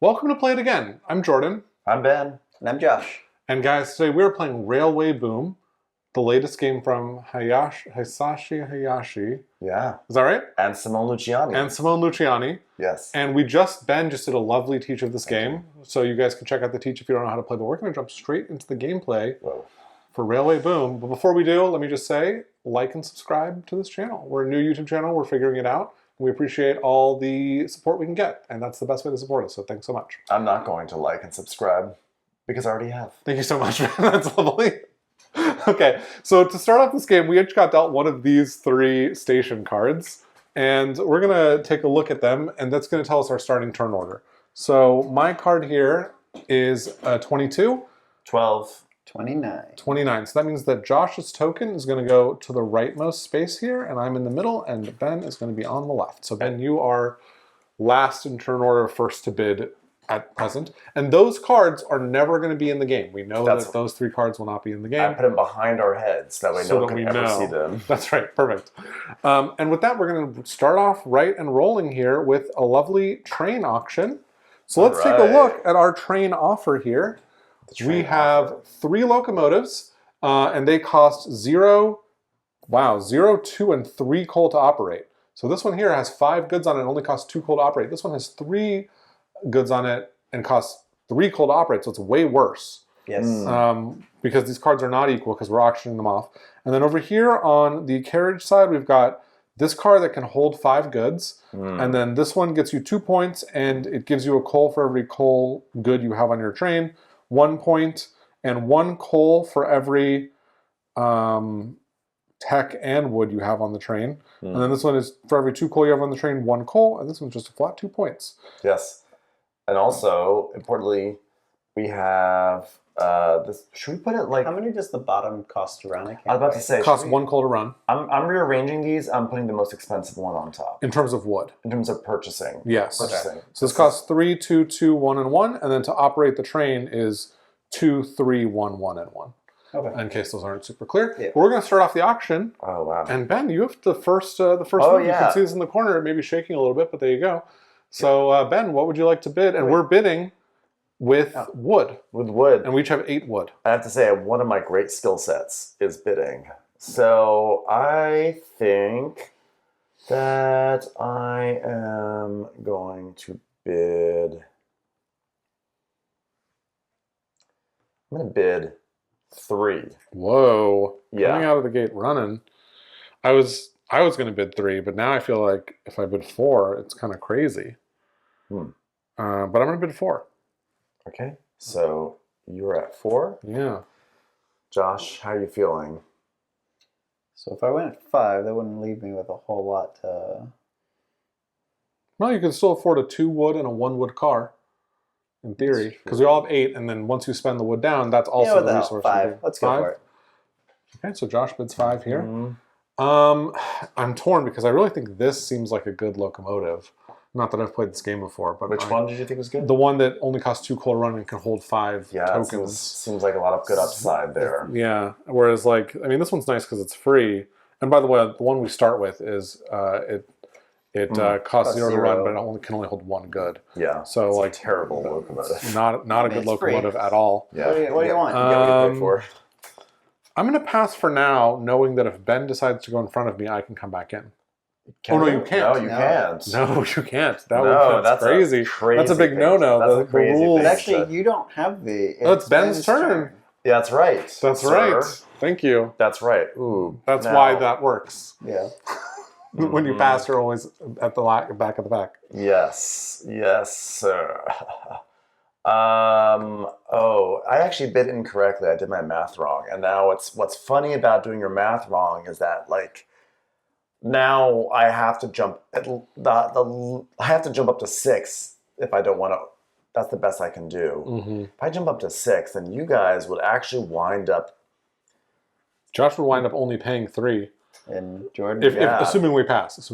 Welcome to Play It Again. I'm Jordan. I'm Ben. And I'm Josh. And guys, today we're playing Railway Boom, the latest game from Hisashi Hiyashi. Yeah. Is that right? And Simone Luciani. And Simone Luciani. Yes. And Ben just did a lovely teach of this game. So you guys can check out the teach if you don't know how to play. But we're going to jump straight into the gameplay for Railway Boom. But before we do, let me just say, like and subscribe to this channel. We're a new YouTube channel. We're figuring it out. We appreciate all the support we can get. And that's the best way to support us. So thanks so much. I'm not going to like and subscribe because I already have. Thank you so much. That's lovely. Okay, so to start off this game, we each got dealt one of these 3 station cards, and we're going to take a look at them, and that's going to tell us our starting turn order. So my card here is 22. 12. 29. 29. So that means that Josh's token is going to go to the rightmost space here, and I'm in the middle, and Ben is going to be on the left. So Ben, you are last in turn order, first to bid at present. And those cards are never going to be in the game. We know that those 3 cards will not be in the game. I put them behind our heads. That way no one can ever see them. That's right. Perfect. And with that, we're going to start off right and rolling here with a lovely train auction. So let's take a look at our train offer here. We have 3 locomotives, and they cost 0, 2, and 3 coal to operate. So this one here has 5 goods on it and only costs 2 coal to operate. This one has 3 goods on it and costs 3 coal to operate, so it's way worse. Yes. Because these cards are not equal because we're auctioning them off. And then over here on the carriage side, we've got this car that can hold 5 goods. And then this one gets you 2 points, and it gives you a coal for every coal good you have on your train. 1 point, and 1 coal for every tech and wood you have on the train. And then this one is for every 2 coal you have on the train, 1 coal, and this one's just a flat 2 points. Yes. And also, importantly, we have this. Should we put it like... How many does the bottom cost to run? I was about to say... It costs 1 coal to run. I'm rearranging these. I'm putting the most expensive one on top. In terms of wood? In terms of purchasing. Yes. Purchasing. So this costs 3, 2, 2, 1, and 1. And then to operate the train is 2, 3, 1, 1, and 1. Okay. In case those aren't super clear. Yeah. But we're going to start off the auction. Oh, wow. And Ben, you have the first one. You can see this in the corner. It may be shaking a little bit, but there you go. So Ben, what would you like to bid? And we're bidding with wood. With wood. And we each have 8 wood. I have to say, one of my great skill sets is bidding. So I think that I am going to bid... I'm going to bid 3. Whoa. Yeah. Coming out of the gate running. I was going to bid 3, but now I feel like if I bid 4, it's kind of crazy. But I'm going to bid 4. Okay. So you're at 4? Yeah. Josh, how are you feeling? So if I went at 5, that wouldn't leave me with a whole lot to... Well, you can still afford a 2 wood and a 1 wood car. In theory, because we all have 8, and then once you spend the wood down, that's also the resource. 5. Let's go for it. Okay, so Josh bids 5 here. I'm torn because I really think this seems like a good locomotive. Not that I've played this game before, but which one did you think was good? The one that only costs 2 coal to run and can hold 5 tokens. Seems like a lot of good upside there. Yeah, whereas this one's nice because it's free. And by the way, the one we start with is it costs 0 to run, but it can only hold 1 good. Yeah. So it's a terrible locomotive. Not a good locomotive at all. Yeah. What do you want? What do you for? I'm going to pass for now, knowing that if Ben decides to go in front of me, I can come back in. No, you can't. No, you can't. No, you can't. That's crazy. That's a big no-no. The rules. But actually, you don't have the... It's Ben's turn. Yeah, that's right. That's right. Thank you. That's right. Ooh. That's why that works. Yeah. When you pass, you're always at the back of the pack. Yes. Yes, sir. I actually bid incorrectly. I did my math wrong. And now what's funny about doing your math wrong is that, like, now I have to jump I have to jump up to 6 if I don't want to. That's the best I can do. If I jump up to 6, then you guys would actually wind up... Josh would wind up only paying 3. And Jordan, if assuming we pass.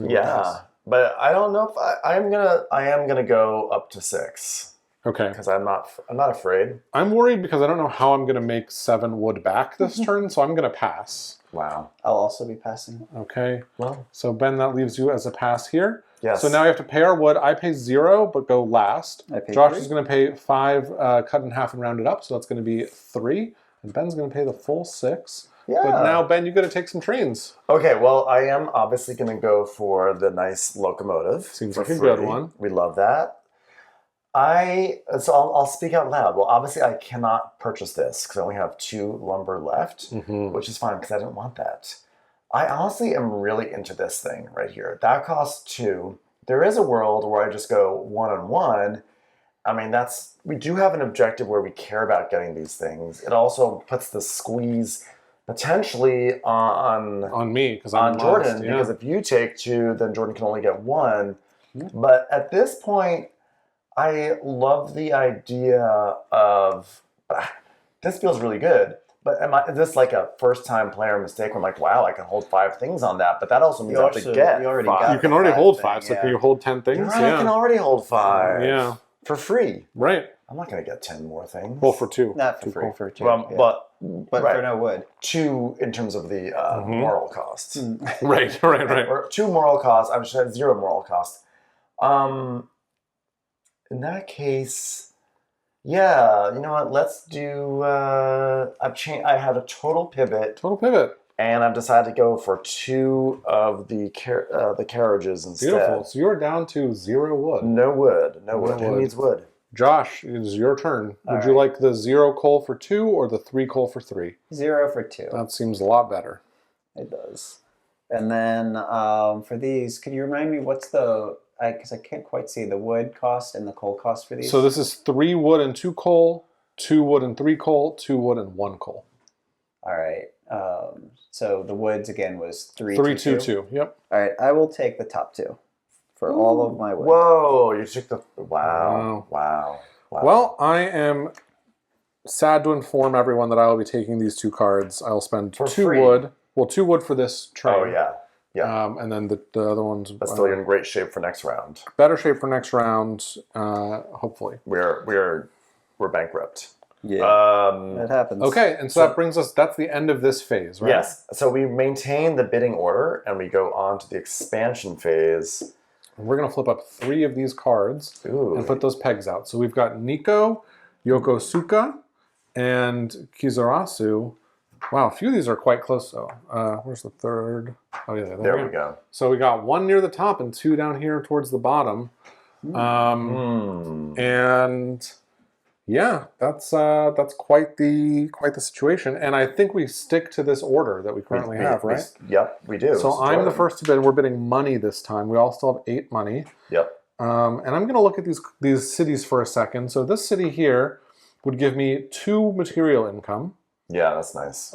But I don't know if I am gonna go up to 6. Okay. Because I'm not afraid. I'm worried because I don't know how I'm gonna make 7 wood back this turn, so I'm gonna pass. Wow. I'll also be passing. Okay. Well, So Ben, that leaves you as a pass here. yes. So now we have to pay our wood. I pay 0, but go last. I pay Josh 3. is going to pay 5, cut in half and round it up. So that's going to be 3. And Ben's going to pay the full 6. Yeah. But now, Ben, you got to take some trains. Okay, well, I am obviously going to go for the nice locomotive. Seems for like a good free. one. We love that. I'll speak out loud. Well, obviously, I cannot purchase this because I only have 2 lumber left, which is fine because I didn't want that. I honestly am really into this thing right here. That costs 2. There is a world where I just go 1 and 1. I mean, we do have an objective where we care about getting these things. It also puts the squeeze potentially On me, because I'm on Jordan, last, yeah. because if you take 2, then Jordan can only get 1. But at this point, I love the idea of this feels really good. But is this like a first-time player mistake? Where I'm like, wow, I can hold 5 things on that, but that also means I have to get you already 5. got You can the already 5 hold thing, 5, so yeah. can you hold 10 things? You're right, Yeah. I can already hold 5. Yeah. For free. Right. I'm not going to get 10 more things. Well, for 2. Not for 2 free. coal. For 2. Well, yeah. but for no wood. 2 in terms of the moral costs. Right. Or 2 moral costs. I should have 0 moral costs. In that case, yeah, you know what? Let's do. I have a total pivot, Total pivot. and I've decided to go for 2 of the carriages instead. Beautiful. So you're down to 0 wood. No wood. No wood. Who wood. needs wood? Josh, it is your turn. Would All you right. like the 0 coal for 2 or the 3 coal for 3? 0 for 2. That seems a lot better. It does. And then for these, can you remind me what's the? Because I can't quite see the wood cost and the coal cost for these. So this is 3 wood and 2 coal, 2 wood and 3 coal, 2 wood and 1 coal. All right. So the woods again was 3, 3, 2, 2, 2. Yep. All right. I will take the top 2 for all of my wood. Whoa! You took the wow. Well, I am sad to inform everyone that I will be taking these 2 cards. I'll spend For 2 free. wood. Well, 2 wood for this train. Oh yeah. And then the other ones. But still, you're in great shape for next round. Better shape for next round, hopefully. We're bankrupt. Yeah. That happens. Okay, and so that brings us. That's the end of this phase, right? Yes. So we maintain the bidding order, and we go on to the expansion phase. And we're gonna flip up 3 of these cards Ooh. and put those pegs out. So we've got Nico, Yokosuka, and Kizarasu. Wow, a few of these are quite close though. Where's the 3rd? Oh yeah, There we go. So we got 1 near the top and 2 down here towards the bottom. And yeah, that's quite the situation. And I think we stick to this order that we currently have, right? Yep, we do. So I'm the first to bid. We're bidding money this time. We all still have 8 money. Yep. And I'm going to look at these cities for a second. So this city here would give me 2 material income. Yeah, that's nice.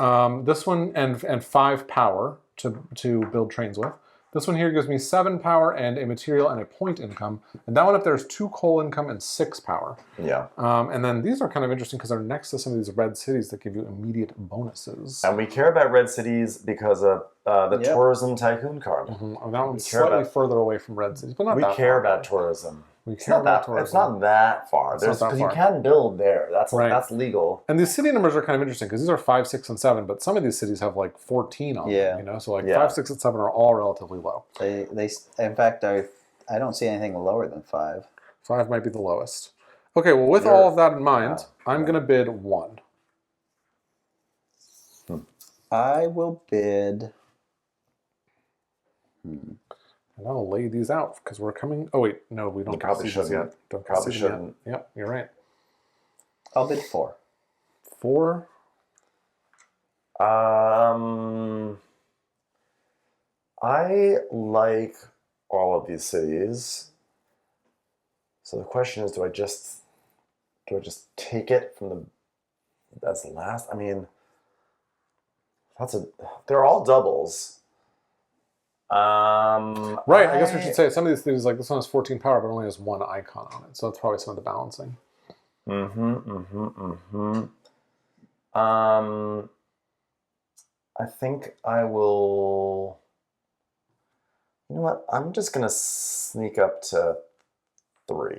This one and 5 power to build trains with. This one here gives me 7 power and a material and a point income. And that one up there is 2 coal income and 6 power. Yeah. And then these are kind of interesting because they're next to some of these red cities that give you immediate bonuses. And we care about red cities because of the tourism tycoon card. Oh, that one's slightly further away from red cities, but not that far. We care about tourism. We care about tourism. It's not that far. Because you can build there. That's legal. And these city numbers are kind of interesting because these are 5, 6, and 7, but some of these cities have like 14 on them. You know, so like 5, 6, and 7 are all relatively low. They in fact, I don't see anything lower than 5. 5 might be the lowest. Okay, well, with all of that in mind, I'm going to bid 1. I will bid. And I'll lay these out because we're coming. Oh wait, no, we don't. Probably shouldn't. Probably shouldn't. Yep, you're right. I'll bid 4. 4. I like all of these cities. So the question is, do I just take it from as the last? I mean, they're all doubles. Right, I guess we should say some of these things, like this one has 14 power, but only has 1 icon on it, so that's probably some of the balancing. I think I will. You know what? I'm just gonna sneak up to 3.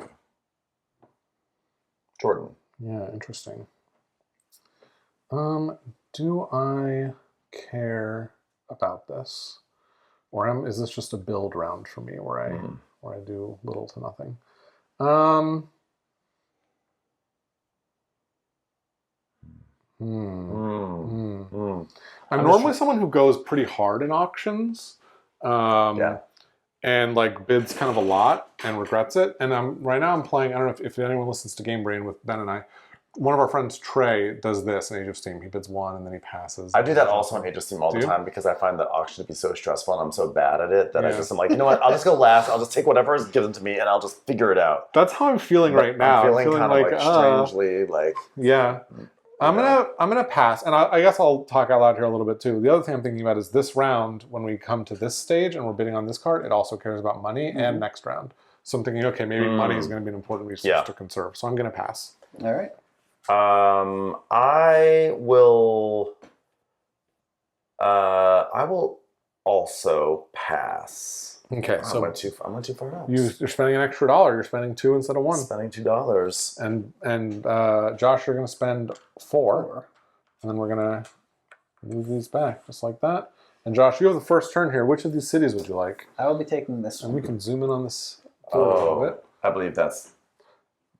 Jordan. Yeah, interesting. Do I care about this, or is this just a build round for me where I do little to nothing? I'm normally someone who goes pretty hard in auctions, and like bids kind of a lot and regrets it. And right now I'm playing. I don't know if anyone listens to Game Brain with Ben and I. One of our friends, Trey, does this in Age of Steam. He bids 1 and then he passes. I do that also in Age of Steam all the time because I find the auction to be so stressful and I'm so bad at it that I'm like, you know what? I'll just go last. I'll just take whatever is given to me and I'll just figure it out. That's how I'm feeling right now. I'm feeling kind of like strangely like. Yeah. I'm gonna pass, and I guess I'll talk out loud here a little bit too. The other thing I'm thinking about is this round, when we come to this stage and we're bidding on this card, it also cares about money and next round. So I'm thinking, okay, maybe money is going to be an important resource to conserve. So I'm going to pass. All right. I will also pass. Okay, so I went too far out. You're spending an extra $1. You're spending 2 instead of 1. Spending $2. And Josh, you're going to spend 4, and then we're going to move these back just like that. And Josh, you have the first turn here. Which of these cities would you like? I will be taking this one. And we can zoom in on this a little bit. I believe that's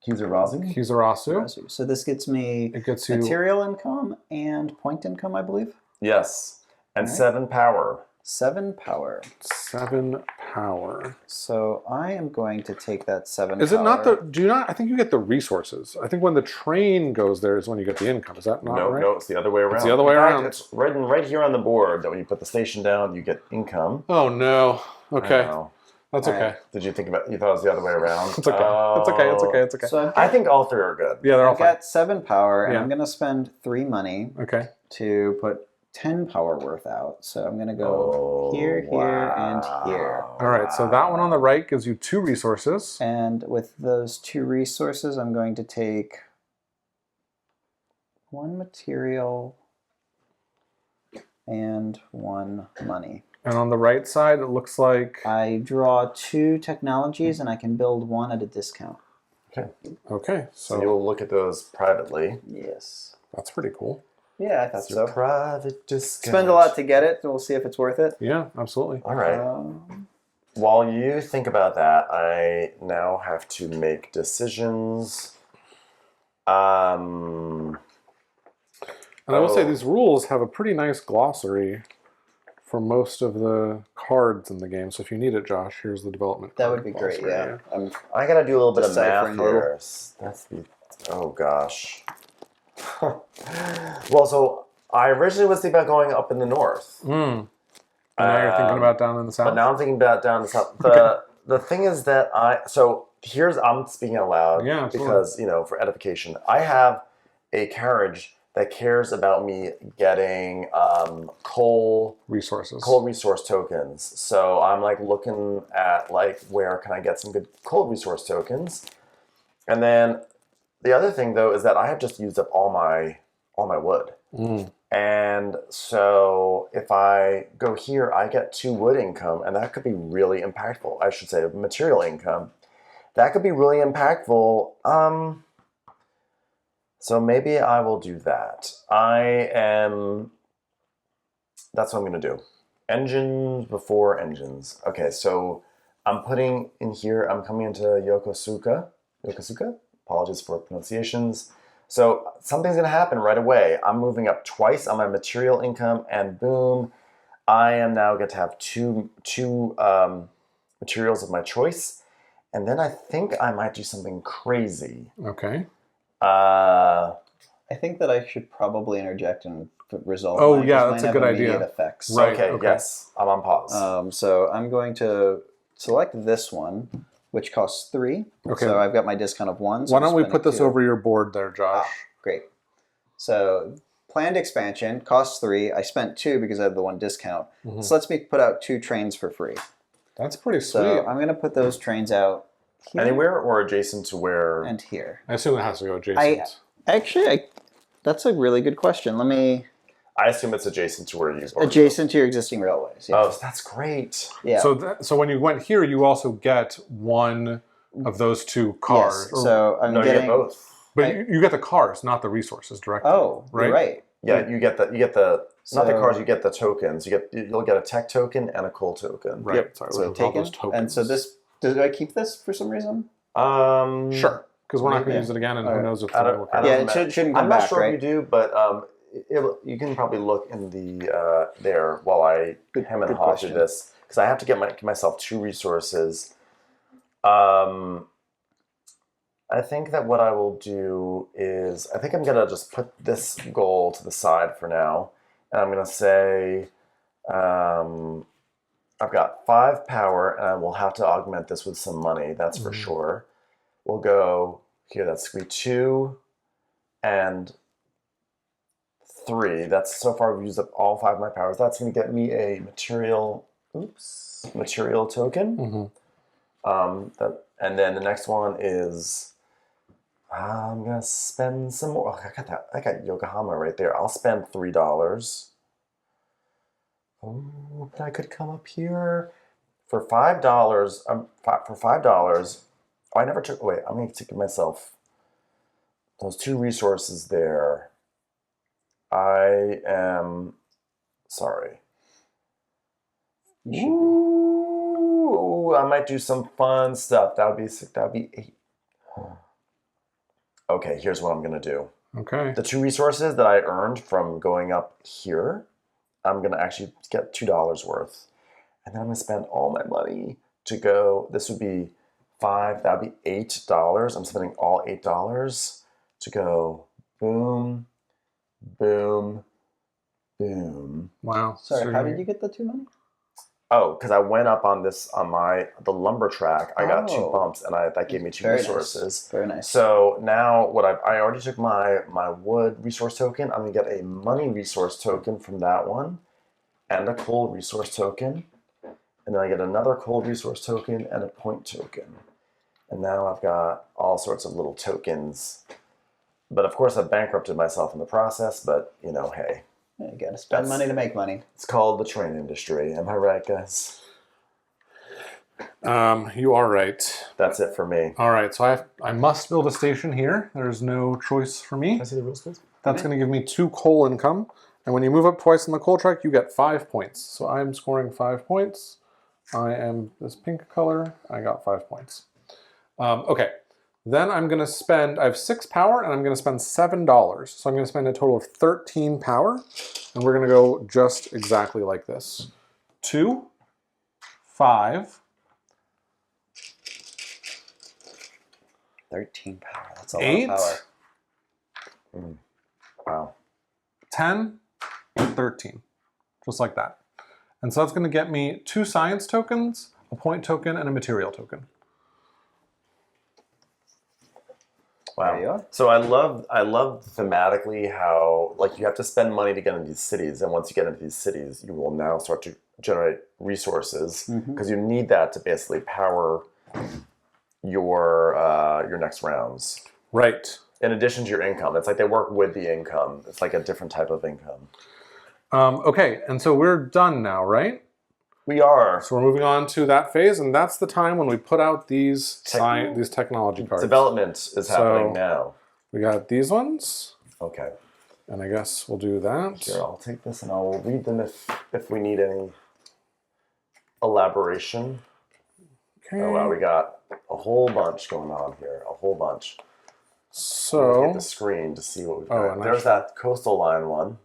Kizurasu. So this gets me material income and point income, I believe. Yes. And 7 power. 7 power. 7 power. So I am going to take that 7 Is power. it not the... Do you not... I think you get the resources. I think when the train goes there is when you get the income. Is that not right? No, it's the other way around. It's the other way around. It's right here on the board that when you put the station down, you get income. Oh, no. Okay. That's okay. Right. Did you think about... You thought it was the other way around? It's okay. It's okay. So I think all 3 are good. Yeah, they're all fine. I've got 7 power, and I'm going to spend 3 money to put 10 power worth out. So I'm going to go here, and here. All right, so that one on the right gives you 2 resources. And with those 2 resources, I'm going to take 1 material and 1 money. And on the right side, it looks like... I draw 2 technologies, and I can build 1 at a discount. Okay. So you'll look at those privately. Yes. That's pretty cool. Yeah, I thought so. Private discount. Spend a lot to get it, and we'll see if it's worth it. Yeah, absolutely. All right. While you think about that, I now have to make decisions. And I will say these rules have a pretty nice glossary for most of the cards in the game. So if you need it, Josh, here's the development That card would be great, I got to do a little bit of math here. Oh, gosh. Well, so I originally was thinking about going up in the north. And now you're thinking about down in the south? But now I'm thinking about down in the south. The thing is that I'm speaking out loud because, for edification. I have a carriage that cares about me getting coal resource tokens. So I'm like looking at like where can I get some good coal resource tokens. And then the other thing though is that I have just used up all my wood. And so if I go here, I get 2 wood income, and that could be really impactful. I should say material income. That could be really impactful. So maybe I will do that. That's what I'm going to do. Engines before engines. Okay, so I'm putting in here, I'm coming into Yokosuka. Apologies for pronunciations. So something's going to happen right away. I'm moving up twice on my material income, and boom, I am now going to have two materials of my choice. And then I think I might do something crazy. Okay. I think that I should probably interject and resolve. Oh, yeah, that's a good idea. Effects. Right. Okay. Yes, I'm on pause. So I'm going to select this one, which costs 3. Okay. So I've got my discount of 1. So why don't we put this over your board there, Josh? Great. So planned expansion costs 3. I spent 2 because I have the 1 discount. So lets me put out 2 trains for free. That's pretty sweet. So I'm going to put those trains out here. Anywhere or adjacent to where? And here. I assume it has to go adjacent. That's a really good question. I assume it's adjacent to where you are. Adjacent to your existing railways. Yeah. Oh, that's great. Yeah. So when you went here, you also get 1 of those 2 cars. Yes. So I'm getting you get both. But you get the cars, not the resources directly. Oh, right. You're right. Yeah, you get the not the So- cards. You get the tokens. You'll get a tech token and a coal token. Right. Yep. Sorry, So we have all taken. those tokens. And so this, do I keep this for some reason? Sure, because we're not going to Yeah. use it again, and who Alright. knows if I the don't- will I carry. don't- Yeah, it shouldn't come I'm not back, sure right? if you do, but you can probably look in the there while I hem and good haw through question. this because I have to get myself 2 resources. I think that what I will do is I think I'm gonna just put this goal to the side for now, and I'm gonna say I've got 5 power, and I will have to augment this with some money. That's for sure. We'll go here. That's gonna be 2 and 3. That's so far we've used up all 5 of my powers. That's going to get me a material token. And then the next one is I'm gonna spend some more. Oh, I got that. I got Yokohama right there. I'll spend $3. Oh, but I could come up here for $5. For $5. Oh, I never took. Wait, I'm going to give myself those 2 resources there. I am sorry. Ooh, I might do some fun stuff. That would be 8. Okay, here's what I'm gonna do. Okay. The 2 resources that I earned from going up here, I'm gonna actually get $2 worth, and then I'm gonna spend all my money to go. This would be 5. That would be $8. I'm spending all $8 to go. Boom. Boom, boom. Wow. Sorry, So how did you get the 2 money? Oh, because I went up on the lumber track. I got 2 Oh. bumps, and that gave me 2 Very resources. Nice. Very nice. So now I already took my wood resource token. I'm gonna get a money resource token from that one, and a coal resource token, and then I get another coal resource token and a point token. And now I've got all sorts of little tokens. But of course, I've bankrupted myself in the process. But hey, Yeah, you gotta spend money to make money. it's called the train industry. Am I right, guys? you are right. That's it for me. All right, so I must build a station here. There's no choice for me. Can I see the rules, please? That's going to give me 2 coal income, and when you move up twice on the coal track, you get 5 points. So I'm scoring 5 points. I am this pink color. I got 5 points. Okay, then I'm going to spend. I have 6 power, and I'm going to spend $7. So I'm going to spend a total of 13 power, and we're going to go just exactly like this: 2, 5. 13 power. That's a 8, lot of power. Wow. 10, 13. Just like that. And so that's going to get me 2 science tokens, a point token, and a material token. Wow. There you are. So I love thematically how you have to spend money to get into these cities, and once you get into these cities, you will now start to generate resources because you need that to basically power your next rounds. Right. In addition to your income, it's like they work with the income. It's like a different type of income. Okay, and so we're done now, right? We are. So we're moving on to that phase, and that's the time when we put out these these technology cards. Development is happening now. We got these ones, Okay. and I guess we'll do that. Here, I'll take this and I'll read them if we need any elaboration. Okay. Oh wow, we got a whole bunch going on here. A whole bunch. Look So at the screen to see what we've Oh, got. and There's that coastal line one.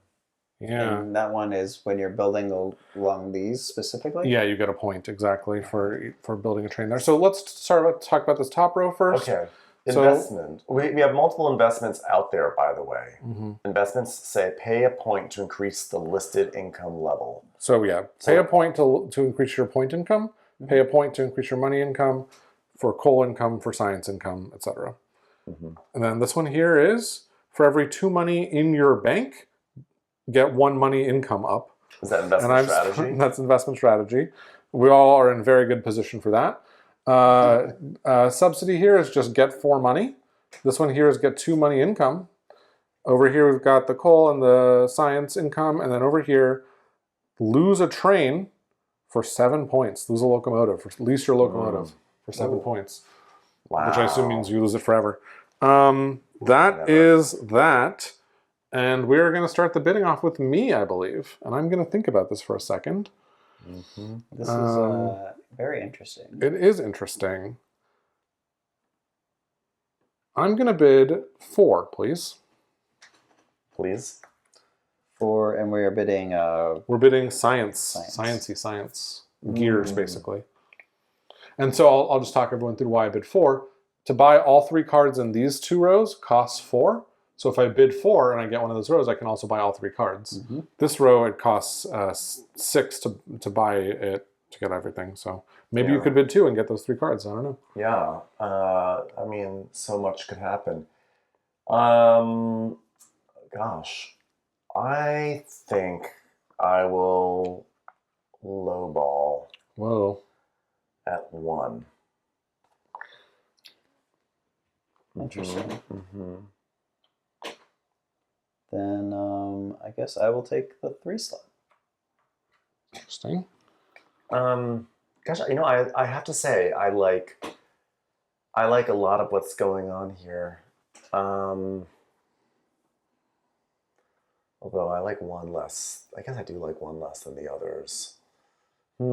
yeah, And that one is when you're building along these specifically? yeah, you get a point exactly for building a train there. So let's talk about this top row first. Okay. So- Investment. We have multiple investments out there, by the way. Mm-hmm. Investments say pay a point to increase the listed income level. So yeah, pay a point to increase your point income, pay a point to increase your money income, for coal income, for science income, etc. And then this one here is for every 2 money in your bank, get 1 money income up. Is that investment strategy? That's investment strategy. We all are in very good position for that. Subsidy here is just get 4 money. This one here is get 2 money income. Over here we've got the coal and the science income, and then over here, lose a train for 7 points. Lose a locomotive, lease your locomotive for 7 points. Wow. Which I assume means you lose it forever. That is that. And we're going to start the bidding off with me, I believe. And I'm going to think about this for a second. This is very interesting. It is interesting. I'm going to bid 4, please. Please. And we are bidding. We're bidding science. Sciencey science. Gears, basically. And so I'll just talk everyone through why I bid 4. To buy all 3 cards in these 2 rows costs 4. So if I bid 4 and I get one of those rows, I can also buy all 3 cards. This row, it costs 6 to buy it to get everything. So maybe you could bid 2 and get those 3 cards. I don't know. Yeah. I mean, so much could happen. Gosh. I think I will lowball Whoa. at 1. Interesting. Then I guess I will take the 3 slot. Interesting. Gosh, I have to say I like a lot of what's going on here. Although I like 1 less. I guess I do like 1 less than the others. But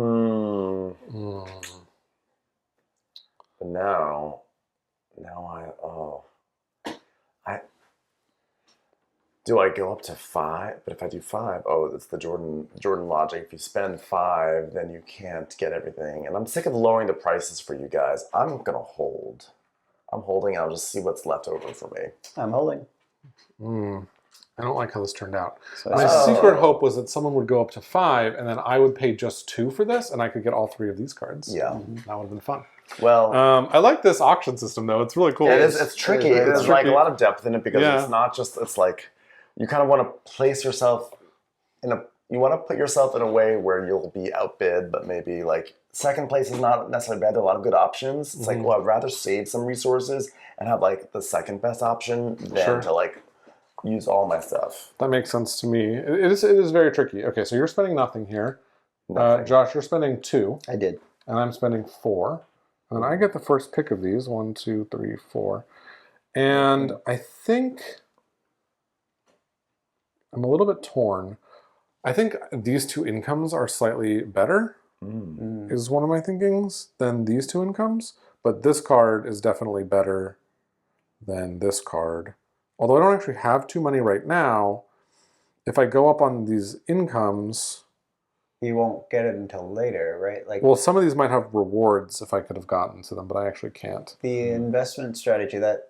now do I go up to 5? But if I do 5, it's the Jordan logic. If you spend 5, then you can't get everything. And I'm sick of lowering the prices for you guys. I'm gonna hold. I'm holding. And I'll just see what's left over for me. I'm holding. I don't like how this turned out. So My secret hope was that someone would go up to 5, and then I would pay just 2 for this, and I could get all 3 of these cards. Yeah. That would have been fun. Well, I like this auction system, though. It's really cool. it's tricky. There's like a lot of depth in it because it's not just. It's like you kind of want to place yourself you want to put yourself in a way where you'll be outbid, but maybe like second place is not necessarily bad. There are a lot of good options. It's like, well, I'd rather save some resources and have like the second best option than to like use all my stuff. That makes sense to me. It is very tricky. Okay, so you're spending nothing here. Josh, you're spending 2. I did. And I'm spending 4. And I get the first pick of these. 1, 2, 3, 4. And I think I'm a little bit torn. I think these 2 incomes are slightly better, is one of my thinkings, than these 2 incomes. But this card is definitely better than this card. Although I don't actually have too many right now, if I go up on these incomes... You won't get it until later, right? Like, well, some of these might have rewards if I could have gotten to them, but I actually can't. The investment strategy, that's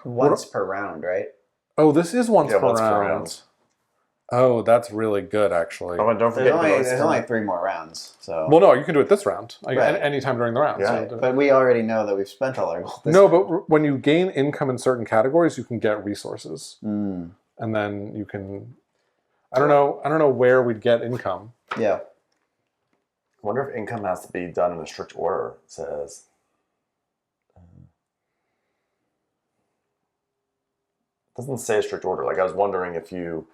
once per round, right? Oh, this is once per round. Oh, that's really good, actually. Oh, and don't forget, there's only 3 more rounds. So. Well, no, you can do it this round. Anytime during the round. Yeah. So but we already know that we've spent all our gold. But when you gain income in certain categories, you can get resources. And then you can... I don't know where we'd get income. Yeah. I wonder if income has to be done in a strict order, it says. It doesn't say strict order. Like I was wondering if you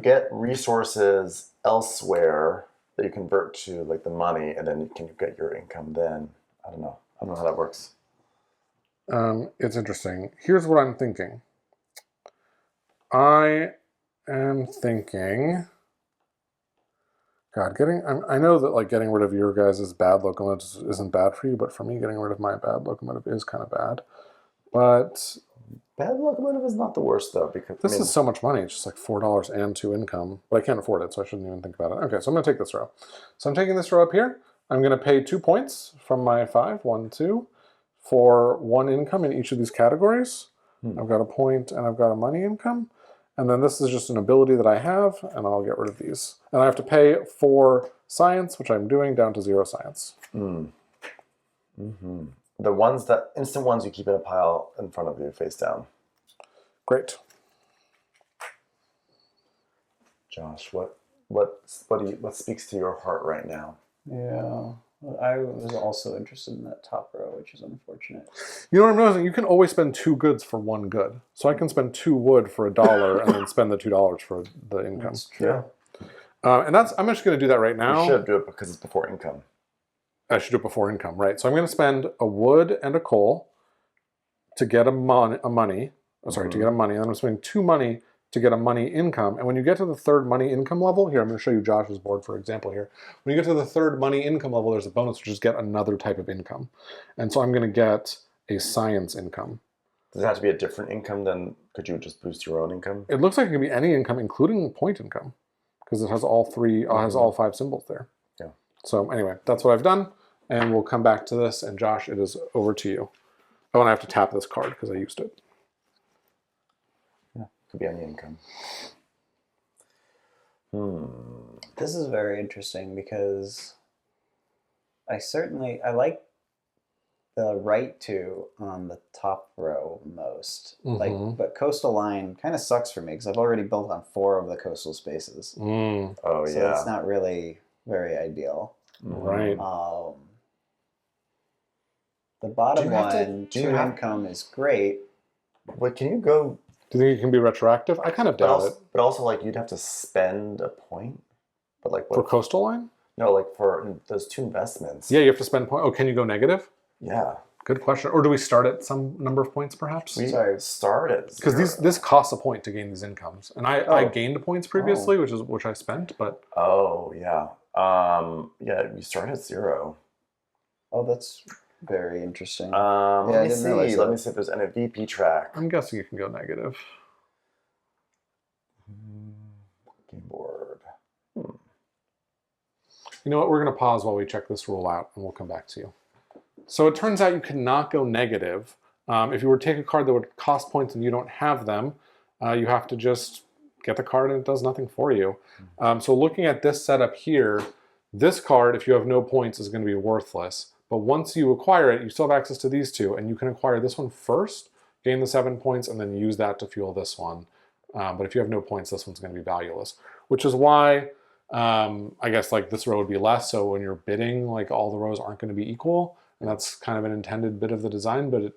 get resources elsewhere that you convert to like the money, and then can you get your income then? I don't know. I don't know how that works. It's interesting. Here's what I'm thinking. I am thinking, God, I know that like getting rid of your guys' bad locomotives isn't bad for you, but for me, getting rid of my bad locomotive is kind of bad. But bad locomotive is not the worst though, because this is so much money. It's just like $4 and 2 income, but I can't afford it, so I shouldn't even think about it. Okay, so I'm going to take this row. So I'm taking this row up here. I'm going to pay 2 points from my 5, 1, 2, for 1 income in each of these categories. I've got a point and I've got a money income. And then this is just an ability that I have, and I'll get rid of these. And I have to pay for science, which I'm doing, down to 0 science. The instant ones you keep in a pile in front of you, face down. Great. Josh, what speaks to your heart right now? Yeah. I was also interested in that top row, which is unfortunate. You know what I'm noticing? You can always spend 2 goods for 1 good. So I can spend 2 wood for $1 and then spend the $2 for the income. That's true. Yeah. And I'm just going to do that right now. You should do it because it's before income. I should do it before income, right? So I'm going to spend a wood and a coal to get a money, Oh, sorry, to get a money. And then I'm spending 2 money to get a money income. And when you get to the third money income level, here, I'm going to show you Josh's board, for example, here. When you get to the third money income level, there's a bonus, which is get another type of income. And so I'm going to get a science income. Does it have to be a different income than, could you just boost your own income? It looks like it can be any income, including point income, because it has all three, has all 5 symbols there. Yeah. So anyway, that's what I've done. And we'll come back to this. And Josh, it is over to you. Oh, and I have to tap this card because I used it. Could be any income. This is very interesting because I like the right 2 on the top row most. But coastal line kind of sucks for me because I've already built on 4 of the coastal spaces. Oh, So yeah. it's not really very ideal. Right. The bottom one, 2 income, is great. Wait, can you go... Do you think it can be retroactive? I kind of doubt it. But also, like, you'd have to spend a point? But, like, what? For coastal line? No, like, for those 2 investments. Yeah, you have to spend point. Oh, can you go negative? Yeah. Good question. Or do we start at some number of points, perhaps? We started. Because this costs a point to gain these incomes, and I gained points previously, which I spent, but Oh, yeah. Yeah, we start at 0. Oh, that's very interesting. Let I me didn't see. realize Let that. me see if there's any VP track. I'm guessing you can go negative. Game board. You know what? We're going to pause while we check this rule out, and we'll come back to you. So it turns out you cannot go negative. If you were to take a card that would cost points and you don't have them, you have to just get the card and it does nothing for you. So looking at this setup here, this card, if you have no points, is going to be worthless. But once you acquire it, you still have access to these 2, and you can acquire this one first, gain the 7 points, and then use that to fuel this one. But if you have no points, this one's going to be valueless, which is why I guess like this row would be less. So when you're bidding, like all the rows aren't going to be equal, and that's kind of an intended bit of the design. But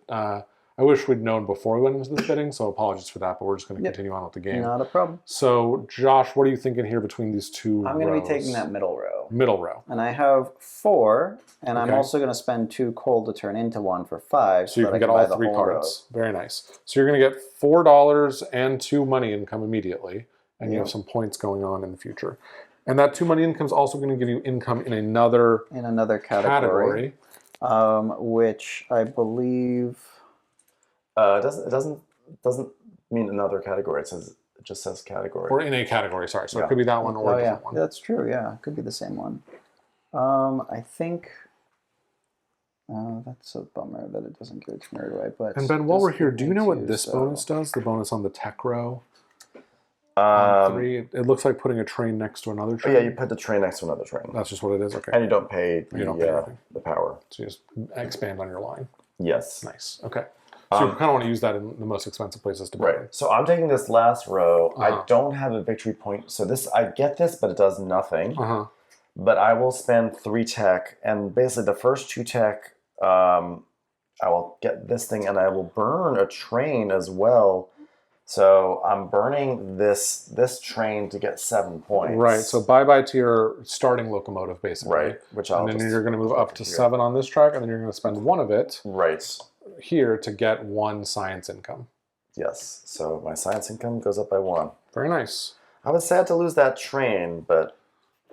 I wish we'd known before we went into this bidding, so apologies for that. But we're just going to continue on with the game. Not a problem. So Josh, what are you thinking here between these 2 I'm going to rows? be taking that middle row. Middle row. And I have 4, and I'm Okay. also going to spend 2 coal to turn into 1 for 5. So you that can I get buy all the 3 whole cards. Very nice. So you're going to get $4 and 2 money income immediately, and you have some points going on in the future. And that 2 money income is also going to give you income in another category. Which I believe It doesn't mean another category. It just says category. Or in a category, sorry. So it could be that one or a different one. That's true. Yeah, it could be the same one. I think. That's a bummer that it doesn't give it to me right away. But And Ben, while we're just here, do you know what two, this so- bonus does? The bonus on the tech row? 3. It looks like putting a train next to another Oh, train. yeah, you put the train next to another train. That's just what it is? Okay. And you don't pay You don't pay anything. the power. So you just expand on your line. Yes. Nice. Okay. So you kind of want to use that in the most expensive places to buy. Right. So I'm taking this last row. Uh-huh. I don't have a victory point. So I get this, but it does nothing. Uh-huh. But I will spend 3 tech. And basically the first 2 tech, I will get this thing and I will burn a train as well. So I'm burning this train to get 7 points. Right. So bye-bye to your starting locomotive, basically. Right. Which I'll And then just you're going to move up to here. 7 on this track, and then you're going to spend 1 of it Right. here to get 1 science income. Yes. So my science income goes up by 1. Very nice. I was sad to lose that train, but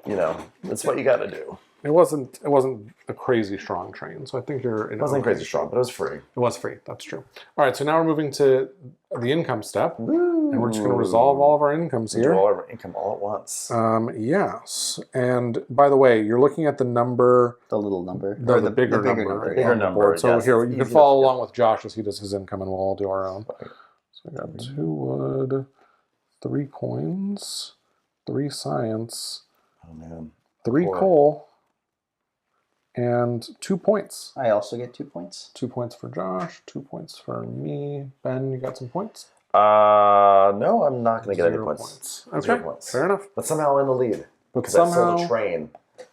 it's what you got to do. It wasn't a crazy strong train, so I think you're in It wasn't okay crazy strong, but it was free. It was free. That's true. All right, so now we're moving to the income step, and we're just going to resolve all of our incomes Do here. all our income all at once. Yes, and by the way, you're looking at the number, The little number. the Or bigger number, number, bigger on the number, board. So yes, here it's you can easy follow to- along with Josh as he does his income, and we'll all do our own. So I got 2 wood, 3 coins, 3 science, Oh man. 3 Four. coal, and 2 points. I also get 2 points. 2 points for Josh, 2 points for me. Ben, you got some points? No, I'm not going to get any 0 points. Okay, 0 points. fair enough. But somehow in the lead. But Because I sold somehow a train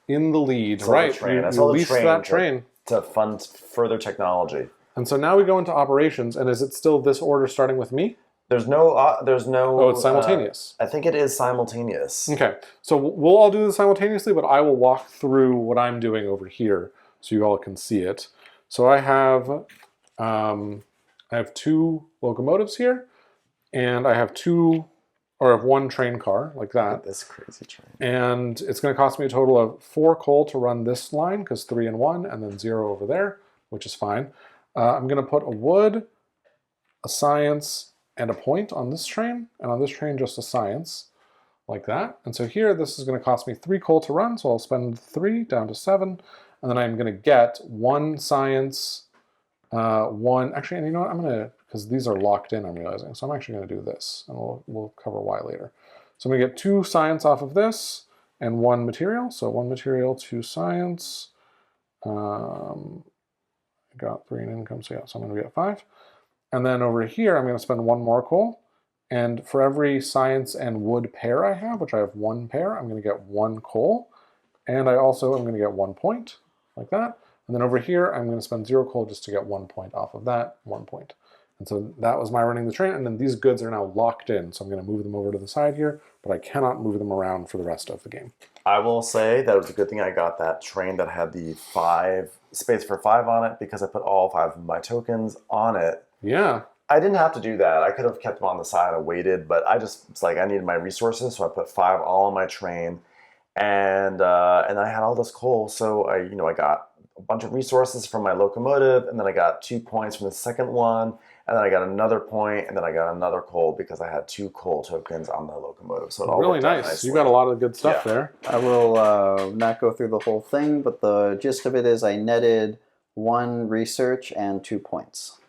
in the lead, Sold the right? train. I You sold the leased train that to- train. to fund further technology. And so now we go into operations, and is it still this order starting with me? There's no. Oh, it's simultaneous. I think it is simultaneous. Okay, so we'll all do this simultaneously, but I will walk through what I'm doing over here so you all can see it. So I have I have 2 locomotives here, and I have one train car like Look at that. this crazy train. And it's going to cost me a total of 4 coal to run this line, because 3 and 1, and then 0 over there, which is fine. I'm going to put a wood, a science, and a point on this train, and on this train just a science, like that. And so here, this is going to cost me 3 coal to run, so I'll spend 3 down to 7, and then I'm going to get 1 science, 1, actually, and you know what, I'm going to, because these are locked in, I'm realizing, so I'm actually going to do this, and we'll cover why later. So I'm going to get 2 science off of this, and 1 material, so 1 material, 2 science, I got 3 in income, so yeah, so I'm going to get 5. And then over here, I'm going to spend 1 more coal. And for every science and wood pair I have, which I have 1 pair, I'm going to get 1 coal. And I also am going to get 1 point, like that. And then over here, I'm going to spend 0 coal just to get 1 point off of that, 1 point. And so that was my running the train. And then these goods are now locked in. So I'm going to move them over to the side here, but I cannot move them around for the rest of the game. I will say that it was a good thing I got that train that had the 5 space for 5 on it, because I put all 5 of my tokens on it. Yeah. I didn't have to do that. I could have kept them on the side and waited, but it's like I needed my resources, so I put 5 all on my train, and I had all this coal, so I got a bunch of resources from my locomotive, and then I got 2 points from the second one, and then I got another point, and then I got another coal because I had 2 coal tokens on the locomotive. So it all really worked out nice. nicely. You got a lot of good stuff there. I will not go through the whole thing, but the gist of it is I netted 1 research and 2 points.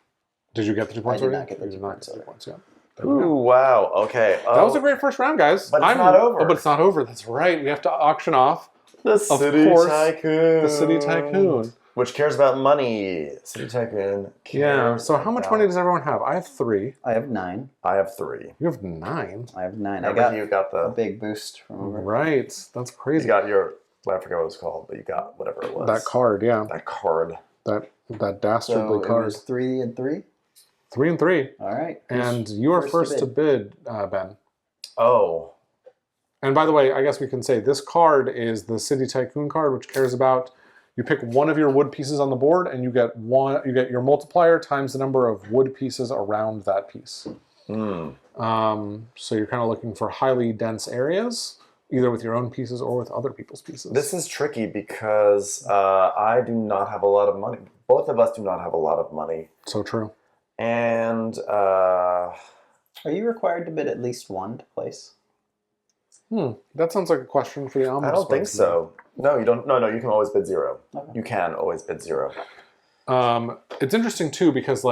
Did you get the 2 points I did already? not get the You 2 did not points get the already. points, yeah. There we go. Ooh, wow. Okay. That was a great first round, guys. But it's not over. Oh, but it's not over. That's right. We have to auction off The City course, Tycoon. the City Tycoon. Which cares about money. City Tycoon cares. Yeah. So how much money does everyone have? I have 3. I have 9. I have 3. You have 9. I have 9. Remember, you got a the... big boost from over. Right. That's You crazy. got your... I forget what it was called, but you got whatever it was. That card, yeah. That card. That dastardly So it card. was 3 and 3. 3 and 3. All right. And you are first to bid, Ben. Oh. And by the way, I guess we can say this card is the City Tycoon card, which cares about you pick one of your wood pieces on the board, and you get your multiplier times the number of wood pieces around that piece. Hmm. So you're kind of looking for highly dense areas, either with your own pieces or with other people's pieces. This is tricky because I do not have a lot of money. Both of us do not have a lot of money. So true. And Are you required to bid at least 1 to place? That sounds like a question for the Omnibus. I don't think so. No, you don't. No, you can always bid 0. Okay. You can always bid 0. It's interesting too because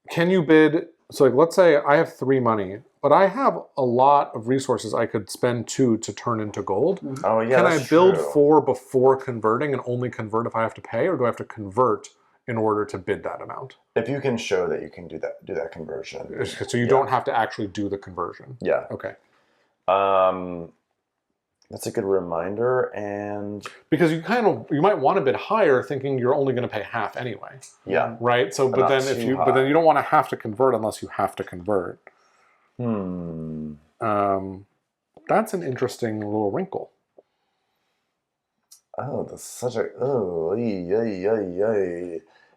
can you bid? So let's say I have 3 money, but I have a lot of resources I could spend 2 to turn into gold. Oh yeah. Can I that's build true. 4 before converting and only convert if I have to pay, or do I have to convert in order to bid that amount? If you can show that you can do that conversion. So you don't have to actually do the conversion. Yeah. Okay. That's a good reminder, and Because you might want to bid higher, thinking you're only going to pay half anyway. yeah. Right. So, but not then too but then you don't want to have to convert unless you have to convert. That's an interesting little wrinkle. Oh, that's such a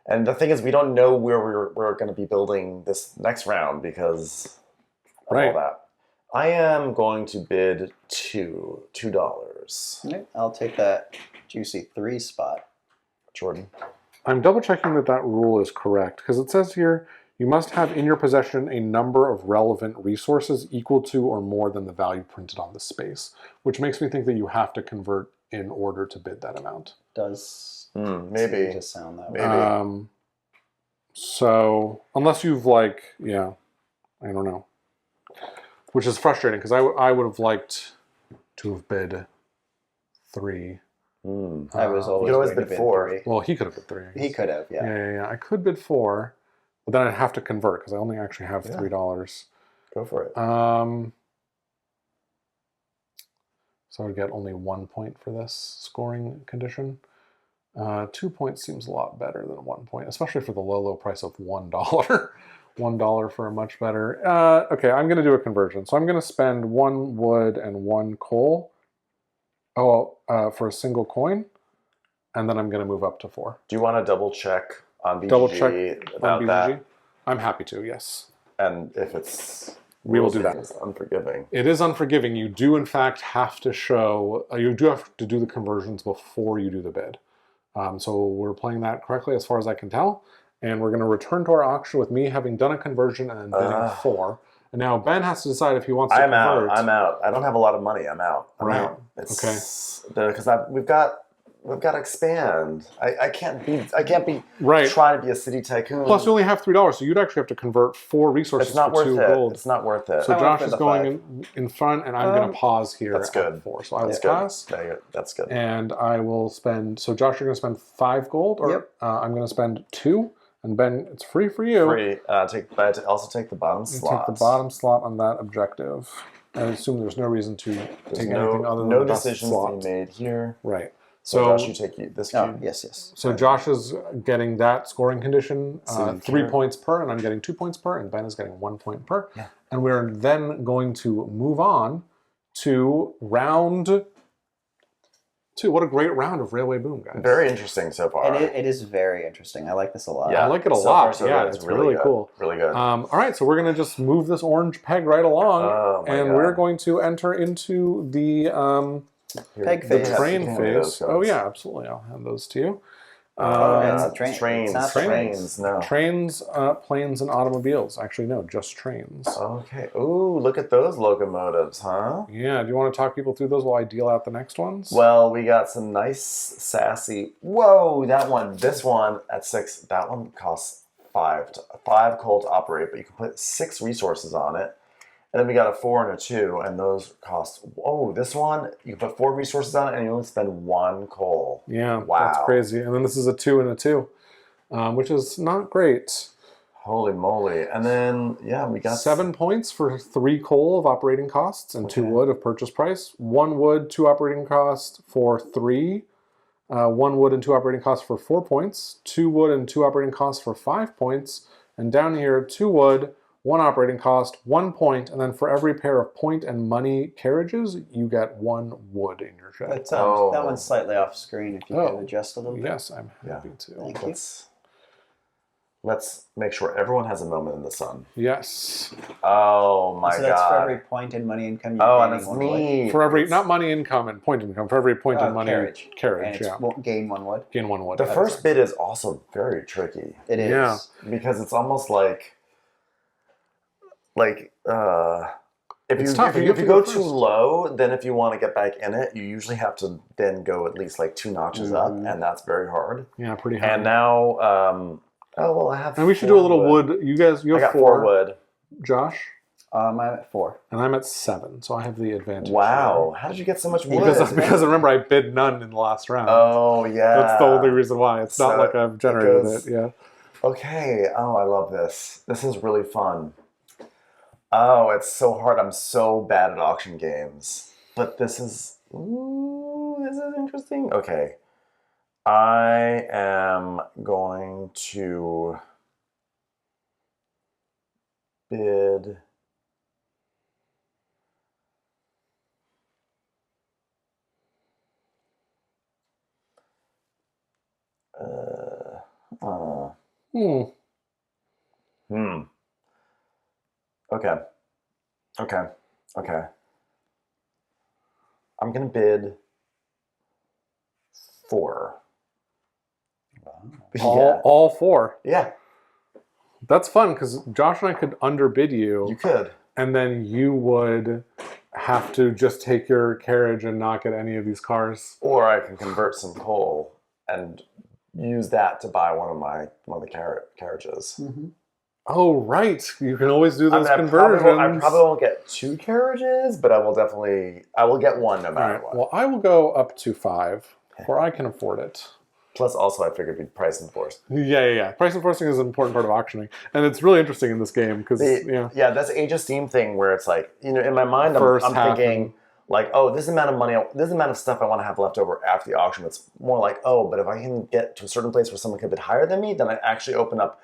And the thing is, we don't know where we're going to be building this next round because of all that. I am going to bid $2. Okay, I'll take that juicy 3 spot. Jordan. I'm double checking that rule is correct because it says here you must have in your possession a number of relevant resources equal to or more than the value printed on the space, which makes me think that you have to convert in order to bid that amount. Does maybe just sound that maybe. way. So unless you've I don't know. Which is frustrating because I would have liked to have bid 3. I was You could always bid 4. 3. Well, he could have bid 3. He could have, yeah. Yeah. I could bid 4, but then I'd have to convert because I only actually have $3. Go for it. So I would get only 1 point for this scoring condition. 2 points seems a lot better than 1 point, especially for the low price of $1. $1 for a much better. Okay, I'm going to do a conversion. So I'm going to spend 1 wood and 1 coal for a single coin, and then I'm going to move up to 4. Do you want to double check on BGG Double check about on that? BGG. I'm happy to, yes. And if it's We will do that. It's unforgiving. It is unforgiving. You do, in fact, have to show, you do have to do the conversions before you do the bid. So we're playing that correctly as far as I can tell. And we're going to return to our auction with me having done a conversion and then bidding 4. And now Ben has to decide if he wants to convert. I'm out. I don't have a lot of money. I'm out. I'm Right. out. Because we've got to expand. I can't be Right. trying to be a city tycoon. Plus, you only have $3, so you'd actually have to convert 4 resources It's not for worth 2 it. gold. It's not worth it. So I went Josh for is the going in front, and I'm going to pause here That's good. at 4. So I will That's pass. good. That's good. And I will spend, so Josh, you're going to spend 5 gold, or Yep. I'm going to spend 2. And Ben, it's free for you. Free. But also take the bottom You slot. take the bottom slot on that objective. I assume there's no reason to take anything other than no the best decisions slot. to be made here. Right. So So, Josh, you take this Oh, cube. yes. so Josh is getting that scoring condition, So 3 here- points per, and I'm getting 2 points per, and Ben is getting 1 point per. Yeah. And we're then going to move on to round 2. What a great round of Railway Boom, guys. Very interesting so far. And it is very interesting. I like this a lot. Yeah. I like it a So lot. far, so Yeah, good. it's really good. cool. Really good. All right, so we're going to just move this orange peg right along, Oh, my and God. we're going to enter into the Here, Peg you phase. can train have those phase. Oh guys. yeah, absolutely. I'll hand those to you. it's a train. Trains. It's not Trains. No. Trains, planes, and automobiles. Actually, no, just trains. Okay. Ooh, look at those locomotives, huh? Yeah, do you want to talk people through those while I deal out the next ones? Well, we got some nice, sassy. Whoa, that one. This one at 6. That one costs 5 coal to operate, but you can put 6 resources on it. And then we got a 4 and a 2, and those cost. Whoa, this one you can put 4 resources on it, and you only spend 1 coal. yeah, Wow. that's crazy. And then this is a 2 and a 2, which is not great. Holy moly! And then yeah, we got 7 points for 3 coal of operating costs and 2 Okay. wood of purchase price. 1 wood, 2 operating costs for 3. 1 wood and 2 operating costs for 4 points. 2 wood and 2 operating costs for 5 points. And down here, 2 wood, 1 operating cost, 1 point, and then for every pair of point and money carriages, you get 1 wood in your shed. But Oh. that one's slightly off screen. If you Oh. could adjust a little bit. Yes, I'm Yeah. happy to. Thank you. Let's make sure everyone has a moment in the sun. Yes. Oh my So that's god! for every point in money income. You're Oh, and gaining it's 1 wood. me. For every, not money income and point income, for every point in money Carriage. carriage, And it's yeah. won't gain 1 wood. Gain 1 wood. The first bit is also very tricky It is. Yeah. because it's almost like if It's you tough. if You you, have if you to go go too first. low, then if you want to get back in it, you usually have to then go at least like 2 notches up, and that's very hard. Yeah, pretty high. And now, oh well, I have. And we should 4 do a little wood. You guys, you I have got 4, 4 wood. Josh, I'm at 4. and I'm at 7, so I have the advantage. Wow, how did you get so much wood? Because remember, I bid none in the last round. Oh yeah, That's the only reason why. It's not So like I've generated goes- it. Yeah. Okay. Oh, I love this. This is really fun. Oh, it's so hard. I'm so bad at auction games. But this is interesting. Okay. I am going to bid Hmm. Okay. Okay. Okay. I'm gonna bid 4. All 4. Yeah, That's fun because Josh and I could underbid you, you could. and then you would have to just take your carriage and not get any of these cars. Or I can convert some coal and use that to buy one of the carriages. Oh, right. You can always do those I conversions. probably won't get 2 carriages, but I will get 1 no All matter right. what. Well, I will go up to 5, for I can afford it. Plus, also, I figured we'd price enforce. Yeah. Price enforcing is an important part of auctioning, and it's really interesting in this game because Yeah, that's Age of Steam thing where it's like, in my mind, First I'm half thinking like, oh, this amount of money, this amount of stuff I want to have left over after the auction. It's more like, oh, but if I can get to a certain place where someone can bid higher than me, then I actually open up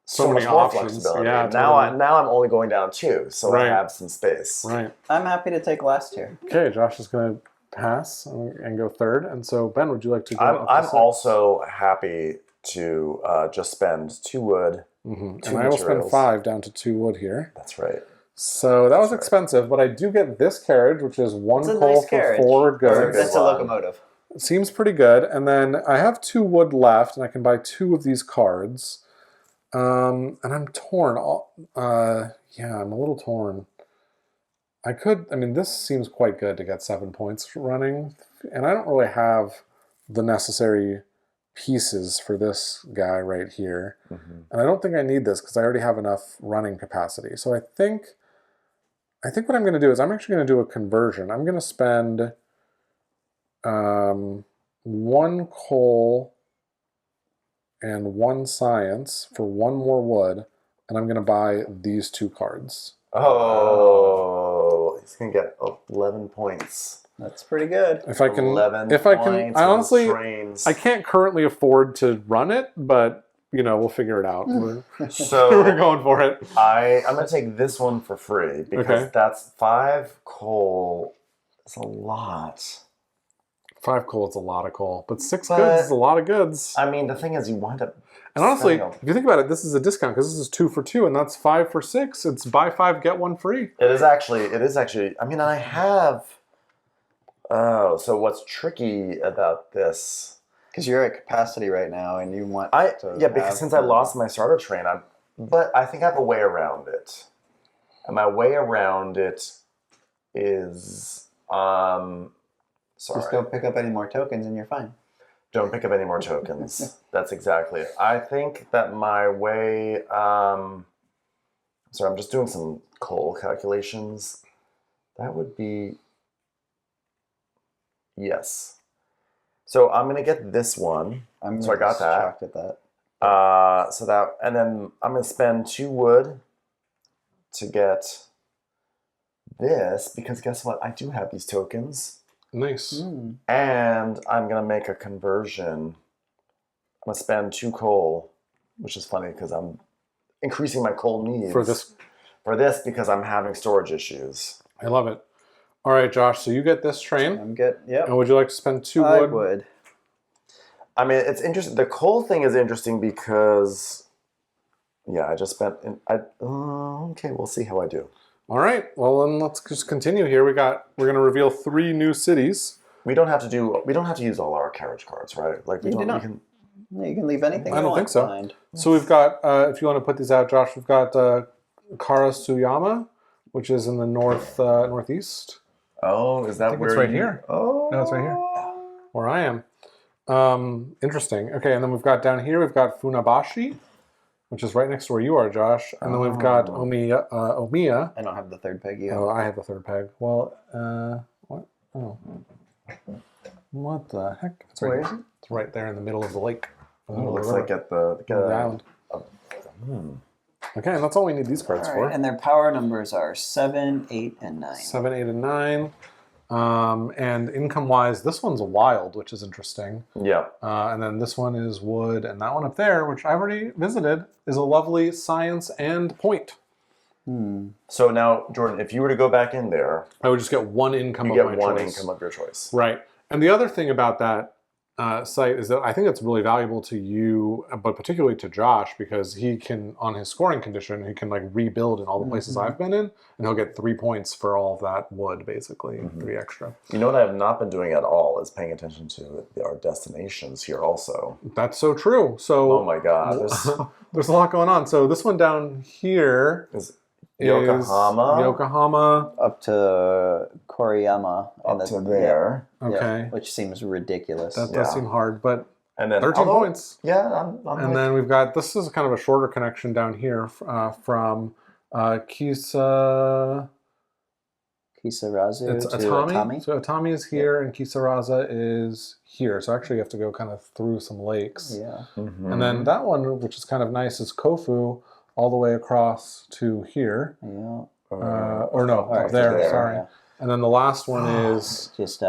so many much more options. flexibility. Yeah, now totally. I'm only going down 2, so Right. I have some space. Right. I'm happy to take last here. Okay, Josh is going to pass and go 3rd, and so Ben, would you like to go up to I'm 6? also happy to just spend 2 wood, 2 And I will spend materials. 5 down to 2 wood here. That's right. So that was expensive, but I do get this carriage, which is 1 It's a coal nice for carriage. 4 Or goods. That's a one. locomotive. It seems pretty good. And then I have 2 wood left, and I can buy 2 of these cards. And I'm torn. Yeah, I'm a little torn. I mean, this seems quite good to get 7 points running. And I don't really have the necessary pieces for this guy right here. And I don't think I need this because I already have enough running capacity. So I think what I'm going to do is I'm actually going to do a conversion. I'm going to spend 1 coal and 1 science for 1 more wood, and I'm going to buy these 2 cards. Oh, he's going to get 11 points. That's pretty good. If I can, 11 I honestly, trains. I can't currently afford to run it, but we'll figure it out. So We're going for it. I'm going to take this one for free because Okay. that's 5 coal. It's a lot. 5 coal is a lot of coal, but 6 But- goods is a lot of goods. I mean, the thing is, you wind up. And honestly, spending if you think about it, this is a discount because this is 2 for 2, and that's 5 for 6. It's buy 5 get 1 free. It is actually. I mean, I have. Oh, so what's tricky about this? Because you're at capacity right now, and you want to Because have since I lost my starter train, but I think I have a way around it, and my way around it is sorry. Just don't pick up any more tokens, and you're fine. Don't pick up any more tokens. That's exactly it. I think that my way. Sorry, I'm just doing some coal calculations. That would be. Yes. So I'm gonna get this one. I'm So I got that. shocked at that. And then I'm gonna spend 2 wood to get this because guess what? I do have these tokens. Nice. And I'm going to make a conversion. I'm going to spend 2 coal, which is funny because I'm increasing my coal needs. For this. For this because I'm having storage issues. I love it. All right, Josh, so you get this train. I'm good. Yep. And would you like to spend 2 I wood? would. I mean, it's interesting. The coal thing is interesting because, I just spent. Okay, we'll see how I do. All right. Well, then let's just continue here. We're going to reveal 3 new cities. We don't have to use all our carriage cards, right? Like we You don't. do not. We can. No, you can leave anything. I you don't want think so. behind. So we've got, if you want to put these out, Josh, we've got Karasuyama, which is in the northeast. Oh, is that think where it's right you- here. Oh, No, it's right here. Where I am. Interesting. Okay, and then we've got down here, we've got Funabashi, which is right next to where you are, Josh. And then we've got Omiya. I don't have the 3rd peg. You have. Oh, I have the 3rd peg. Well, what? Oh. What the heck? It's right, Where is it? It's right there in the middle of the lake. In the Oh, middle of looks the like river, at the of the island. Okay, and that's all we need these cards All for. right, and their power numbers are 7, 8, and 9. 7, 8, and 9. And income-wise, this one's wild, which is interesting. Yeah. And then this one is wood, and that one up there, which I've already visited, is a lovely science and point. So now, Jordan, if you were to go back in there, I would just get 1 income you of get my 1 choice. income of your choice. Right. And the other thing about that site is that I think it's really valuable to you, but particularly to Josh, because he can, on his scoring condition, he can like rebuild in all the places I've been in, and he'll get 3 points for all of that wood, basically, 3 extra. You know what I have not been doing at all is paying attention to our destinations here also. That's so true. So Oh my God. there's a lot going on. So this one down here Is is Yokohama Yokohama. Up to Koriyama. up to there. Okay. Which seems ridiculous. That Yeah. does seem hard, but And then 13 points. Yeah, I'm And then we've got, this is kind of a shorter connection down here from Kisarazu Kisarazu It's to Atami. Atami. So Atami is here, and Kisaraza is here. So actually, you have to go kind of through some lakes. Yeah. And then that one, which is kind of nice, is Kofu, all the way across to here. Yeah. Or no, Right, up there. there, Sorry. yeah. And then the last one is Just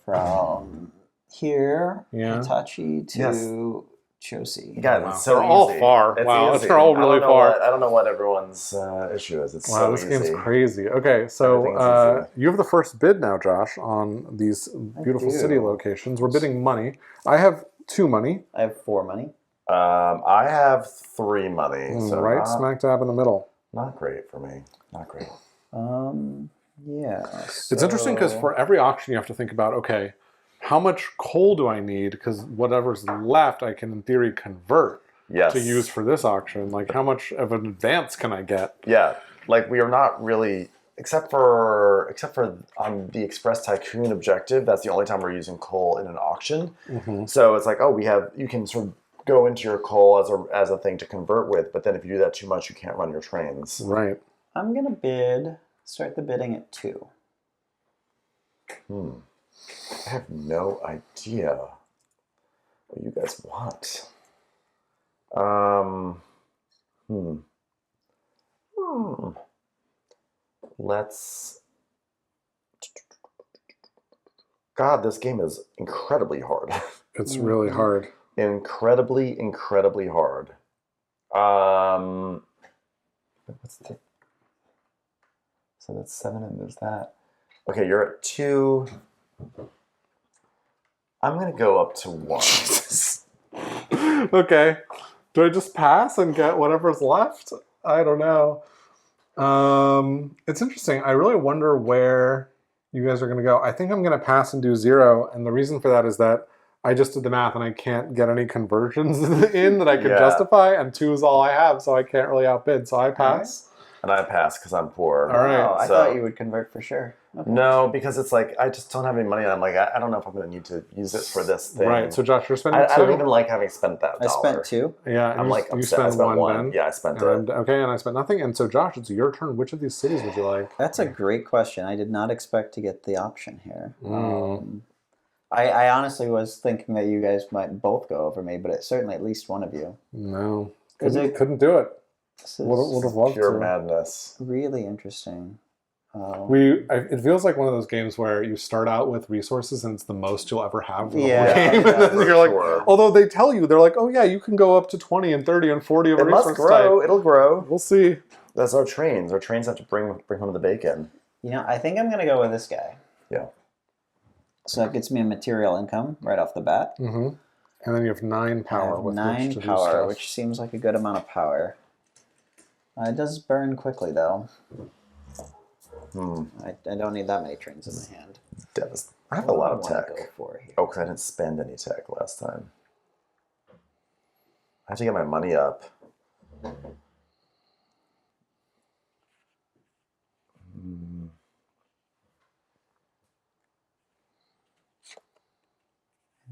from here, Yeah. Hitachi to Yes. Chosi. God, Wow. it's so They're all easy. far. It's Wow, easy. they're all I don't really know far. I don't know what everyone's issue is. It's wow, so this easy. game's crazy. Okay, so Everything's easy. you have the first bid now, Josh, on these beautiful do. city locations. We're bidding money. I have 2 money. I have 4 money. I have 3 money, so right smack dab in the middle. not great for me. Not great. Yeah. It's interesting because for every auction you have to think about, okay, how much coal do I need? Because whatever's left I can in theory convert Yes. to use for this auction. Like how much of an advance can I get? Yeah, like we are not really, except for on the Express Tycoon objective. That's the only time we're using coal in an auction. So it's like, oh, you can sort of go into your coal as a thing to convert with, but then if you do that too much, you can't run your trains. Right. I'm gonna start the bidding at 2. I have no idea what you guys want. Let's. God, this game is incredibly hard. It's really hard. Incredibly, incredibly hard. What's the... So that's 7 and there's that. Okay, you're at 2. I'm gonna go up to 1. Okay. Do I just pass and get whatever's left? I don't know. It's interesting. I really wonder where you guys are going to go. I think I'm going to pass and do 0. And the reason for that is that I just did the math and I can't get any conversions in that I can justify. And 2 is all I have, so I can't really outbid. So I pass. And I pass because I'm poor. All right. Oh, I thought you would convert for sure. Okay. No, because it's like I just don't have any money. And I'm like, I don't know if I'm going to need to use it for this thing. Right. So Josh, you're spending 2. I don't even like having spent that $1. I spent 2. Yeah. I'm like, you upset. I spend spent 1 then. Yeah, I spent it. Okay, and I spent nothing. And so Josh, it's your turn. Which of these cities would you like? That's a great question. I did not expect to get the option here. I honestly was thinking that you guys might both go over me, but it's certainly at least one of you. No. Couldn't do it. This Would have loved Pure to. madness. really interesting. It feels like one of those games where you start out with resources and it's the most you'll ever have for the Yeah. whole game. Yeah, And then for you're like, sure. although they tell you, they're like, oh yeah, you can go up to 20 and 30 and 40 of a It must resource grow. type. It'll grow. We'll see. That's our trains. Our trains have to bring home the bacon. I think I'm going to go with this guy. Yeah. So that gets me a material income right off the bat. Mm-hmm. And then you have 9 power. I have with 9 which to do power, stuff. which seems like a good amount of power. It does burn quickly, though. I don't need that many trains in my hand. I have a lot of What do I tech. wanna go for here? Oh, because I didn't spend any tech last time. I have to get my money up.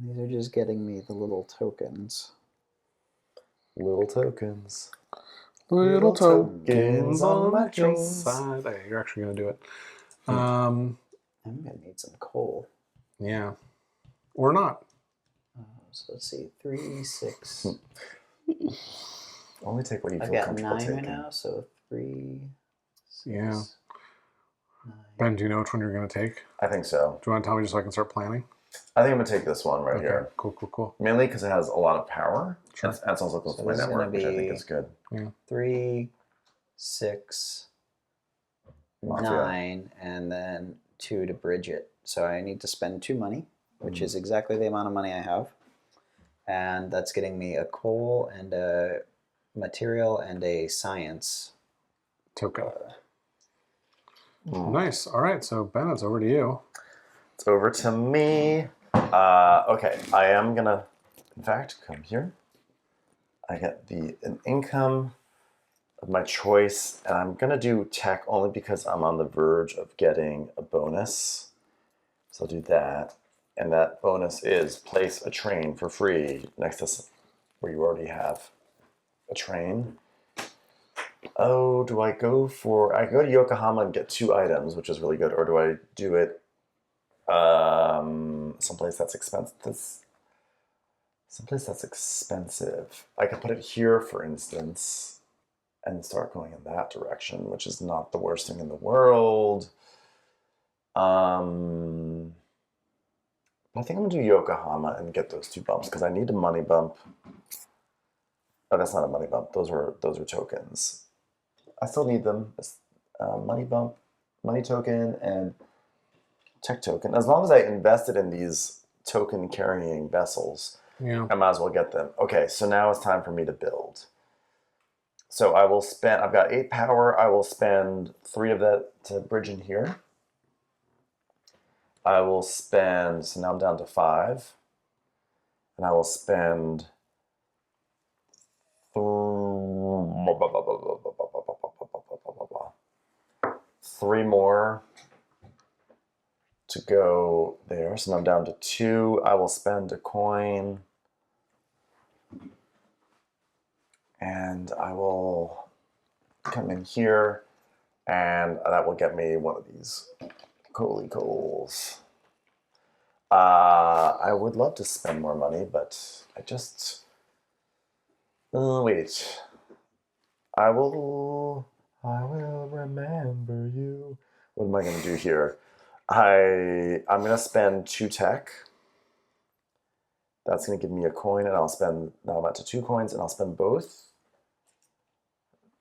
These are just getting me the little tokens. Little tokens. Little tokens tokens on on my my trains. hillside. Hey, you're actually going to do it. I'm gonna need some coal. Yeah. Or not. So let's see, 3, 6. Only take what you I've feel got comfortable 9 taking. right now, so 3, 6, Yeah. 9. Ben, do you know which one you're going to take? I think so. Do you want to tell me just so I can start planning? I think I'm gonna take this one right here. Cool. Mainly because it has a lot of power. Sure. And it's also close So to my this is gonna network, which I think be- is good. 3, 6, Mafia. 9, and then 2 to bridge it. So I need to spend 2 money, which is exactly the amount of money I have. And that's getting me a coal and a material and a science. Token. Nice. All right. So, Ben, it's over to you. It's over to me. Okay, I am gonna, in fact, come here. I get an income of my choice, and I'm gonna do tech only because I'm on the verge of getting a bonus. So I'll do that, and that bonus is place a train for free next to where you already have a train. Oh, do I go to Yokohama and get 2 items, which is really good, or do I do it someplace that's expensive? I could put it here, for instance, and start going in that direction, which is not the worst thing in the world. I think I'm gonna do Yokohama and get those 2 bumps because I need a money bump. Oh, that's not a money bump. Those are tokens. I still need them. Money bump, money token, and tech token. As long as I invested in these token carrying vessels, Yeah. I might as well get them. Okay, so now it's time for me to build. So I will spend, I've got 8 power. I will spend 3 of that to bridge in here. I will spend, so now I'm down to 5. And I will spend 3 more to go there. So now I'm down to 2. I will spend a coin. And I will come in here, and that will get me one of these coaly coals. I would love to spend more money, but I just... wait. I will remember you. What am I going to do here? I'm going to spend 2 tech. That's going to give me a coin, and I'll spend, now I'm up to 2 coins, and I'll spend both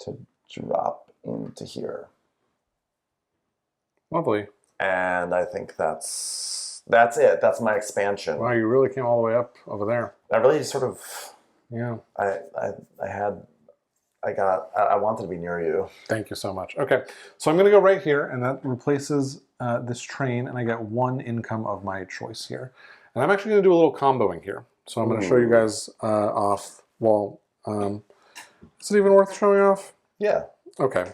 to drop into here. Lovely. And I think that's it. That's my expansion. Wow, you really came all the way up over there. I really sort of, Yeah. I wanted to be near you. Thank you so much. Okay, so I'm going to go right here, and that replaces this train, and I get 1 income of my choice here. And I'm actually going to do a little comboing here. So I'm going to show you guys off. Well, is it even worth showing off? Yeah. Okay.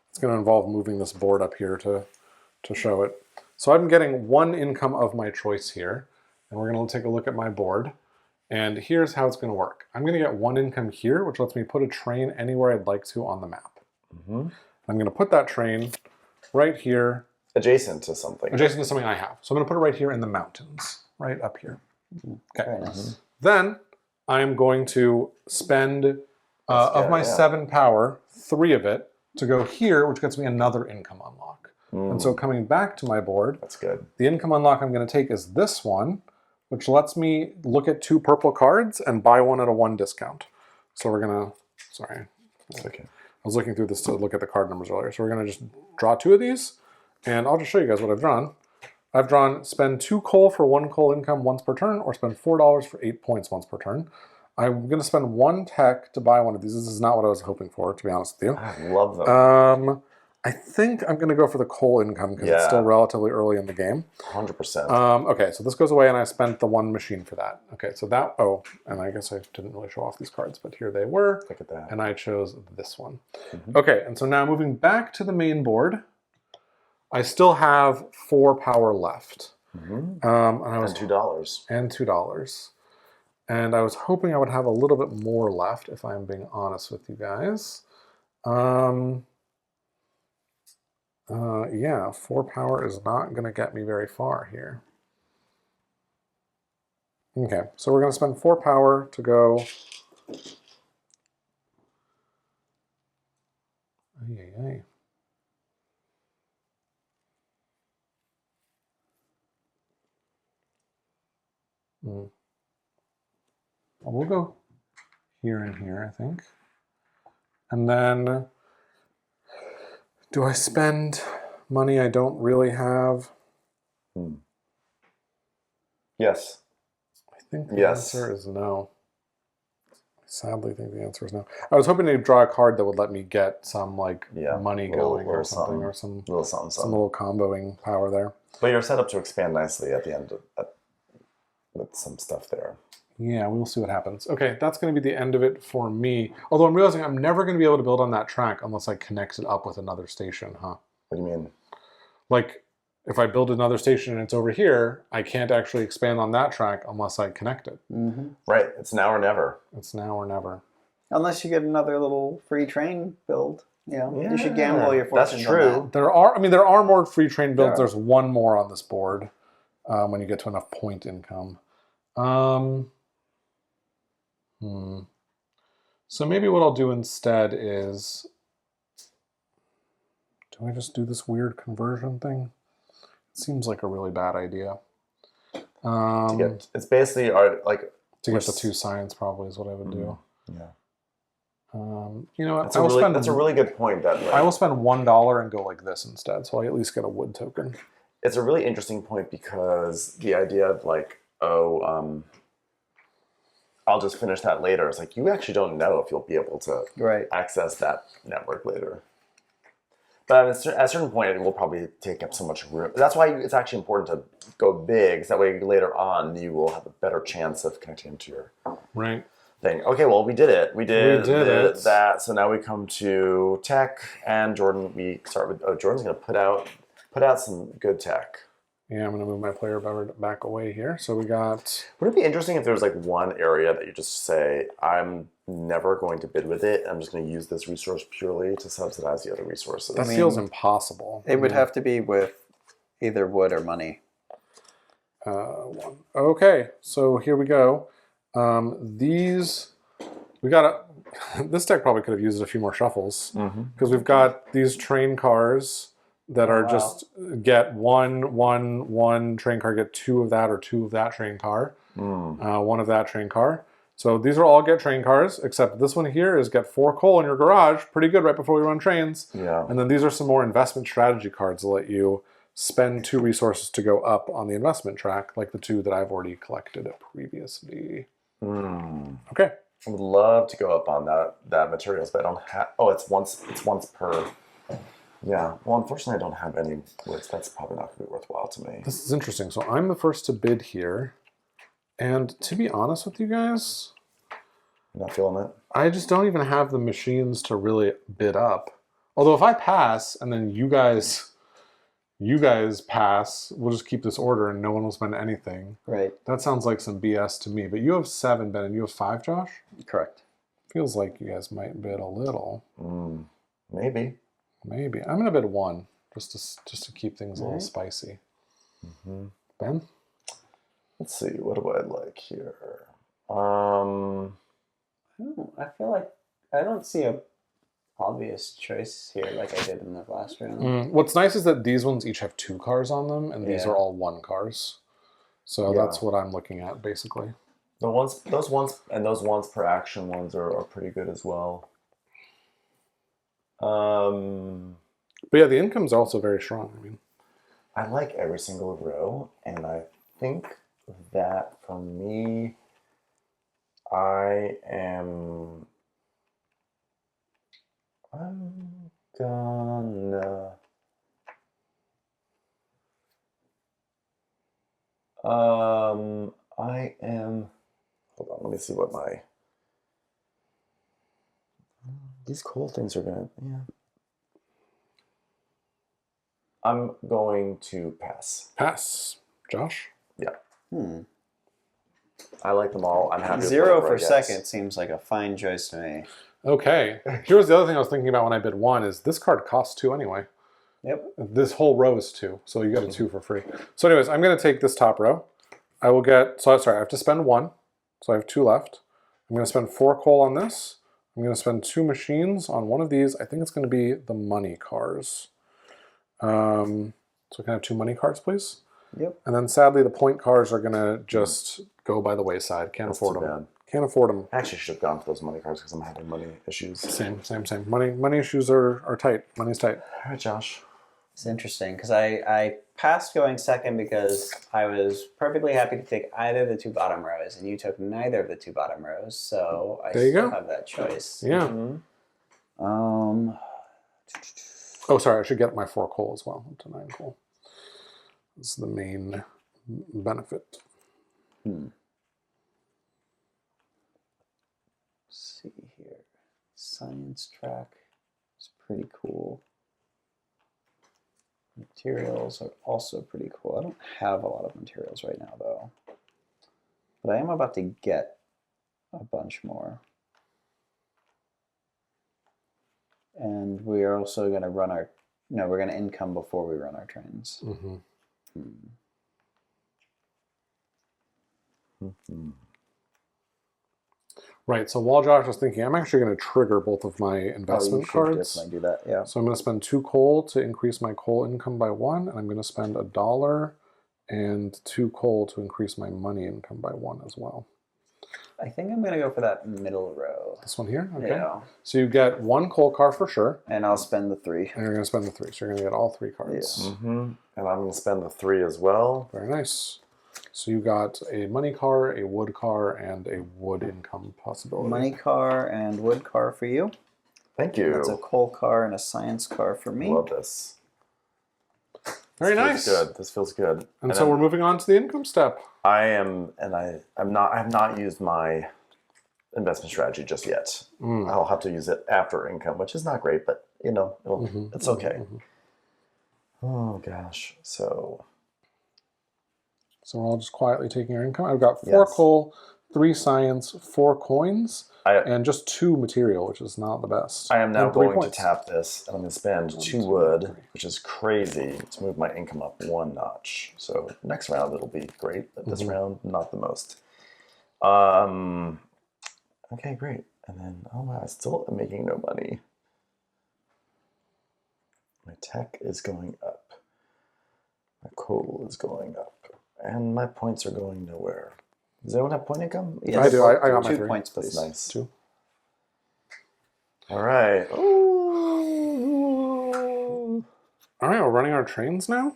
It's going to involve moving this board up here to show it. So I'm getting 1 income of my choice here, and we're going to take a look at my board. And here's how it's going to work. I'm going to get 1 income here, which lets me put a train anywhere I'd like to on the map. I'm going to put that train right here. Adjacent to something. Adjacent to something I have. So I'm going to put it right here in the mountains, right up here. Okay. Very nice. Then I'm going to spend, of my 7 power, 3 of it to go here, which gets me another income unlock. And so coming back to my board, that's good. The income unlock I'm going to take is this one, which lets me look at 2 purple cards and buy one at a 1 discount. So we're going to, sorry. That's okay. I was looking through this to look at the card numbers earlier. So we're going to just draw 2 of these, and I'll just show you guys what I've drawn. I've drawn spend 2 coal for 1 coal income once per turn, or spend $4 for 8 points once per turn. I'm going to spend 1 tech to buy one of these. This is not what I was hoping for, to be honest with you. I love them. I think I'm going to go for the coal income because it's still relatively early in the game. 100%. Okay, so this goes away, and I spent the 1 machine for that. Okay, so that, and I guess I didn't really show off these cards, but here they were. Look at that. And I chose this one. Okay, and so now moving back to the main board, I still have 4 power left. And $2. And $2. And I was hoping I would have a little bit more left, if I'm being honest with you guys. Yeah, 4 power is not going to get me very far here. Okay, so we're going to spend 4 power to go. Well, we'll go here and here, I think. And then, do I spend money I don't really have? Yes. I think the answer is no. I sadly think the answer is no. I was hoping to draw a card that would let me get some money going or something, or some little comboing power there. But you're set up to expand nicely at the end with some stuff there. Yeah, we'll see what happens. Okay, that's going to be the end of it for me. Although I'm realizing I'm never going to be able to build on that track unless I connect it up with another station, huh? What do you mean? Like, if I build another station and it's over here, I can't actually expand on that track unless I connect it. Right, it's now or never. It's now or never. Unless you get another little free train build. You know, you should gamble your fortunes. That's true. On that. There are more free train builds. Yeah. There's 1 more on this board when you get to enough point income. So maybe what I'll do instead is, do I just do this weird conversion thing? It seems like a really bad idea. It's basically to get the 2 signs probably is what I would do. Yeah. You know what? That's a really good point. I will spend $1 and go like this instead, so I at least get a wood token. It's a really interesting point because the idea of I'll just finish that later. It's like, you actually don't know if you'll be able to Right. access that network later. But at a certain point, it will probably take up so much room. That's why it's actually important to go big, so that way later on you will have a better chance of connecting to your thing. Okay, well, we did it. We did it. that. So now we come to tech, and Jordan, we start with, Jordan's going to put out some good tech. Yeah, I'm going to move my player back away here. So we got... Would it be interesting if there was like one area that you just say, I'm never going to bid with it. I'm just going to use this resource purely to subsidize the other resources. That feels impossible. It would have to be with either wood or money. One. Okay, so here we go. These... We got this deck probably could have used a few more shuffles. Because we've got these train cars that are just get one train car, get 2 of that or 2 of that train car, 1 of that train car. So these are all get train cars, except this one here is get 4 coal in your garage. Pretty good right before we run trains. Yeah. And then these are some more investment strategy cards that let you spend 2 resources to go up on the investment track, like the 2 that I've already collected previously. Okay. I would love to go up on that materials, but I don't have. Oh, it's once per. Yeah. Well, unfortunately, I don't have any woods. That's probably not going to be worthwhile to me. This is interesting. So I'm the first to bid here. And to be honest with you guys, You're not feeling it? I just don't even have the machines to really bid up. Although if I pass and then you guys pass, we'll just keep this order and no one will spend anything. Right. That sounds like some BS to me. But you have 7, Ben, and you have 5, Josh? Correct. Feels like you guys might bid a little. Maybe. Maybe. I'm going to bid 1 just to keep things a little spicy. Ben? Let's see. What do I like here? I feel like I don't see a obvious choice here like I did in the last round. What's nice is that these ones each have 2 cars on them, and these are all 1 cars. So that's what I'm looking at, basically. Those ones per action ones are pretty good as well. But yeah, the income's also very strong. I mean, I like every single row, and I think that for me, I'm gonna hold on, let me see what these cool things are gonna, I'm going to pass. pass. Josh? Yeah. I like them all. I'm happy with 0 whatever I for get. second seems like a fine choice to me. Okay. Here's the other thing I was thinking about when I bid 1 is this card costs 2 anyway. Yep. This whole row is 2, so you get a 2 for free. So anyways, I'm going to take this top row. I will get, I have to spend 1, so I have 2 left. I'm going to spend 4 coal on this. I'm going to spend 2 machines on one of these. I think it's going to be the money cars. So can I have 2 money cards, please? Yep. And then sadly, the point cars are going to just go by the wayside. Can't afford them. Bad. Can't afford them. I actually should have gone for those money cards because I'm having money issues. Same. Money issues are tight. Money's tight. All right, Josh. It's interesting because I passed going second because I was perfectly happy to take either of the 2 bottom rows, and you took neither of the 2 bottom rows, so I still have that choice. Yeah. Oh, sorry. I should get my 4 coal as well. Up to 9 coal. This is the main benefit. Let's see here. Science track is pretty cool. Materials are also pretty cool. I don't have a lot of materials right now, though. But I am about to get a bunch more. And we are also going to run our... No, we're going to income before we run our trains. Right, so while Josh was thinking, I'm actually going to trigger both of my investment cards. Definitely do that, yeah. So I'm going to spend 2 coal to increase my coal income by 1, and I'm going to spend $1 and 2 coal to increase my money income by 1 as well. I think I'm going to go for that middle row. This one here? Okay. Yeah. So you get 1 coal car for sure. And I'll spend the 3. And you're going to spend the 3, so you're going to get all 3 cards. And I'm going to spend the 3 as well. Very nice. So you got a money car, a wood car, and a wood income possibility. Money car and wood car for you. Thank you. That's a coal car and a science car for me. Love this. Very This nice. feels good. This feels good. And so we're moving on to the income step. I have not used my investment strategy just yet. I'll have to use it after income, which is not great, but you know, it's okay. Oh gosh. So we're all just quietly taking our income. I've got 4 coal, 3 science, 4 coins, and just 2 material, which is not the best. I am now And 3 going points. to tap this, and I'm going to spend 2 wood, which is crazy, to move my income up 1 notch. So next round it'll be great, but this round not the most. Okay, great. And then, oh wow, I still am making no money. My tech is going up. My coal is going up. And my points are going nowhere. Does anyone have point income? I do. I got my 2 3 points, please. That's nice. 2. All right. All right, we're running our trains now.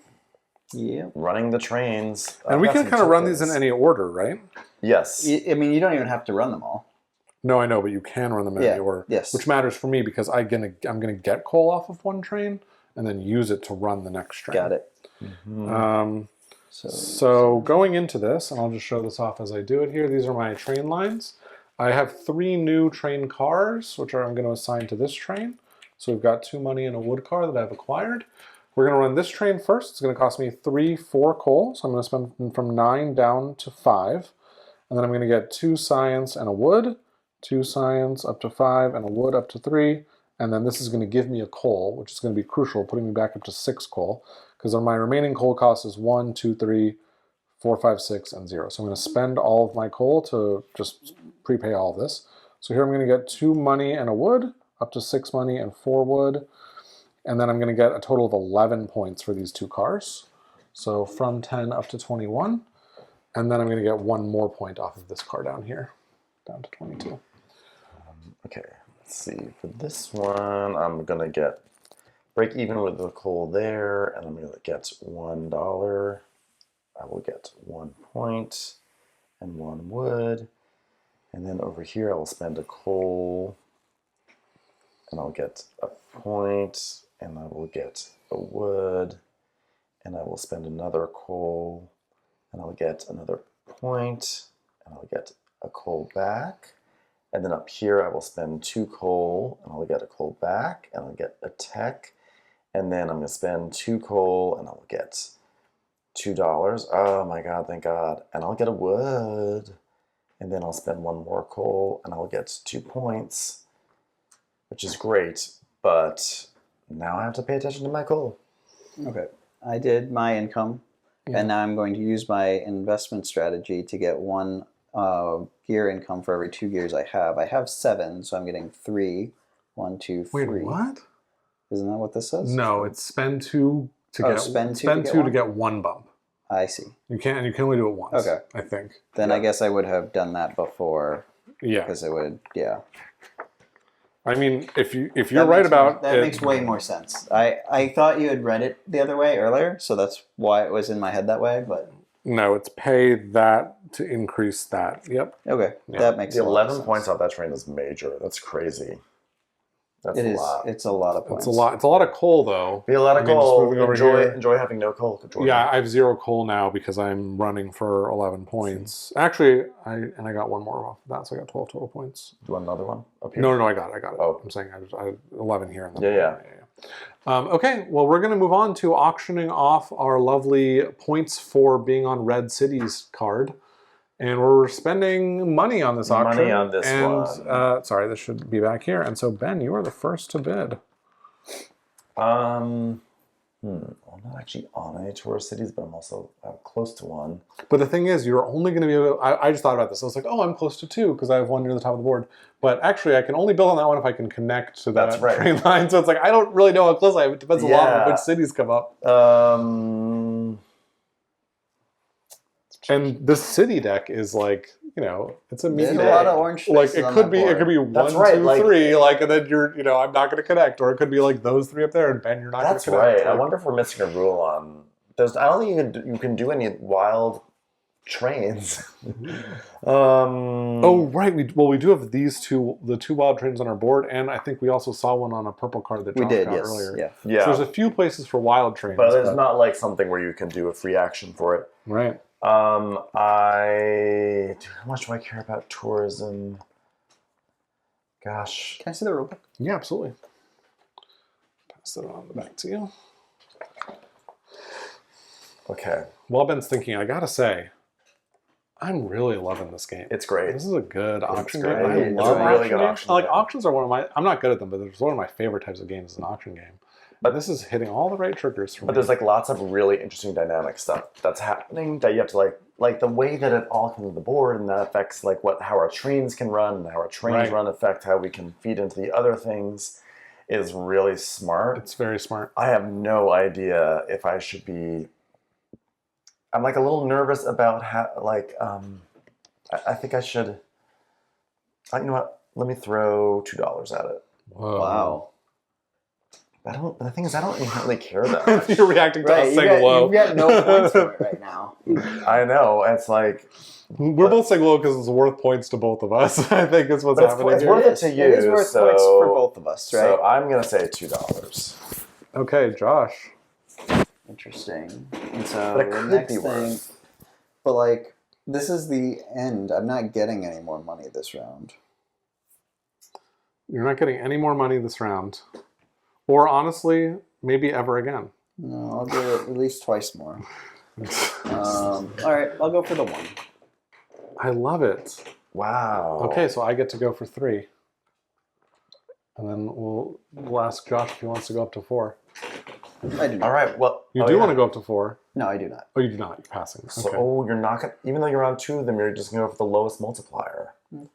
Yeah. Running the trains. And we can kind of run these in any order, right? Yes. I mean, you don't even have to run them all. No, I know, but you can run them in any order. Yes. Which matters for me because I'm gonna get coal off of one train and then use it to run the next train. Got it. So going into this, and I'll just show this off as I do it here. These are my train lines. I have 3 new train cars, which I'm going to assign to this train. So we've got 2 money and a wood car that I've acquired. We're going to run this train first. It's going to cost me 4 coal. So I'm going to spend from 9 down to 5. And then I'm going to get 2 science and a wood, 2 science up to 5, and a wood up to 3. And then this is going to give me a coal, which is going to be crucial, putting me back up to 6 coal. Because my remaining coal cost is 1, 2, 3, 4, 5, 6, and 0. So I'm going to spend all of my coal to just prepay all of this. So here I'm going to get 2 money and a wood, up to 6 money and 4 wood. And then I'm going to get a total of 11 points for these 2 cars. So from 10 up to 21. And then I'm going to get 1 more point off of this car down here, down to 22. Okay, let's see. For this one, I'm going to break even with the coal there, and I'm going to get $1. I will get 1 point and 1 wood. And then over here, I will spend a coal, and I'll get a point, and I will get a wood, and I will spend another coal, and I'll get another point, and I'll get a coal back. And then up here, I will spend 2 coal, and I'll get a coal back, and I'll get a tech. And then I'm going to spend 2 coal, and I'll get $2. Oh my god, thank god. And I'll get a wood. And then I'll spend 1 more coal, and I'll get 2 points, which is great. But now I have to pay attention to my coal. Okay. I did my income, and now I'm going to use my investment strategy to get 1 gear income for every 2 gears I have. I have 7, so I'm getting 3. 1, 2, 3. Wait, what? Isn't that what this says? No, it's spend 2 to get spend 2 to get 1 bump. I see. You can only do it once. Okay. I think. Then I guess I would have done that before. Yeah. Because it would, yeah. I mean, if you're right about that makes way more sense. I thought you had read it the other way earlier, so that's why it was in my head that way. But no, it's pay that to increase that. Yep. Okay, that makes The a lot of 11 sense. points off that train is major. That's crazy. That's It a is. lot. It's a lot of points. It's a lot. It's a lot of coal, though. Be a lot of I mean, just coal. moving over here. Enjoy having no coal. Yeah, I have 0 coal now because I'm running for 11 points. Actually, I got 1 more off of that, so I got 12 total points. Do you want another one up here? No, I got it. Oh. I'm saying I had 11 here. And Yeah. Okay, well, we're going to move on to auctioning off our lovely points for being on Red Cities card. And we're spending money on this auction. Money on this one. Sorry, this should be back here. And so, Ben, you are the first to bid. I'm not actually on any tourist cities, but I'm also close to one. But the thing is, you're only going to be able to, I just thought about this. I was like, oh, I'm close to 2 because I have 1 near the top of the board. But actually, I can only build on that one if I can connect to that train line. So it's like, I don't really know how close I am. It depends a lot on which cities come up. And the city deck is like, it's a medium. There's a lot of orange Like spaces it on could that be, board. it could be 1, That's right, 2, like- 3, and then you're, I'm not going to connect, or it could be like those 3 up there, and Ben, you're not going to That's connect. right. I Like, wonder if we're missing a rule on. I don't think you can do any wild trains. Oh, right. We do have these the two wild trains on our board, and I think we also saw one on a purple card that We Josh did, got yes. earlier. Yeah. Yeah. So there's a few places for wild trains. But there's not like something where you can do a free action for it. Right. How much do I care about tourism? Gosh. Can I see the rulebook? Yeah, absolutely. Pass that on back to you. Okay. While Ben's thinking, I gotta say, I'm really loving this game. It's great. This is a good auction game. great. I It's love a really auction good games. auction Like game. auctions are one of my. I'm not good at them, but it's one of my favorite types of games. Is an auction game. But this is hitting all the right triggers for me. But there's like lots of really interesting dynamic stuff that's happening that you have to like the way that it all comes to the board, and that affects like how our trains can run and how our trains run affect how we can feed into the other things is really smart. It's very smart. I have no idea if I should be. I'm like a little nervous about how I think I should. You know what? Let me throw $2 at it. Whoa. Wow. The thing is, I don't really care that much. You're reacting to us saying low. You've got no points for it right now. I know. It's like. We're both saying low because it's worth points to both of us. I think is what's But happening it's here. worth it to you. It is worth points for both of us, right? So I'm going to say $2. Okay, Josh. Interesting. And so But it the could next be thing, worse. but like this is the end. I'm not getting any more money this round. You're not getting any more money this round. Or honestly, maybe ever again. No, I'll do it at least twice more. All right, I'll go for the 1. I love it. Wow. Okay, so I get to go for 3. And then we'll ask Josh if he wants to go up to 4. I do not. All right. Well, You do want to go up to 4. No, I do not. Oh, you do not. You're passing. Okay. So you're not going to, even though you're on 2 of them, you're just going to go for the lowest multiplier.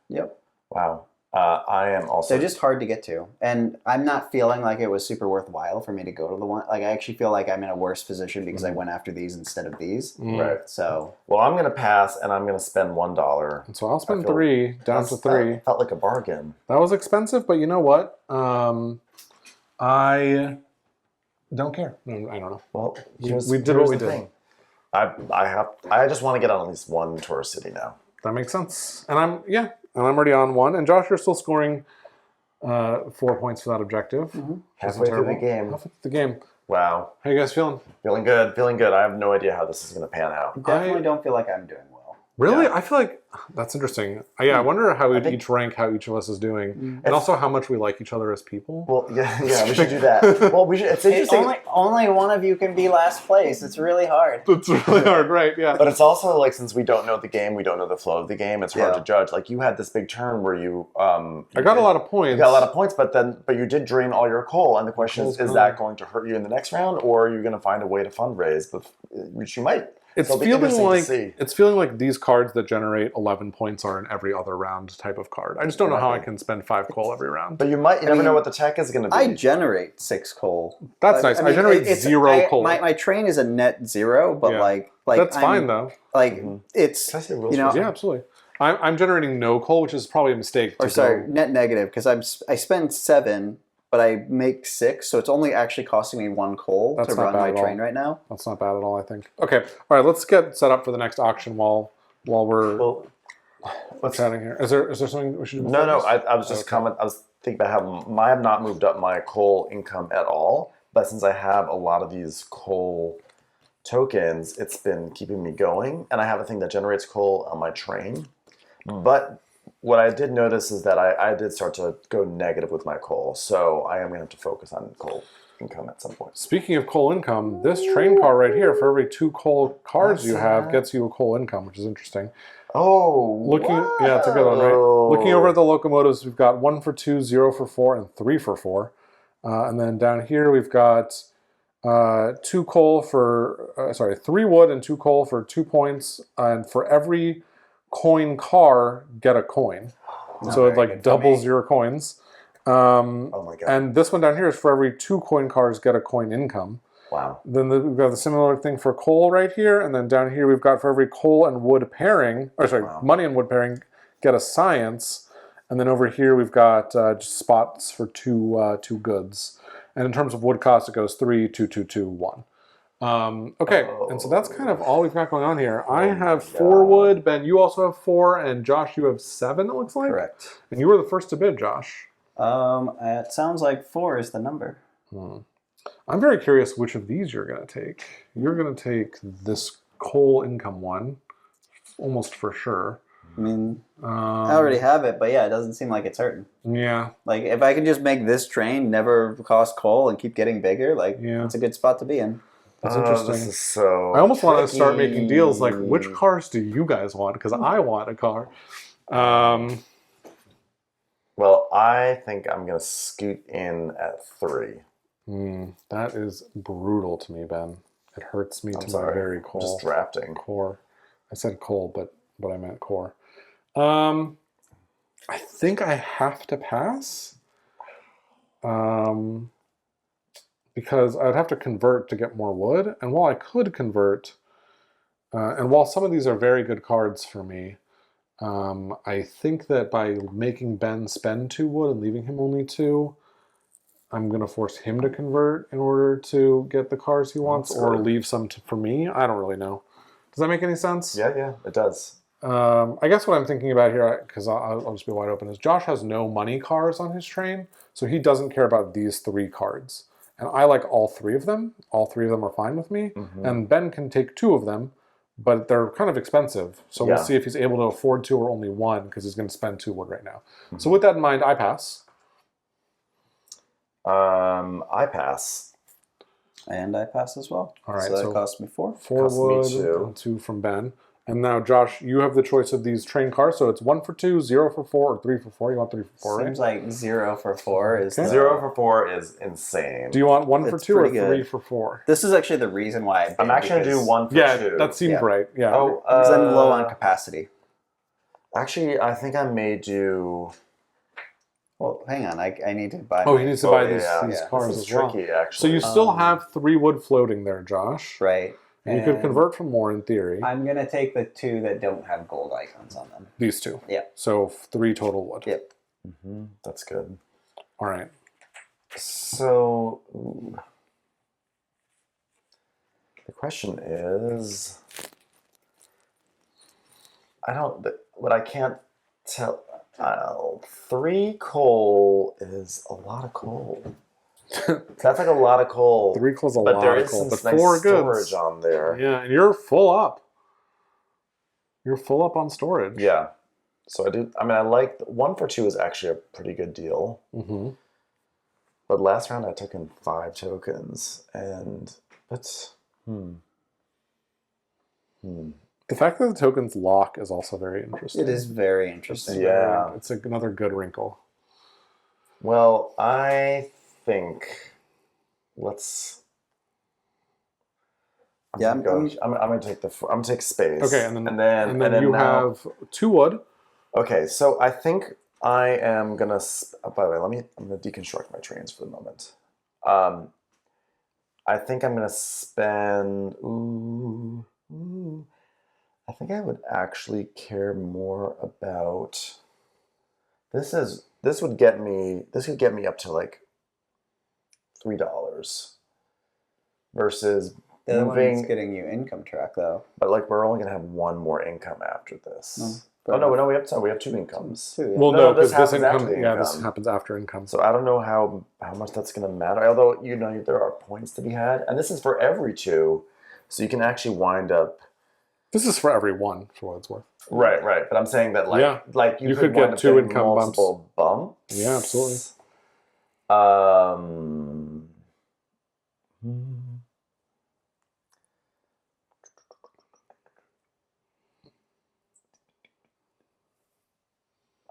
Yep. Wow. I am also. They're just hard to get to, and I'm not feeling like it was super worthwhile for me to go to the 1. Like I actually feel like I'm in a worse position because I went after these instead of these. Right. So. Well, I'm going to pass, and I'm going to spend $1. And so I'll spend 3 down to 3. That felt like a bargain. That was expensive, but you know what? I don't care. No, I don't know. Well, We did what we did. thing. I just want to get on at least one tourist city now. That makes sense. And I'm already on 1. And Josh, you're still scoring 4 points for that objective. Mm-hmm. Halfway through the game. Halfway through the game. Wow. How you guys feeling? Feeling good. Feeling good. I have no idea how this is going to pan out. Definitely don't feel like I'm doing well. Really? Yeah. I feel like that's interesting. I wonder how we'd each rank how each of us is doing, and also how much we like each other as people. Well, yeah, we should do that. Well, we should. It's interesting. Only one of you can be last place. It's really hard. It's really hard, right? Yeah. But it's also like, since we don't know the game, we don't know the flow of the game. It's hard Yeah. to judge. Like, you had this big turn where you. I got a lot of points. You got a lot of points, but you did drain all your coal, and the question is Coal's that going to hurt you in the next round, or are you going to find a way to fundraise, which you might. It's So it'll be feeling interesting to see. like these cards that generate 11 points are an every other round type of card. I just don't know how I can spend 5 coal every round. But you never mean, know what the tech is going to be. I generate 6 coal. That's nice. I generate it's- 0 coal. My train is a net 0, but Yeah. like That's I'm- fine though. Like it's Can I see the rules you know, for Yeah, absolutely. I'm generating no coal, which is probably a mistake. or sorry, net negative because I spend 7, but I make 6, so it's only actually costing me 1 coal That's to not run bad my at all. train right now. That's not bad at all, I think. Okay, all right. Let's get set up for the next auction while we're Well, let's chatting here. Is there something we should do? No, before this? I was just comment. I was thinking about how I have not moved up my coal income at all, but since I have a lot of these coal tokens, it's been keeping me going, and I have a thing that generates coal on my train. But what I did notice is that I did start to go negative with my coal, so I am going to have to focus on coal income at some point. Speaking of coal income, this train car right here, for every 2 coal cards you have, gets you a coal income, which is interesting. Oh, Yeah, it's a good one, right? Looking over at the locomotives, we've got 1 for 2, 0 for 4, and 3 for 4. And then down here we've got 3 wood and 2 coal for 2 points, and for every coin car, get a coin. So it like doubles your coins. Oh my god! And this one down here is for every 2 coin cars, get a coin income. Wow. Then we've got the similar thing for coal right here, and then down here we've got for every coal and wood pairing, money and wood pairing, get a science. And then over here we've got just spots for two goods. And in terms of wood cost, it goes 3, 2, 2, 2, 1. Okay, and so that's kind of all we've got going on here. I have 4 wood. Ben, you also have 4, and Josh, you have 7. It looks like. Correct. And you were the first to bid, Josh. It sounds like 4 is the number. I'm very curious which of these you're going to take. You're going to take this coal income one, almost for sure. I mean, I already have it, but yeah, it doesn't seem like it's hurting. Yeah. Like, if I can just make this train never cost coal and keep getting bigger, like, it's a good spot to be in. That's interesting. This is so I almost want to start tricky. making deals like, which cars do you guys want? Because I want a car. Well, I think I'm going to scoot in at 3. That is brutal to me, Ben. It hurts me to my very core. Just drafting. Core. I said coal, but I meant core. I think I have to pass. Because I would have to convert to get more wood. And while I could convert, and while some of these are very good cards for me, I think that by making Ben spend 2 wood and leaving him only 2, I'm going to force him to convert in order to get the cars he wants, or leave some for me. I don't really know. Does that make any sense? Yeah, it does. I guess what I'm thinking about here, because I'll just be wide open, is Josh has no money cars on his train, so he doesn't care about these 3 cards. And I like all 3 of them. All 3 of them are fine with me. And Ben can take 2 of them, but they're kind of expensive. So we'll see if he's able to afford 2 or only 1, because he's going to spend 2 wood right now. So with that in mind, I pass. I pass. And I pass as well. All right, so that cost me 4. 4 wood me 2. and 2 from Ben. And now, Josh, you have the choice of these train cars. So it's 1 for 2, 0 for 4, or 3 for 4. You want 3 for 4, right? Seems like 0 for 4 is... Okay. 0 for 4 is insane. Do you want 1 for 2 or 3 good. for 4? This is actually the reason why I bid, I'm actually going to do 1 for 2. Yeah, that seems right. Yeah. Oh, because I'm low on capacity. Actually, I think I may do... Well, hang on. I need to buy... Oh, he needs to buy these Yeah. cars This is as well. tricky, actually. So you still have 3 wood floating there, Josh. Right. And you could convert for more in theory. I'm going to take the 2 that don't have gold icons on them. These 2. Yeah. So 3 total wood. Yep. That's good. All right. So the question is, what I can't tell. 3 coal is a lot of coal. That's like a lot of coal. 3 coal's a lot of coal, but 4 storage goods on there. Yeah, and you're full up. You're full up on storage. Yeah. So I do. I mean, I like 1 for 2 is actually a pretty good deal. But last round I took in 5 tokens, and The fact that the tokens lock is also very interesting. It is very interesting. Yeah. It's another good wrinkle. Well, I think I'm gonna take I'm gonna take space. Okay, and then you now, have 2 wood. Okay, so I think I am gonna. By the way, I'm gonna deconstruct my trains for the moment. I think I'm gonna spend. I think I would actually care more about. This would get me up to like $3 versus The other moving. one's getting you income track though. But like we're only gonna have 1 more income after this. No, no, we have 2 incomes. 2, yeah. Well, No, no, because this this happens after income, the this income. happens after income. So I don't know how much that's gonna matter. Although there are points to be had, and this is for every 2, so you can actually wind up. This is for every 1, for what it's worth. Right. But I'm saying that you could wind get up 2 getting income multiple bumps. Yeah, absolutely.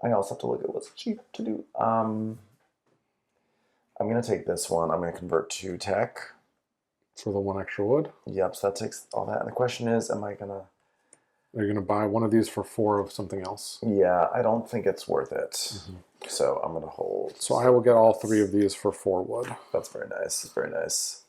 I also have to look at what's cheap to do. I'm going to take this one. I'm going to convert to tech. For the 1 extra wood? Yep, so that takes all that. And the question is, am I going to... Are you going to buy 1 of these for 4 of something else? Yeah, I don't think it's worth it. So I'm going to hold. So I will get all 3 of these for 4 wood. That's very nice. It's very nice.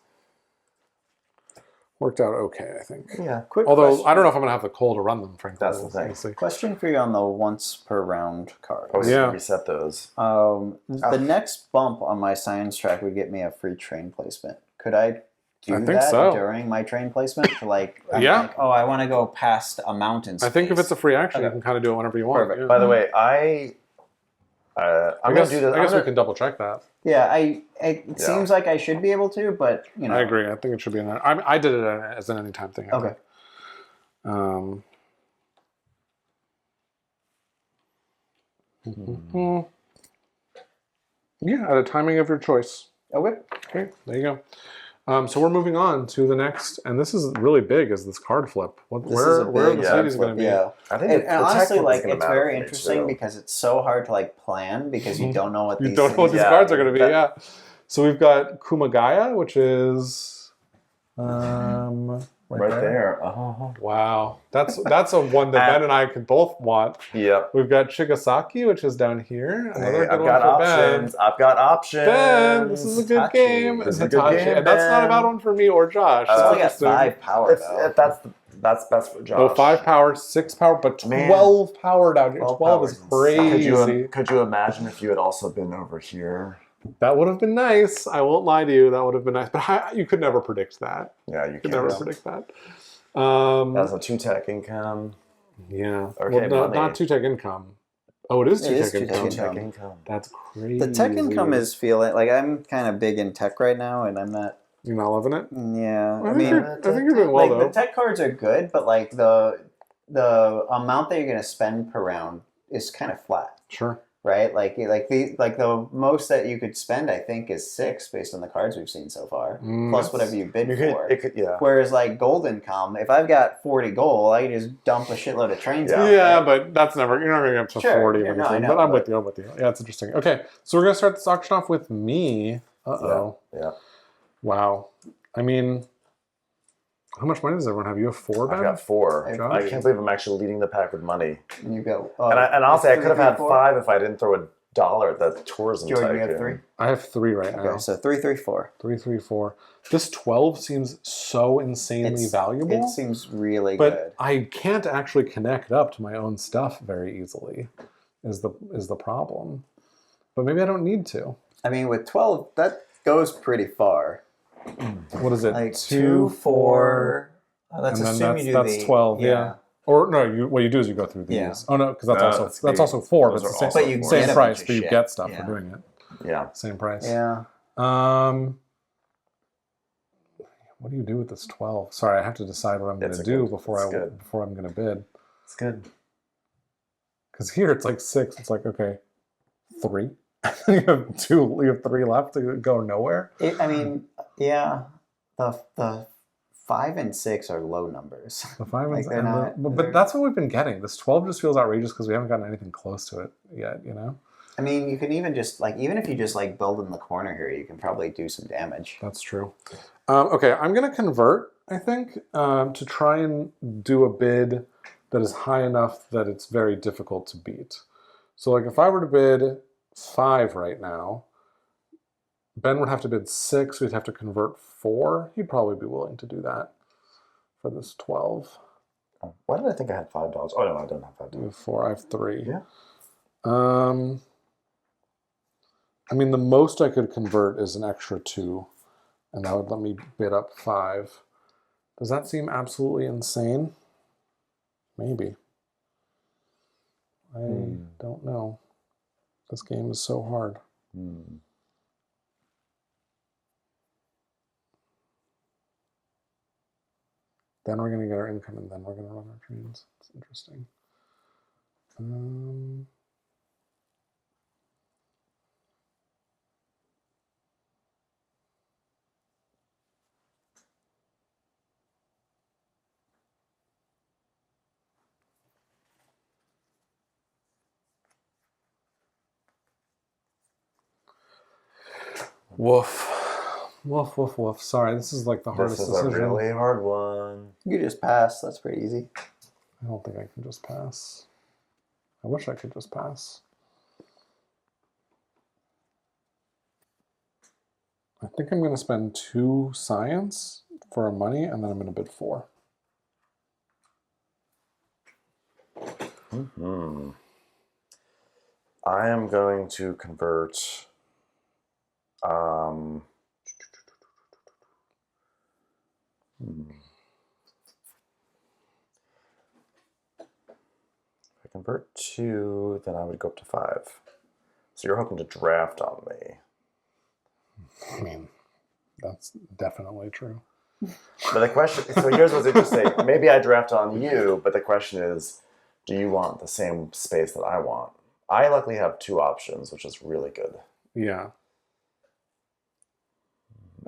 Worked out okay, I think. Yeah. Although, question. I don't know if I'm going to have the coal to run them, frankly. That's the thing. We'll see. Question for you on the once per round card. Oh, Yeah. reset those. The next bump on my science track would get me a free train placement. Could I do I think that so. during my train placement. To like, I'm Yeah. like, oh, I want to go past a mountain. I think if space. it's a free action, you Okay. can kind of do it whenever you want. Perfect. Yeah. By the way, I'm gonna do this. I guess we can double check that. Yeah, it seems like I should be able to, but you know. I agree. I think it should be I did it as an anytime thing. I Okay. think. Um, yeah, at a timing of your choice. Okay. Okay, there you go. So we're moving on to the next, and this is really big. Is this card flip? Where are the cities going to be? Yeah, I think and honestly, tech like is gonna it's matter very for me, interesting too. because it's so hard to like plan because you don't know what You these don't know what things these cards are going to be. that- Yeah. So we've got Kumagaya, which is right there. Oh. Wow, that's a one that Ben and I could both want. Yep. We've got Chigasaki, which is down here. Another Hey, good I've one got for options. Ben. I've got options. Ben, this is a good Hitachi. game. This is And a good Hitachi. game, And that's not a bad Ben. one for me or Josh. It's That's only got interesting. 5 power though. That's best for Josh. Oh, 5 power, 6 power, but 12 power down here. 12 12 is power is crazy. insane. Could you imagine if you had also been over here? That would have been nice. I won't lie to you. That would have been nice. But you could never predict that. Yeah, you Could can. never predict that. That's a 2-tech income. Yeah. Okay, well, money. not 2-tech income. Oh, it is It is 2-tech income. 2-tech income. That's crazy. The tech income is feeling like I'm kind of big in tech right now, and I'm not. You're not loving it? Yeah, I think you're doing well, like though. the tech cards are good, but like the amount that you're gonna spend per round is kind of flat, Sure. right? Like the most that you could spend, I think, is 6 based on the cards we've seen so far, plus whatever you bid for. Yeah. Whereas like gold income, if I've got 40 gold, I can just dump a shitload of trains out. Yeah, right? but that's never. You're not going to get up to Sure. 40 Yeah, of no, I anything. know, but I'm but- with you. I'm with you. Yeah, it's interesting. Okay, so we're going to start this auction off with me. Uh-oh. Yeah. Wow. I mean, how much money does everyone have? You have 4, Ben? I've got 4. I've I can't believe I'm actually leading the pack with money. And you go. And honestly, I could have had 4. 5 if I didn't throw a dollar at the tourism Jordan, you have tycoon. 3. I have 3 right now. Okay, so 3, 3, 4. 3, 3, 4. This 12 seems so insanely valuable. It seems really but good. I can't actually connect up to my own stuff very easily. Is the problem? But maybe I don't need to. I mean, with 12, that goes pretty far. What is it? Like 2, 4. Let's And then assume you do that's 12. Yeah. Or no, what you do is you go through these. Yeah. Oh no, because that's that's also 4, but those it's the are same, also But you same get a price, bunch of but you shit. get stuff Yeah. for doing it. Yeah. Same price. Yeah. What do you do with this 12? Sorry, I have to decide what I'm going It's to a do good- before it's good. before I'm going to bid. It's good. Because here it's like 6. It's like, okay, 3. You have 2. You have 3 left to go nowhere. I mean, yeah. The 5 and 6 are low numbers. The 5 Like, and, they're and not- but they're- that's what we've been getting. This 12 just feels outrageous because we haven't gotten anything close to it yet. You know. I mean, you can even just like, even if you just like build in the corner here, you can probably do some damage. That's true. Okay, I'm going to convert, I think, to try and do a bid that is high enough that it's very difficult to beat. So, like, if I were to bid 5 right now, Ben would have to bid 6. We'd have to convert 4. He'd probably be willing to do that for this 12. Why did I think I had $5? Oh no, I don't have You $5. have 4. I have 3. Yeah. I mean, the most I could convert is an extra 2, and that would let me bid up 5. Does that seem absolutely insane? Maybe. I don't know. This game is so hard. Then we're going to get our income, and then we're going to run our trains. It's interesting. Woof. Woof, woof, woof. Sorry, this is like the hardest This is decision. a really hard one. You just pass. That's pretty easy. I don't think I can just pass. I wish I could just pass. I think I'm going to spend 2 science for money, and then I'm going to bid 4. I am going to convert. If I convert 2, then I would go up to 5. So you're hoping to draft on me. I mean, that's definitely true. But the question, so here's what's interesting. Maybe I draft on you, but the question is, do you want the same space that I want? I luckily have 2 options, which is really good. Yeah.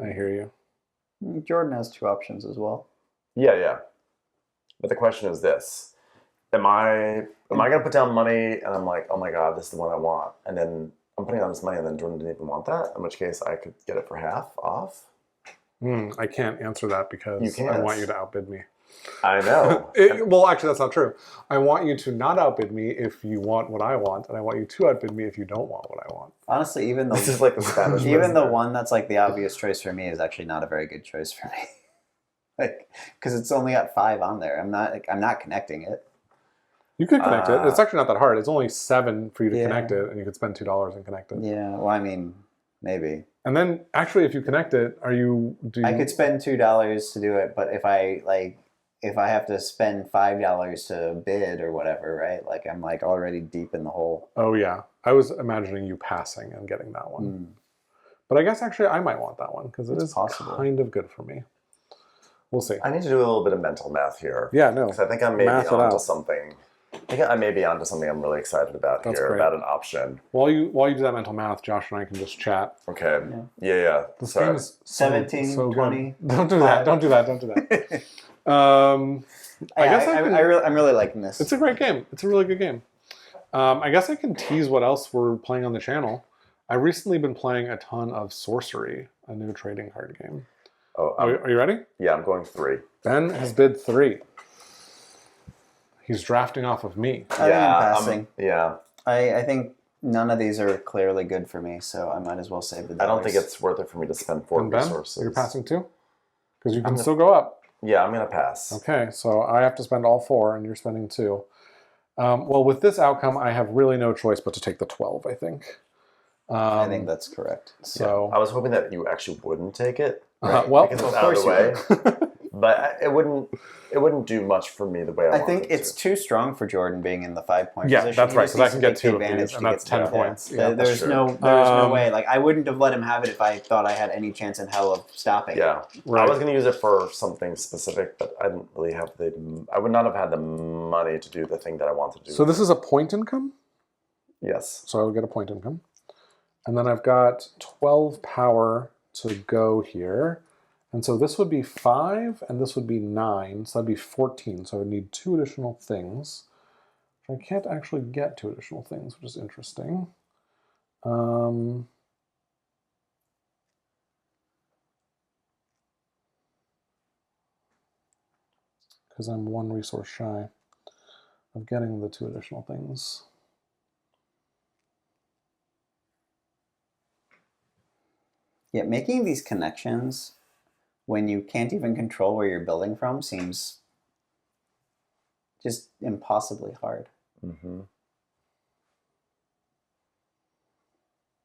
I hear you. Jordan has 2 options as well. Yeah. But the question is this. Am I going to put down money and I'm like, oh my God, this is the one I want. And then I'm putting down this money and then Jordan didn't even want that, in which case I could get it for half off. I can't answer that because You can't. I want you to outbid me. I know. Well, actually, that's not true. I want you to not outbid me if you want what I want, and I want you to outbid me if you don't want what I want. Honestly, even This is like the Spanish even the president. one that's like the obvious choice for me is actually not a very good choice for me. Like, because it's only got 5 on there. I'm not connecting it. You could connect it. It's actually not that hard. It's only 7 for you to Yeah. connect it, and you could spend $2 and connect it. Yeah. Well, I mean, maybe And then, actually, if you connect it, I could spend $2 to do it, but if I have to spend $5 to bid or whatever, right? Like I'm like already deep in the hole. Oh yeah, I was imagining you passing and getting that one. But I guess actually I might want that one because it is possible. kind of good for me. We'll see. I need to do a little bit of mental math here. Yeah, no. Because I think I may be Math it onto out. something. I think I may be onto something I'm really excited about That's here, great. about an option. While you do that mental math, Josh and I can just chat. Okay. Yeah. This Sorry. game is 17, so 20, good. Don't do that. Don't do that. Don't do that. I'm really liking this. It's a great game. It's a really good game. I guess I can tease what else we're playing on the channel. I've recently been playing a ton of Sorcery, a new trading card game. Oh, Are you ready? yeah, I'm going 3. Ben has bid 3. He's drafting off of me. I think I'm passing. Yeah. I think none of these are clearly good for me, so I might as well save the dollars. I don't think it's worth it for me to spend 4 And Ben, resources. you're passing too? Because you can still go up. Yeah, I'm going to pass. Okay, so I have to spend all 4 and you're spending 2. Well, with this outcome, I have really no choice but to take the 12, I think. I think that's correct. So, I was hoping that you actually wouldn't take it. well, Because it's of out of the course way. But it wouldn't do much for me the way I I want think it it's to. too strong for Jordan being in the 5-point Yeah, position. that's He right, just 'cause I needs can to get take 2 of advantage these, to and get that's to 10 that. points. Yeah, Yeah, there's true. no way. Like I wouldn't have let him have it if I thought I had any chance in hell of stopping. Yeah. Right. I was going to use it for something specific, but I didn't really have I would not have had the money to do the thing that I wanted to do. So this is a point income? Yes. So I would get a point income. And then I've got 12 power to go here. And so this would be 5, and this would be 9, so that'd be 14. So I would need 2 additional things. I can't actually get 2 additional things, which is interesting. Because I'm 1 resource shy of getting the 2 additional things. Yeah, making these connections when you can't even control where you're building from seems just impossibly hard. Mm-hmm.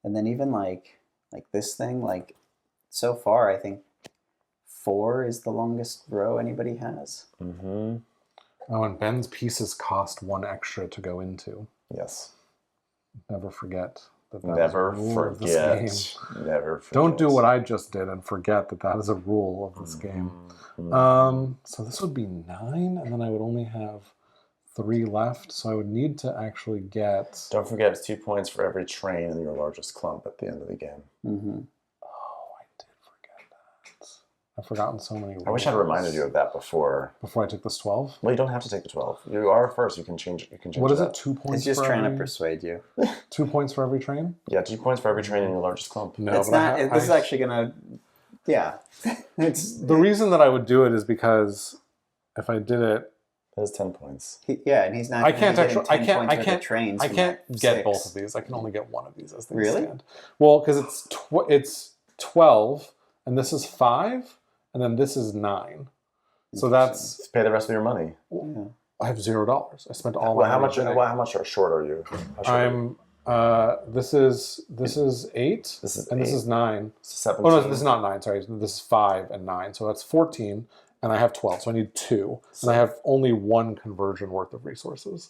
And then even like this thing, like so far, I think 4 is the longest row anybody has. Mm-hmm. Oh, and Ben's pieces cost 1 extra to go into. Yes. Never forget that. Never is a rule of this forget. game. Never forget. Don't do what I just did and forget that is a rule of this game. Mm-hmm. So this would be 9, and then I would only have 3 left. So I would need to actually get. Don't forget, it's 2 points for every train in your largest clump at the end of the game. Mm-hmm. Oh, I did forget that. I've forgotten so many rules. I wish I'd reminded you of that before. Before I took this 12. Well, you don't have to take the 12. You are first. You can change. You can change. What is that. it? 2 points. It's just for trying to every, persuade you. 2 points for every train. Yeah, 2 points for every train in your largest clump. No, It's but not. This is actually gonna. Yeah, it's the reason that I would do it is because if I did it, That is 10 points. yeah, and he's not. I gonna can't be getting actually. I 10 can't. points I worth of can't. Trains I from can't that get 6. both of these. I can only get one of these as things Really? stand. Well, because it's 12, and this is 5, and then this is 9. So that's. Just pay the rest of your money. Yeah. I have $0. I spent all Well, my how money much? today. How much short are you? How short are you? I'm. This is 8. This is and this 8. is 9. 17. Oh no, this is not 9. Sorry, this is 5 and 9. So that's 14, and I have 12, so I need 2, and I have only 1 conversion worth of resources.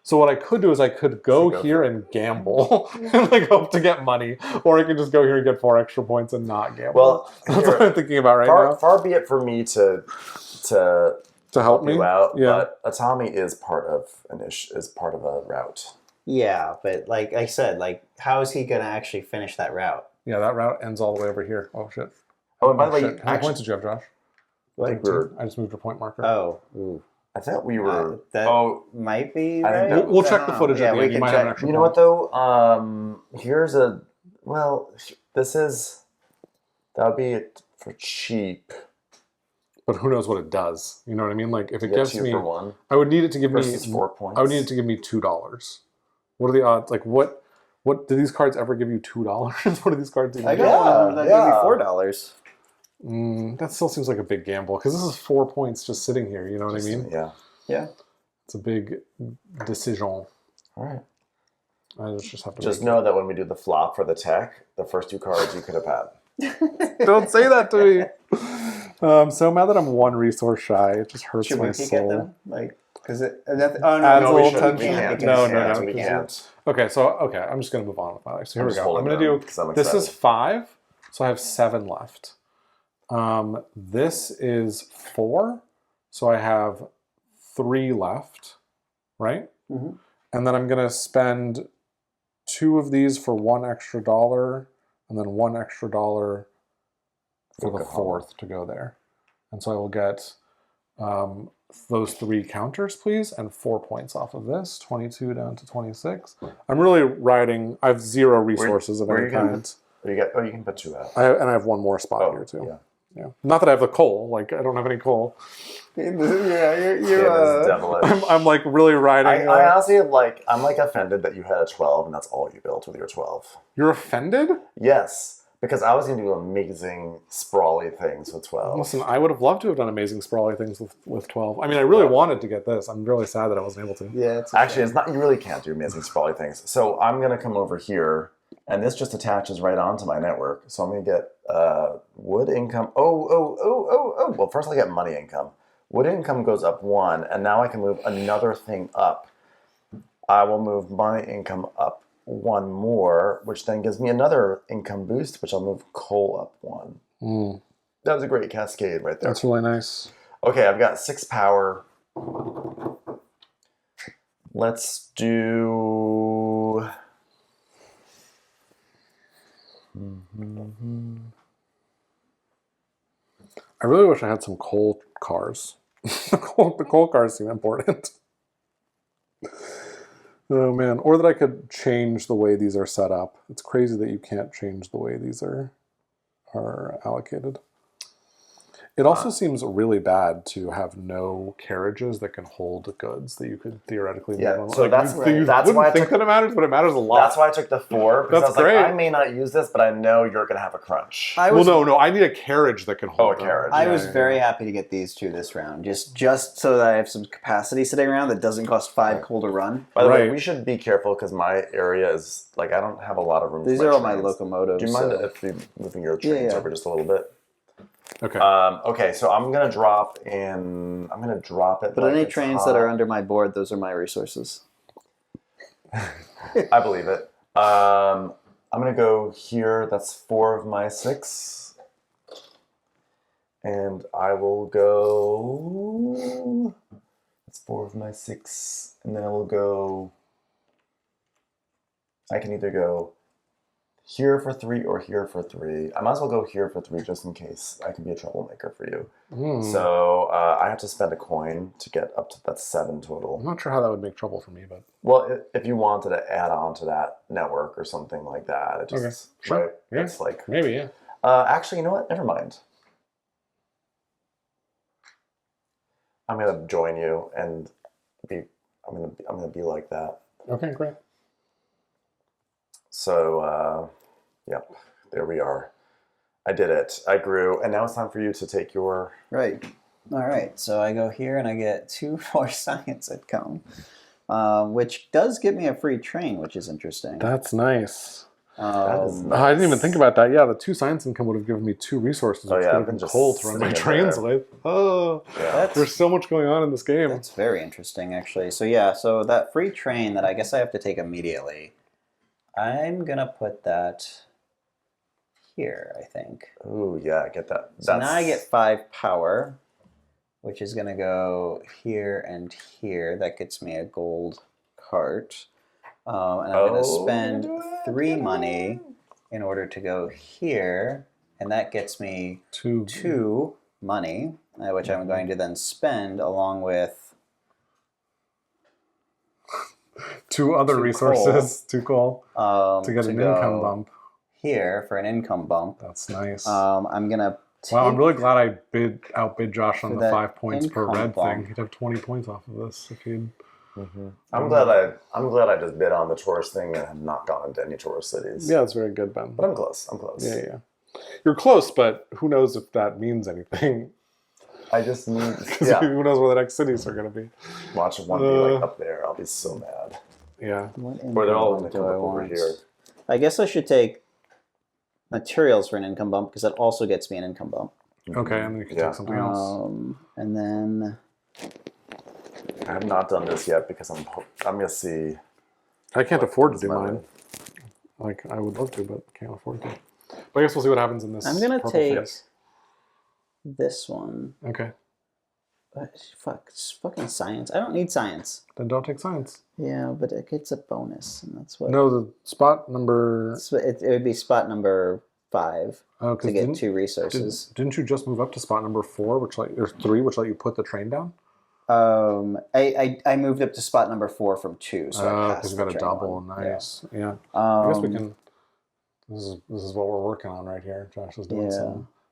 So what I could do is I could go here and gamble and like hope to get money, or I could just go here and get 4 extra points and not gamble. Well, that's what I'm thinking about now. Far be it for me to help me you out, yeah. but Atami is part of a route. Yeah, but like I said, like how is he gonna actually finish that route? Yeah, that route ends all the way over here. Oh shit. Oh, and by the way, How many points did you have, Josh? I just moved your point marker. Oh, ooh. I thought we were. That might be I think right. that- We'll check the footage Yeah, at the we end. You can might check. have an extra You know point. what though? Here's a. Well, this is. That would be it for cheap. But who knows what it does? You know what I mean? Like if it You get gives 2 me, for 1 I would need it to give versus me 4 points. I would need it to give me $2. What are the odds? Like what do these cards ever give you $2? What do these cards even I do? got one that gave me $4. That still seems like a big gamble because this is 4 points just sitting here. You know what I mean? Yeah. Yeah. It's a big decision. All right. I just have to Just make know that when we do the flop for the tech, the first 2 cards you could have had. it. Don't say that to me. So mad that I'm 1 resource shy. It just hurts Should my we peek soul. at them? Like, because it. Oh Adds no, a no, little we tension. can't. No, We because can't. Okay, I'm just gonna move on with my life. So here I'm we just go. I'm holding gonna them do. 'cause I'm This is excited. 5, so I have 7 left. This is 4, so I have 3 left, right? Mhm. And then I'm gonna spend 2 of these for $1 extra, and then $1 extra for the Okay. 4th to go there. And so I will get those 3 counters, please, and 4 points off of this. 22 down to 26. I'm really riding. I have 0 resources of where any you gonna kind. You can put 2 out. I have 1 more spot here too. Yeah. Yeah. Not that I have the coal. Like I don't have any coal. Yeah, It is devilish. I'm like really riding. I honestly I'm like offended that you had a 12 and that's all you built with your 12. You're offended? Yes, because I was going to do amazing sprawly things with 12. Listen, I would have loved to have done amazing sprawly things with 12. I mean, I really wanted to get this. I'm really sad that I wasn't able to. Yeah, it's Actually, it's not. You really can't do amazing sprawly things. So I'm going to come over here, and this just attaches right onto my network. So I'm going to get wood income. Oh. Well, first I get money income. Wood income goes up 1, and now I can move another thing up. I will move money income up 1 more, which then gives me another income boost, which I'll move coal up 1. That was a great cascade right there. That's really nice. Okay, I've got 6 power. Let's do. I really wish I had some coal cars. The coal cars seem important. Oh man, or that I could change the way these are set up. It's crazy that you can't change the way these are allocated. It also seems really bad to have no carriages that can hold goods that you could theoretically Yeah, move on. so Like, that's you that's wouldn't why I think took- that it matters, but it matters a lot. That's why I took the 4, because That's I was great. like, I may not use this, but I know you're going to have a crunch. Well, no, I need a carriage that can hold a them. carriage. I Yeah, was yeah, very yeah. happy to get these 2 this round, just so that I have some capacity sitting around that doesn't cost 5 coal to run. By the way, Right. we should be careful because my area is like I don't have a lot of room. These for are all my trains. locomotives. Do you mind so- if we moving your trains yeah. over just a little bit? Okay. Okay, so I'm gonna drop in. I'm gonna drop it. But like any it's trains hot. that are under my board, those are my resources. I believe it. I'm gonna go here. That's 4 of my 6, and I will go. That's 4 of my 6, and then I will go. I can either go here for 3 or here for 3. I might as well go here for 3 just in case I can be a troublemaker for you. So I have to spend a coin to get up to that 7 total. I'm not sure how that would make trouble for me, but Well, if you wanted to add on to that network or something like that, it just Okay, sure. right. Yeah. It's like maybe, yeah. actually, you know what? Never mind. I'm gonna join you and be. I'm gonna be like that. Okay, great. So, yep, there we are. I did it. I grew, and now it's time for you to take your. Right. All right. So I go here and I get 2 more science income, which does give me a free train, which is interesting. That's nice. That is I didn't even think about that. Yeah, the 2 science income would have given me 2 resources, which yeah, would I've have been been just coal to run my sitting in trains there. with. Oh, Yeah. there's so much going on in this game. That's very interesting, actually. So yeah, so that free train that I guess I have to take immediately, I'm gonna put that here, I think. Ooh, yeah, get that. So now I get 5 power, which is gonna go here and here. That gets me a gold cart. And I'm gonna spend 3 money in order to go here, and that gets me 2 money, which I'm going to then spend along with 2 other 2 resources, 2 coal, to get an go income bump. here for an income bump. That's nice. I'm gonna wow, I'm really glad I outbid Josh on for the that 5 points per income red bump. thing. He'd have 20 points off of this if he'd. I'm glad I just bid on the tourist thing and have not gone into any tourist cities. Yeah, that's very good, Ben. But I'm close. I'm close. Yeah. You're close, but who knows if that means anything? I just need. Because Yeah. who knows where the next cities are going to be? Watch one be like up there. I'll be so mad. Yeah. Or they're all going to come up over here. I guess I should take materials for an income bump because that also gets me an income bump. Okay, and then you can take something else. And then I have not done this yet because I'm going to see. I can't afford to do my mine. Like, I would love to, but can't afford to. But I guess we'll see what happens in this. I'm gonna purple take phase. this one. Okay. Fuck, it's fucking science. I don't need science. Then don't take science. Yeah, but it gets a bonus, and that's what. No, the spot number. So it would be spot number 5 Oh, to get 2 resources. Didn't you just move up to spot number 4, which or 3, which let you put the train down? I moved up to spot number 4 from 2, so I passed because you the got a train double. one. Nice. Yeah. Yeah. I guess we can. This is what we're working on right here. Josh is doing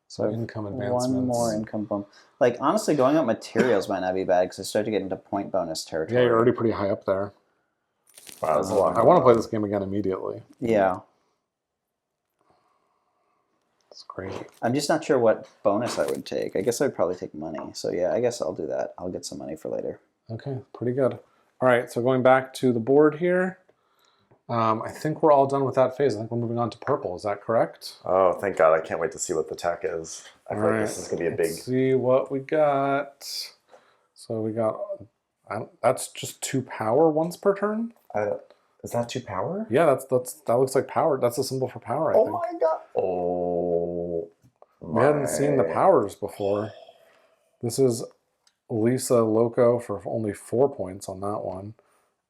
some income advancements. One more income bump. Like honestly, going up materials might not be bad because I start to get into point bonus territory. Yeah, you're already pretty high up there. Wow, that's a lot. I want to play this game again immediately. Yeah. It's crazy. I'm just not sure what bonus I would take. I guess I'd probably take money. So yeah, I guess I'll do that. I'll get some money for later. Okay, pretty good. All right, so going back to the board here, I think we're all done with that phase. I think we're moving on to purple. Is that correct? Oh, thank God. I can't wait to see what the tech is. I feel like this is going to be a big... Let's see what we got. So we got... that's just 2 power once per turn? Is that 2 power? Yeah, that looks like power. That's a symbol for power, I think. Oh my God. Oh. We hadn't seen the powers before. This is Lisa Loco for only 4 points on that one.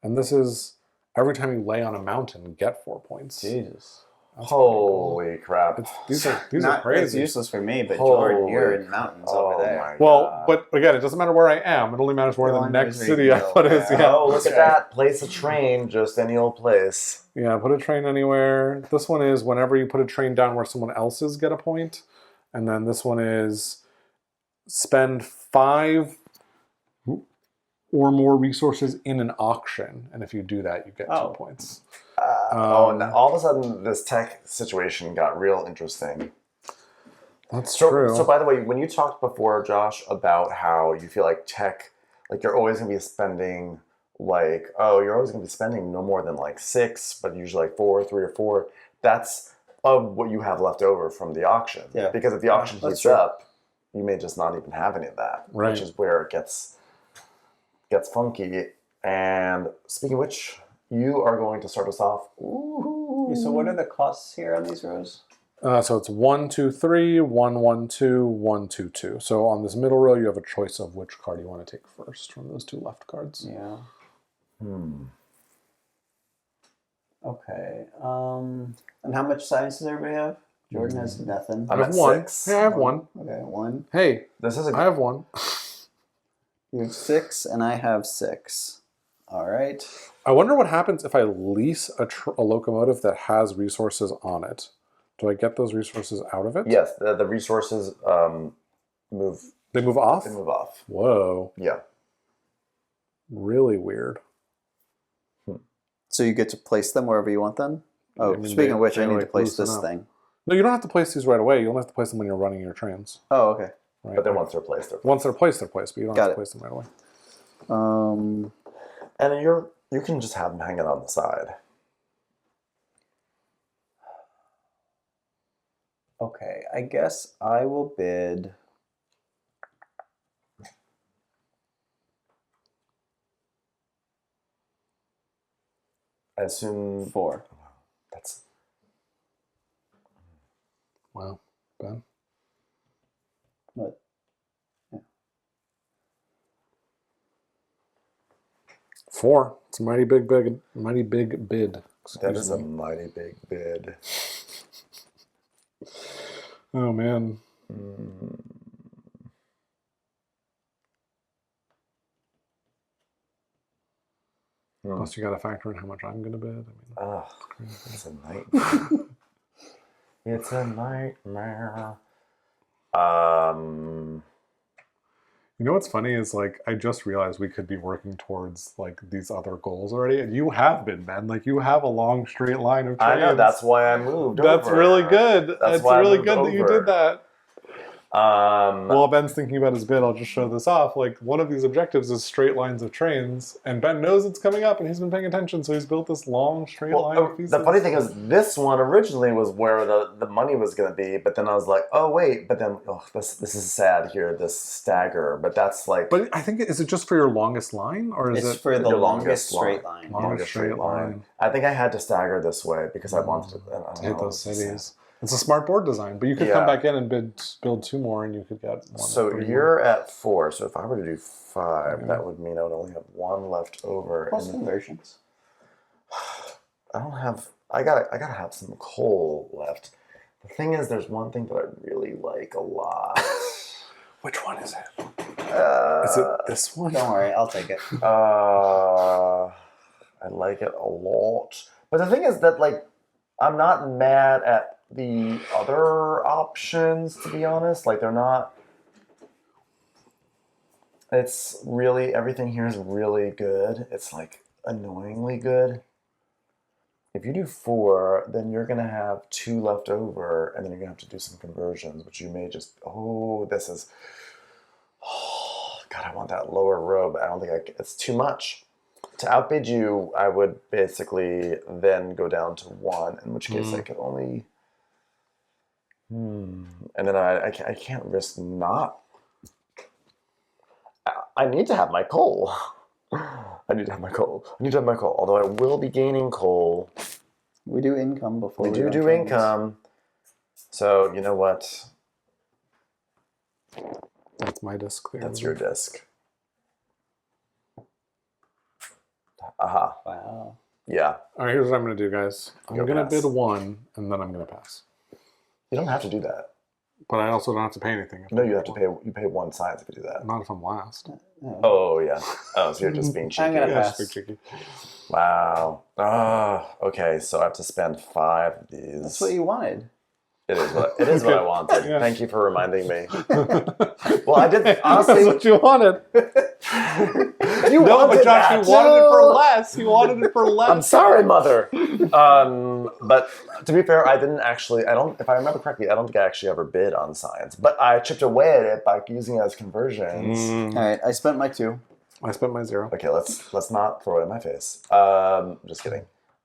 And this is every time you lay on a mountain, get 4 points. Jesus. That's Holy crap. These are It's crazy. useless for me, but Jordan, you're in mountains over there. Well, but again, it doesn't matter where I am. It only matters where the next city I put is. Yeah. Oh, look at that. Place a train, just any old place. Yeah, put a train anywhere. This one is whenever you put a train down where someone else's get a point. And then this one is spend 5 or more resources in an auction. And if you do that, you get 2 points. And all of a sudden, this tech situation got real interesting. That's true. So, by the way, when you talked before, Josh, about how you feel like tech, like you're always going to be spending, you're always going to be spending no more than 6, but usually 4, 3 or 4. That's of what you have left over from the auction. Yeah. Because if the auction heats up, you may just not even have any of that, which is where it gets funky. And speaking of which, you are going to start us off. Ooh. So what are the costs here on these rows? So it's 1, 2, 3, 1, 1, 2, 1, 2, 2. So on this middle row, you have a choice of which card you want to take first from those 2 left cards. Yeah. Okay. And how much science does everybody have? Jordan has nothing. I have 1. Hey, I have 1. Okay, 1. Hey, I have 1. You have 6, and I have 6. All right. I wonder what happens if I lease a locomotive that has resources on it. Do I get those resources out of it? Yes, the resources move. They move off? They move off. Whoa. Yeah. Really weird. So you get to place them wherever you want them? Oh, speaking of which, I need to place this thing. No, you don't have to place these right away. You only have to place them when you're running your trains. Oh, okay. Right? But then once they're placed, they're placed. Once they're placed, but you don't have to place them right away. And you can just have them hanging on the side. Okay, I guess I will bid. I assume 4. that's Wow, Ben. What? 4. It's a mighty big bid. that Excuse is a me. mighty big bid. Oh man. Plus, you got to factor in how much I'm going to bid. I mean, Ah, it's a nightmare. It's a nightmare. you know what's funny is like I just realized we could be working towards like these other goals already, and you have been, man. Like you have a long straight line of trains. I know, that's why I moved That's over. really good. That's It's why I really moved good that you over. did that. Um, While Ben's thinking about his bid, I'll just show this off. Like one of these objectives is straight lines of trains, and Ben knows it's coming up, and he's been paying attention, so he's built this long straight line of pieces. the funny thing is, this one originally was where the money was going to be, but then I was like, oh wait, but then this is sad here, this stagger, but that's like. But I think is it just for your longest line, or is It's it for the your longest straight line. Longest straight line. I think I had to stagger this way because I wanted to hit those cities? It's a smart board design, but you could come back in and build 2 more, and you could get 1. So you're at 4. So if I were to do 5, that would mean I would only have 1 left over. Plus conversions. I don't have. I gotta have some coal left. The thing is, there's one thing that I really like a lot. Which one is it? Is it this one? Don't worry, I'll take it. I like it a lot. But the thing is that like I'm not mad at the other options, to be honest. Like they're not. It's really everything here is really good. It's like annoyingly good. If you do 4, then you're gonna have 2 left over, and then you're gonna have to do some conversions, which you may just. Oh, this is. Oh, God, I want that lower row, but I don't think it's too much. To outbid you, I would basically then go down to 1, in which case I could only. And then I can't risk not. I need to have my coal. I need to have my coal. Although I will be gaining coal. We do income before We do income. So you know what? That's my disc there. That's your disc. Aha. Wow. Yeah. All right, here's what I'm going to do, guys. I'm You'll going to pass. bid 1, and then I'm going to pass. You don't have to do that. But I also don't have to pay anything. No, you have to pay. You pay 1 science if you do that. Not if I'm last. Oh yeah. Oh, so you're just being cheeky. I'm gonna Yeah, pass. just be cheeky. Wow. Okay, so I have to spend 5 of these. That's what you wanted. It is what I wanted. Yeah. Thank you for reminding me. Well, I did honestly. That's what you wanted. You No, wanted but Josh, that you wanted it for too. less. You wanted it for less. I'm sorry, mother. But to be fair, I didn't actually. I don't. If I remember correctly, I don't think I actually ever bid on science. But I chipped away at it by using it as conversions. All right, I spent my 2. I spent my 0. Okay, let's not throw it in my face. Just kidding.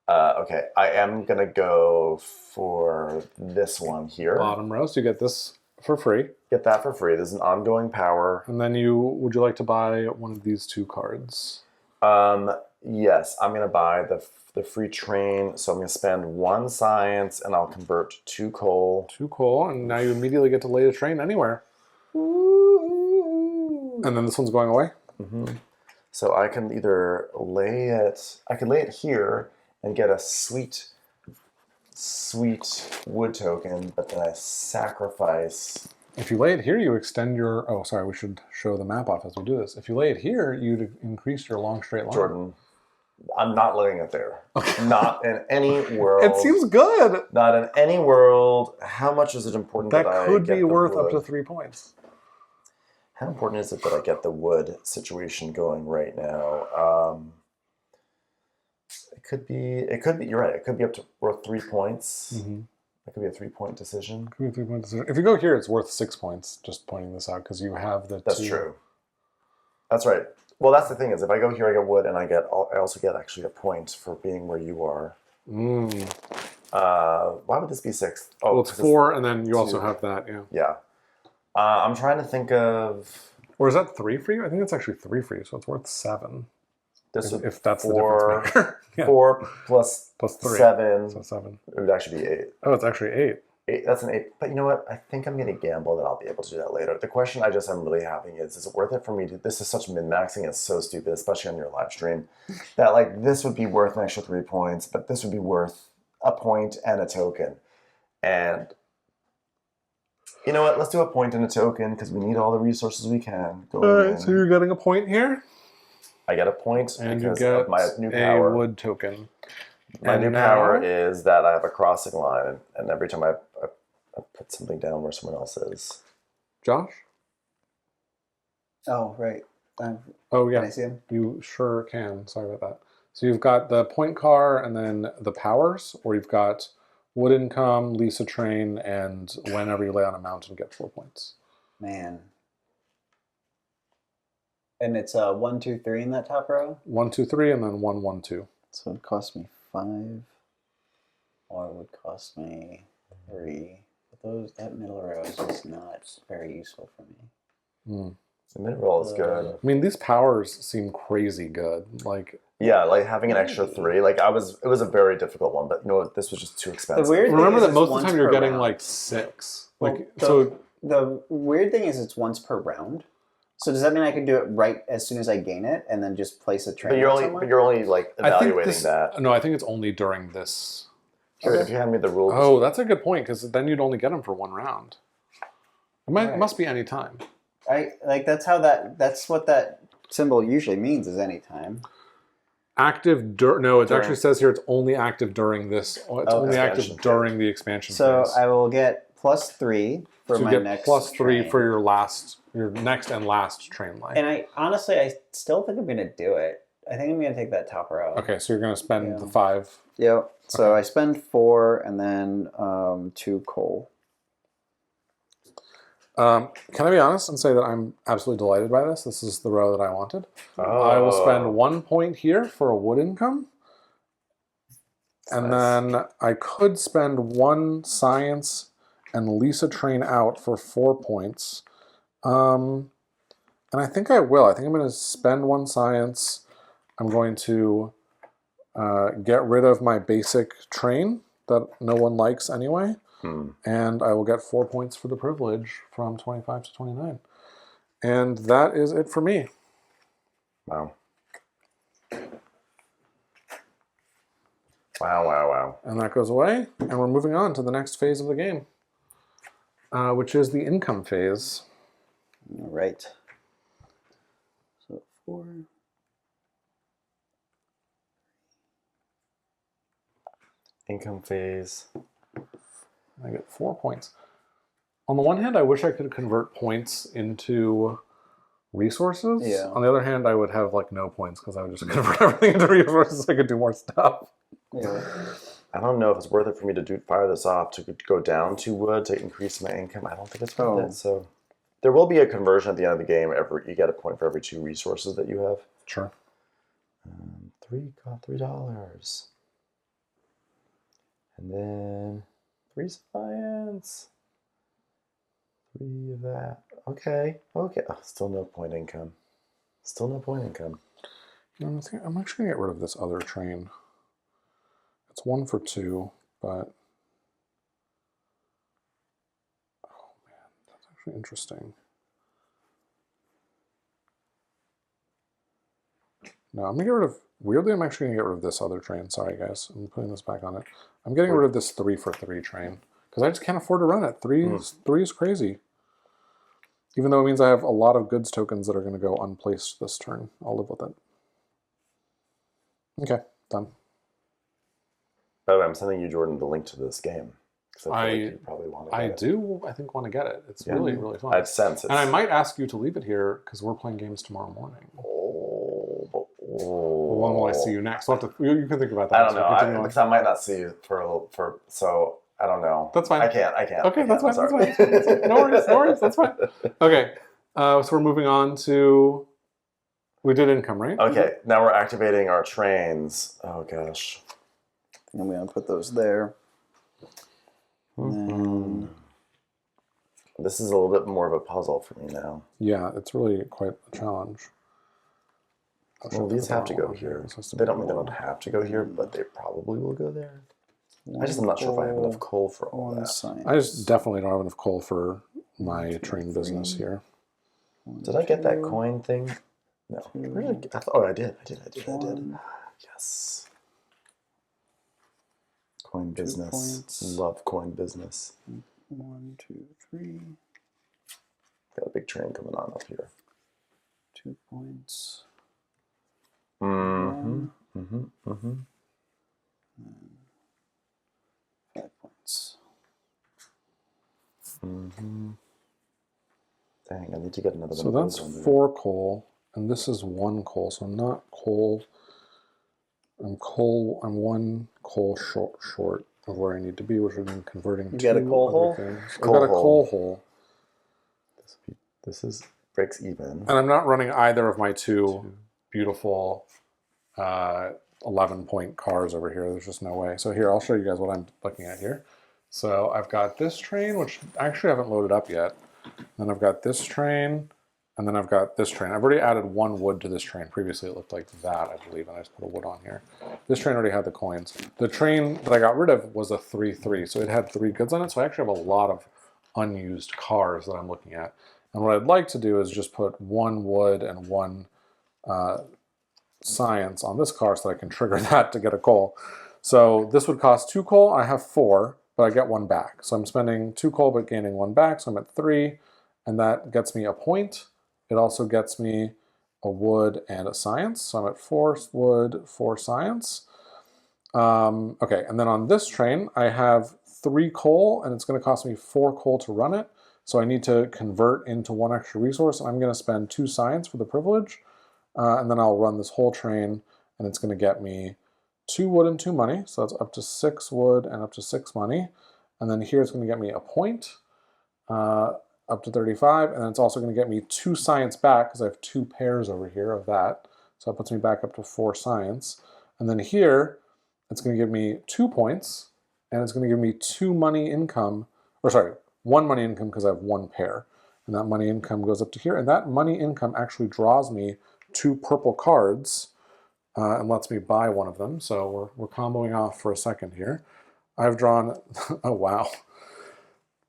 Okay, I am gonna go for this one here. Bottom row, so you get this for free. Get that for free. There's an ongoing power. And then would you like to buy one of these 2 cards? Yes, I'm gonna buy the free train. So I'm gonna spend 1 science, and I'll convert 2 coal. 2 coal, and now you immediately get to lay a train anywhere. And then this one's going away. So I can either lay it. I can lay it here and get a sweet wood token, but then I sacrifice. If you lay it here, you extend your... Oh, sorry, we should show the map off as we do this. If you lay it here, you'd increase your long straight line. Jordan, I'm not laying it there. Not in any world. It seems good. Not in any world. How much is it important that, That I could get be the worth wood? up to 3 points. How important is it that I get the wood situation going right now? It could be. You're right. It could be up to worth 3 points. It could be a 3-point decision. Could be a 3-point decision. If you go here, it's worth 6 points. Just pointing this out because you have the. That's 2. true. That's right. Well, that's the thing is, if I go here, I get wood, and I also get actually a point for being where you are. Why would this be 6? Oh, Well, it's 4, and then you also have that, yeah. Yeah. I'm trying to think of... Or is that 3 for you? I think it's actually 3 for you, so it's worth 7. This If that's the difference maker. Yeah. 4 plus 3. 7. So 7. It would actually be 8. Oh, it's actually 8. 8. That's an 8. But you know what? I think I'm going to gamble that I'll be able to do that later. The question I just am really having is it worth it for me to... This is such min-maxing. It's so stupid, especially on your live stream. That, like, this would be worth an extra 3 points, but this would be worth a point and a token. And... You know what? Let's do a point and a token because we need all the resources we can. All right, so you're getting a point here. I get a point And you because get of my new power. a wood token. My And new now- power is that I have a crossing line, and every time I put something down where someone else is. Josh? Oh, right. Oh, Can I yeah. see him? You sure can. Sorry about that. So you've got the point car and then the powers, or you've got wood income, Lisa train, and whenever you lay on a mountain, get 4 points. Man. And it's 1, 2, 3 in that top row? 1, 2, 3, and then 1, 1, 2. So it cost me 5. Or it would cost me 3. But that middle row is just not very useful for me. Hmm. The mid roll is good. I mean, these powers seem crazy good. Like, Yeah, like having an extra 3. Like it was a very difficult one, but you know what? This was just too expensive. The weird remember thing that is most it's of the once time you're per getting round. like 6. Well, Like, so the weird thing is it's once per round. So does that mean I can do it right as soon as I gain it and then just place a train somewhere? But you're only like I think evaluating this, that. No, I think it's only during this. Here, if you hand me the rules. Oh, that's a good point, because then you'd only get them for 1 round. It Right. must be any time. That's what that symbol usually means is any time. Active no, it actually says here it's only active during this. It's only Expansion active during the expansion So phase. I will get +3 for So my you get next +3 train. for your next and last train line. And I still think I'm gonna do it. I think I'm gonna take that top row. Okay, so you're going to spend Yeah. the 5. Yep. So Okay. I spend 4 and then 2 coal. Can I be honest and say that I'm absolutely delighted by this? This is the row that I wanted. Oh. I will spend 1 point here for a wood income. And Nice. then I could spend 1 science and Lisa train out for 4 points. And I think I will. I think I'm going to spend 1 science. I'm going to get rid of my basic train that no one likes anyway. And I will get 4 points for the privilege from 25 to 29. And that is it for me. Wow. Wow. And that goes away. And we're moving on to the next phase of the game, which is the income phase. All right. So 4. Income phase. I get 4 points. On the one hand, I wish I could convert points into resources. Yeah. On the other hand, I would have like no points because I would just convert everything into resources so I could do more stuff. Yeah. I don't know if it's worth it for me to fire this off to go down 2 wood to increase my income. I don't think it's worth it. So there will be a conversion at the end of the game. You get a point for every 2 resources that you have. Sure. 3 got $3. And then 3 science. 3 of that. Okay. Oh, still no point income. You know, I'm actually going to get rid of this other train. It's 1 for 2, but... Oh, man. That's actually interesting. No, I'm going to get rid of... Weirdly, I'm actually going to get rid of this other train. Sorry, guys. I'm putting this back on it. I'm getting rid of this 3 for 3 train. Because I just can't afford to run it. 3 is crazy. Even though it means I have a lot of goods tokens that are going to go unplaced this turn. I'll live with it. Okay, done. By the way, I'm sending you, Jordan, the link to this game. Because I feel like you probably want to get it. I think, want to get it. It's really, really fun. I'd sense it. And I might ask you to leave it here because we're playing games tomorrow morning. When will I see you next? We'll have to, you can think about that. I don't know. Because I might not see you so I don't know. That's fine. I can't. Okay, that's fine. No worries. That's fine. Okay, so we're moving on to. We did income, right? Okay, now we're activating our trains. Oh gosh. I'm going to put those there. then This is a little bit more of a puzzle for me now. Yeah, it's really quite a challenge. Well, these have to go here. They don't have to go here, but they probably will go there. I just am not sure if I have enough coal for all that. science. I just definitely don't have enough coal for my train business here. Did I get that coin thing? No. Oh, I did. Yes. Coin business. points. Love coin business. 1, 2, 3. Got a big train coming on up here. 2 points. Mm-hmm. 5 points. Dang, I need to get another So one. that's 4 coal, and this is 1 coal. So I'm not coal. I'm 1 coal short of where I need to be, which would mean converting You to got a coal other hole? things. I've Coal got a hole. coal hole. This is breaks even. And I'm not running either of my 2 beautiful 11-point cars over here. There's just no way. So here, I'll show you guys what I'm looking at here. So I've got this train, which I actually haven't loaded up yet. Then I've got this train, and then I've got this train. I've already added 1 wood to this train. Previously, it looked like that, I believe, and I just put a wood on here. This train already had the coins. The train that I got rid of was a 3-3, so it had 3 goods on it. So I actually have a lot of unused cars that I'm looking at. And what I'd like to do is just put 1 wood and 1 science on this car so that I can trigger that to get a coal. So this would cost 2 coal. I have 4, but I get 1 back. So I'm spending 2 coal but gaining 1 back. So I'm at 3, and that gets me a point. It also gets me a wood and a science. So I'm at 4 wood, 4 science. Okay, and then on this train, I have 3 coal, and it's going to cost me 4 coal to run it. So I need to convert into 1 extra resource, and I'm going to spend 2 science for the privilege. And then I'll run this whole train, and it's going to get me 2 wood and 2 money. So that's up to 6 wood and up to 6 money. And then here it's going to get me a point, up to 35. And then it's also going to get me 2 science back because I have 2 pairs over here of that. So that puts me back up to 4 science. And then here, it's going to give me 2 points, and it's going to give me 2 money income, or sorry, 1 money income because I have 1 pair. And that money income goes up to here. And that money income actually draws me 2 purple cards and lets me buy 1 of them. So we're comboing off for a second here. I've drawn, oh wow.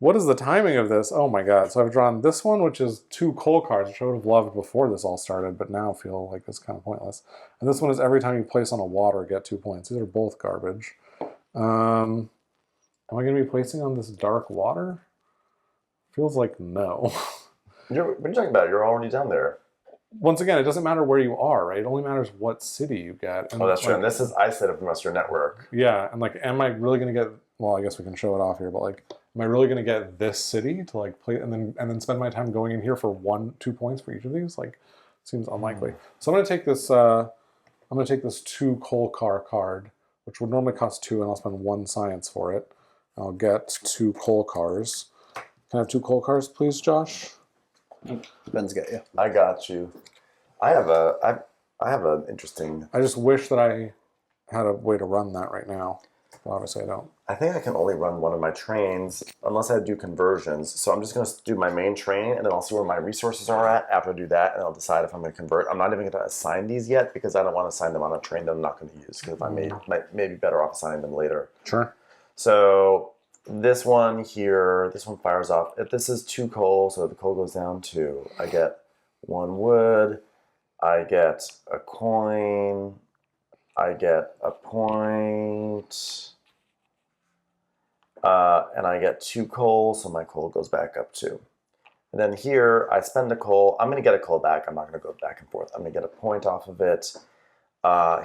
What is the timing of this? Oh my god. So I've drawn this one, which is 2 coal cards, which I would have loved before this all started, but now feel like it's kind of pointless. And this one is every time you place on a water, get 2 points. These are both garbage. Am I going to be placing on this dark water? Feels like no. What are you talking about? You're already down there. Once again, it doesn't matter where you are, right? It only matters what city you get. And Oh, that's true. And this is I said it from your network. Yeah, and like, am I really going to get? Well, I guess we can show it off here, but like, am I really going to get this city to like play and then spend my time going in here for 1-2 points for each of these? Like, seems unlikely. So I'm going to take this. I'm going to take this 2 coal car card, which would normally cost 2, and I'll spend 1 science for it. I'll get 2 coal cars. Can I have 2 coal cars, please, Josh? Ben's got you. I got you. I have an interesting. I just wish that I had a way to run that right now. Well, obviously I don't. I think I can only run one of my trains unless I do conversions. So I'm just going to do my main train, and then I'll see where my resources are at after I do that, and I'll decide if I'm going to convert. I'm not even going to assign these yet because I don't want to assign them on a train that I'm not going to use because I may be better off assigning them later. Sure. So this one here, this one fires off. If this is 2 coal, so the coal goes down 2. I get 1 wood. I get a coin. I get a point. And I get 2 coal, so my coal goes back up 2. And then here, I spend a coal. I'm going to get a coal back. I'm not going to go back and forth. I'm going to get a point off of it.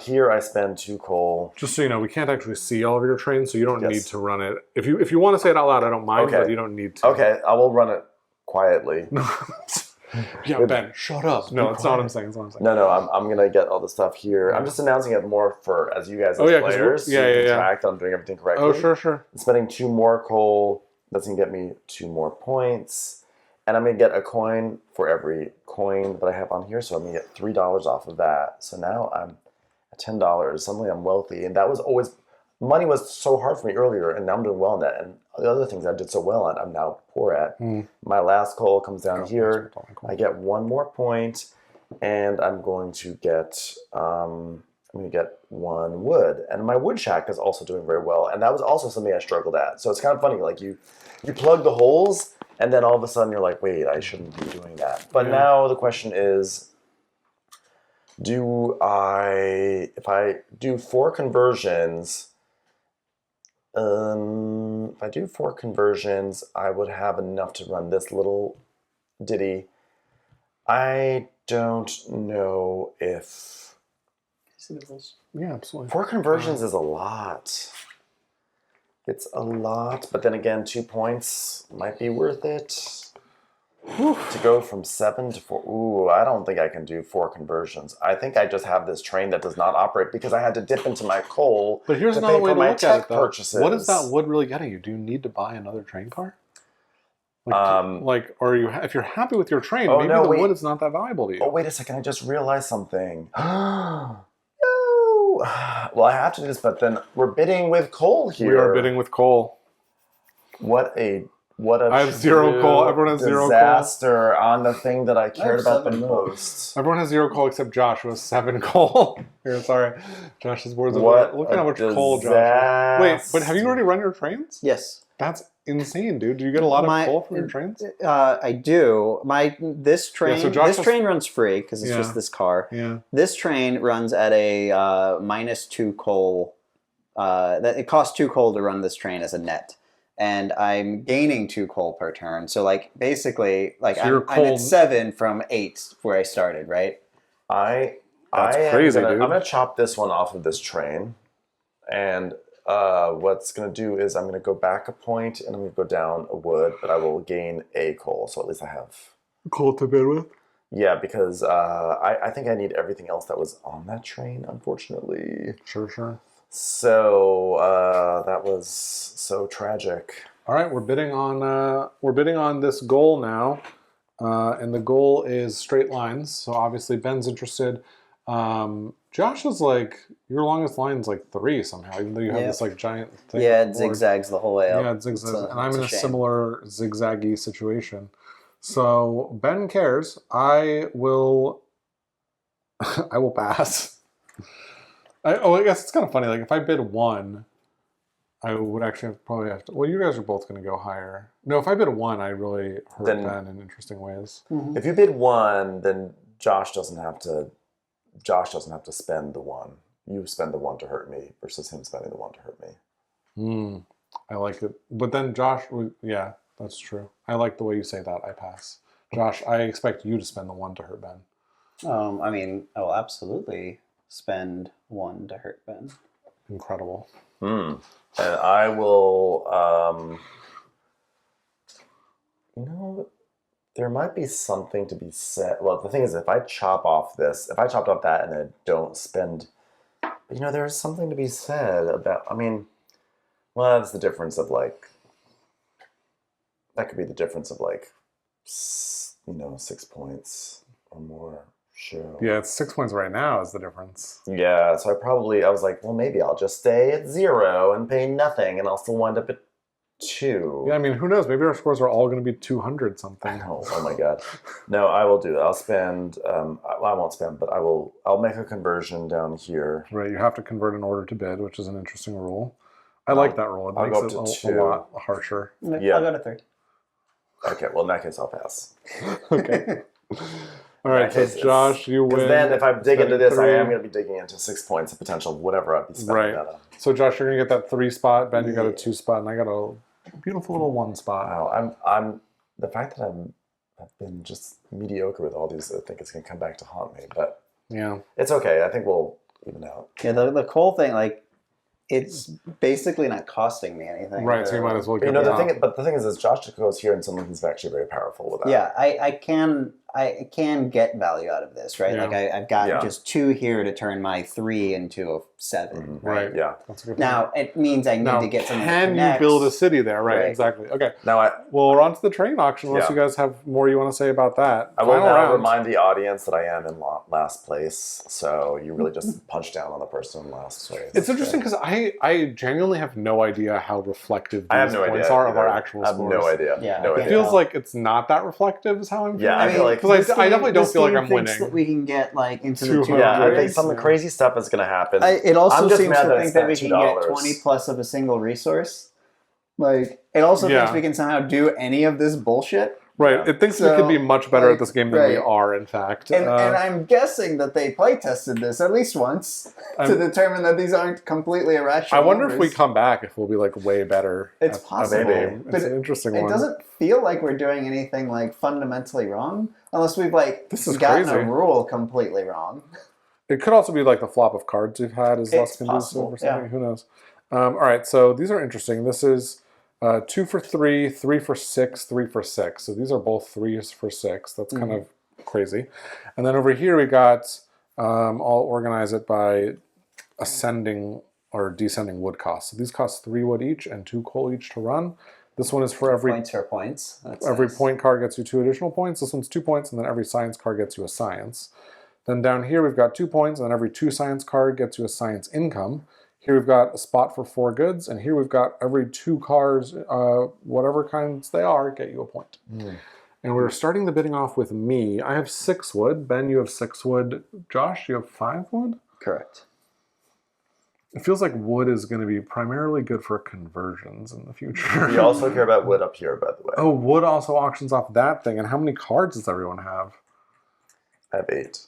Here, I spend 2 coal. Just so you know, we can't actually see all of your trains, so you don't Yes. need to run it. If you want to say it out loud, I don't mind, Okay. but you don't need to. Okay, I will run it quietly. Yeah, Ben, shut up. No, that's not what I'm saying. That's not what I'm saying. No, I'm going to get all the stuff here. I'm just announcing it more for as you guys as Oh, yeah, 'cause players. yeah, so you yeah, can yeah. track that I'm doing everything correctly. Oh, sure. I'm spending 2 more coal. That's going to get me 2 more points. And I'm going to get a coin for every coin that I have on here. So I'm going to get $3 off of that. So now I'm at $10. Suddenly I'm wealthy. And that was always money was so hard for me earlier, and now I'm doing well in that. And the other things I did so well on, I'm now poor at. My last coal comes down here. I get 1 more point, and I'm going to get 1 wood. And my wood shack is also doing very well, and that was also something I struggled at. So it's kind of funny, like you plug the holes, and then all of a sudden you're like, wait, I shouldn't be doing that. But now the question is, if I do 4 conversions, I would have enough to run this little ditty. I don't know if... Yeah, absolutely. 4 conversions is a lot. It's a lot, but then again, 2 points might be worth it. To go from 7 to 4. Ooh, I don't think I can do 4 conversions. I think I just have this train that does not operate because I had to dip into my coal. But here's to another pay way for to my look at tech it, though. purchases. What is that wood really getting you? Do you need to buy another train car? Or if you're happy with your train, maybe the wood is not that valuable to you. Oh, wait a second. I just realized something. No. Well, I have to do this, but then we're bidding with coal here. We are bidding with coal. What a I have 0 coal. Everyone has 0 coal. Disaster on the thing that I cared about the most. Everyone has 0 coal except Josh, who has 7 coal. Here, sorry. Josh's boards over there. Look at how much coal Josh has. Wait, but have you already run your trains? Yes. That's insane, dude. Do you get a lot of coal from your trains? I do. This train train runs free because it's just this car. Yeah. This train runs at a -2 coal. It costs 2 coal to run this train as a net. And I'm gaining 2 coal per turn. So basically, I'm at 7 from 8 where I started, right? That's crazy, dude. I'm gonna chop this one off of this train, and what's gonna do is I'm gonna go back a point, and I'm gonna go down a wood, but I will gain a coal. So at least I have coal to bid with. Yeah, because I think I need everything else that was on that train, unfortunately. Sure. So that was so tragic. All right, we're bidding on this goal now, and the goal is straight lines. So obviously Ben's interested. Josh is your longest line is 3 somehow, even though you have this giant thing. Yeah, it zigzags the whole way up. Yeah, it zigzags, and I'm in a similar zigzaggy situation. So Ben cares. I will pass. I guess it's kind of funny. If I bid 1, I would actually probably have to. Well, you guys are both going to go higher. No, if I bid 1, I really hurt Ben in interesting ways. Mm-hmm. If you bid 1, then Josh doesn't have to spend the 1. You spend the 1 to hurt me versus him spending the 1 to hurt me. I like it, but then Josh, yeah, that's true. I like the way you say that. I pass. Josh, I expect you to spend the 1 to hurt Ben. I will absolutely spend 1 to hurt Ben. Incredible. And I will, there might be something to be said. Well, the thing is, if I chopped off that and I don't spend, there's something to be said about, that's the difference of that could be the difference of 6 points or more. Sure. Yeah, it's 6 points right now is the difference. Yeah, so I was like, well, maybe I'll just stay at 0 and pay nothing, and I'll still wind up at 2. Yeah, who knows? Maybe our scores are all going to be 200 something. Oh my god. No, I will do that. I'll spend. I won't spend, but I'll make a conversion down here. Right, you have to convert in order to bid, which is an interesting rule. I like that rule. It makes it a lot harsher. Yeah. I'll go to 3. Okay, well in that case, I'll pass. Okay. All right, so Josh, you win. Because then if I dig into this, I am going to be digging into 6 points of potential whatever I'd be spending that on. So Josh, you're going to get that 3 spot. Ben, you got a 2 spot, and I got a beautiful little 1 spot. Wow, I'm the fact that I've been just mediocre with all these. I think it's going to come back to haunt me, but yeah, it's okay. I think we'll even out. Yeah, the coal thing, it's basically not costing me anything. Right, so you might as well get the thing is Josh goes here and someone who's actually very powerful with that. Yeah, I can get value out of this, right? Yeah. I've got just 2 here to turn my 3 into a 7. Right. Yeah. That's a good point. Now it means I need Now, to get something. that can you connects. build a city there? Right, Right. exactly. Okay. Now Well, we're on to the train auction. Unless Yeah. you guys have more you want to say about that. I will Final now round. remind the audience that I am in last place, so you really just punch down on the person in last place. It's interesting because I genuinely have no idea how reflective I have these no points idea are of our either. actual I have scores. no idea. Yeah, no I It can't idea. feels tell. like it's not that reflective is how I'm feeling. Yeah, I feel like because I definitely don't this feel like game I'm thinks winning. that we can get like into the 200. 200s. Yeah, I think some Yeah. crazy stuff is going to happen. It also I'm just seems mad to that I think that we spent can get $2. 20 plus of a single resource. Like, it also Yeah. thinks we can somehow do any of this bullshit. Right. Yeah. It thinks we could be So, much better like, at this game than we right. are, in fact. And I'm guessing that they play tested this at least once to I'm- determine that these aren't completely I irrational. wonder if we numbers. come back if we'll be like way better. It's at possible, the game. but It's an interesting It one. doesn't feel like we're doing anything like fundamentally wrong, unless we've like This is gotten crazy. a rule completely wrong. It could also be like the flop of cards we've had is less It's conducive possible, or something. yeah. Who knows? All right, so these are interesting. This is 2 for 3, 3 for 6, 3 for 6. So these are both 3s for 6. That's kind of crazy. And then over here we got, I'll organize it by ascending or descending wood costs. So these cost 3 wood each and 2 coal each to run. This one is for every Points for points. That's every nice. point card gets you 2 additional points. This one's 2 points, and then every science card gets you a science. Then down here we've got 2 points, and then every 2 science card gets you a science income. Here we've got a spot for 4 goods, and here we've got every 2 cards, whatever kinds they are, get you a point. And we're starting the bidding off with me. I have 6 wood. Ben, you have 6 wood. Josh, you have 5 wood? Correct. It feels like wood is going to be primarily good for conversions in the future. We also care about wood up here, by the way. Oh, wood also auctions off that thing. And how many cards does everyone have? I have 8.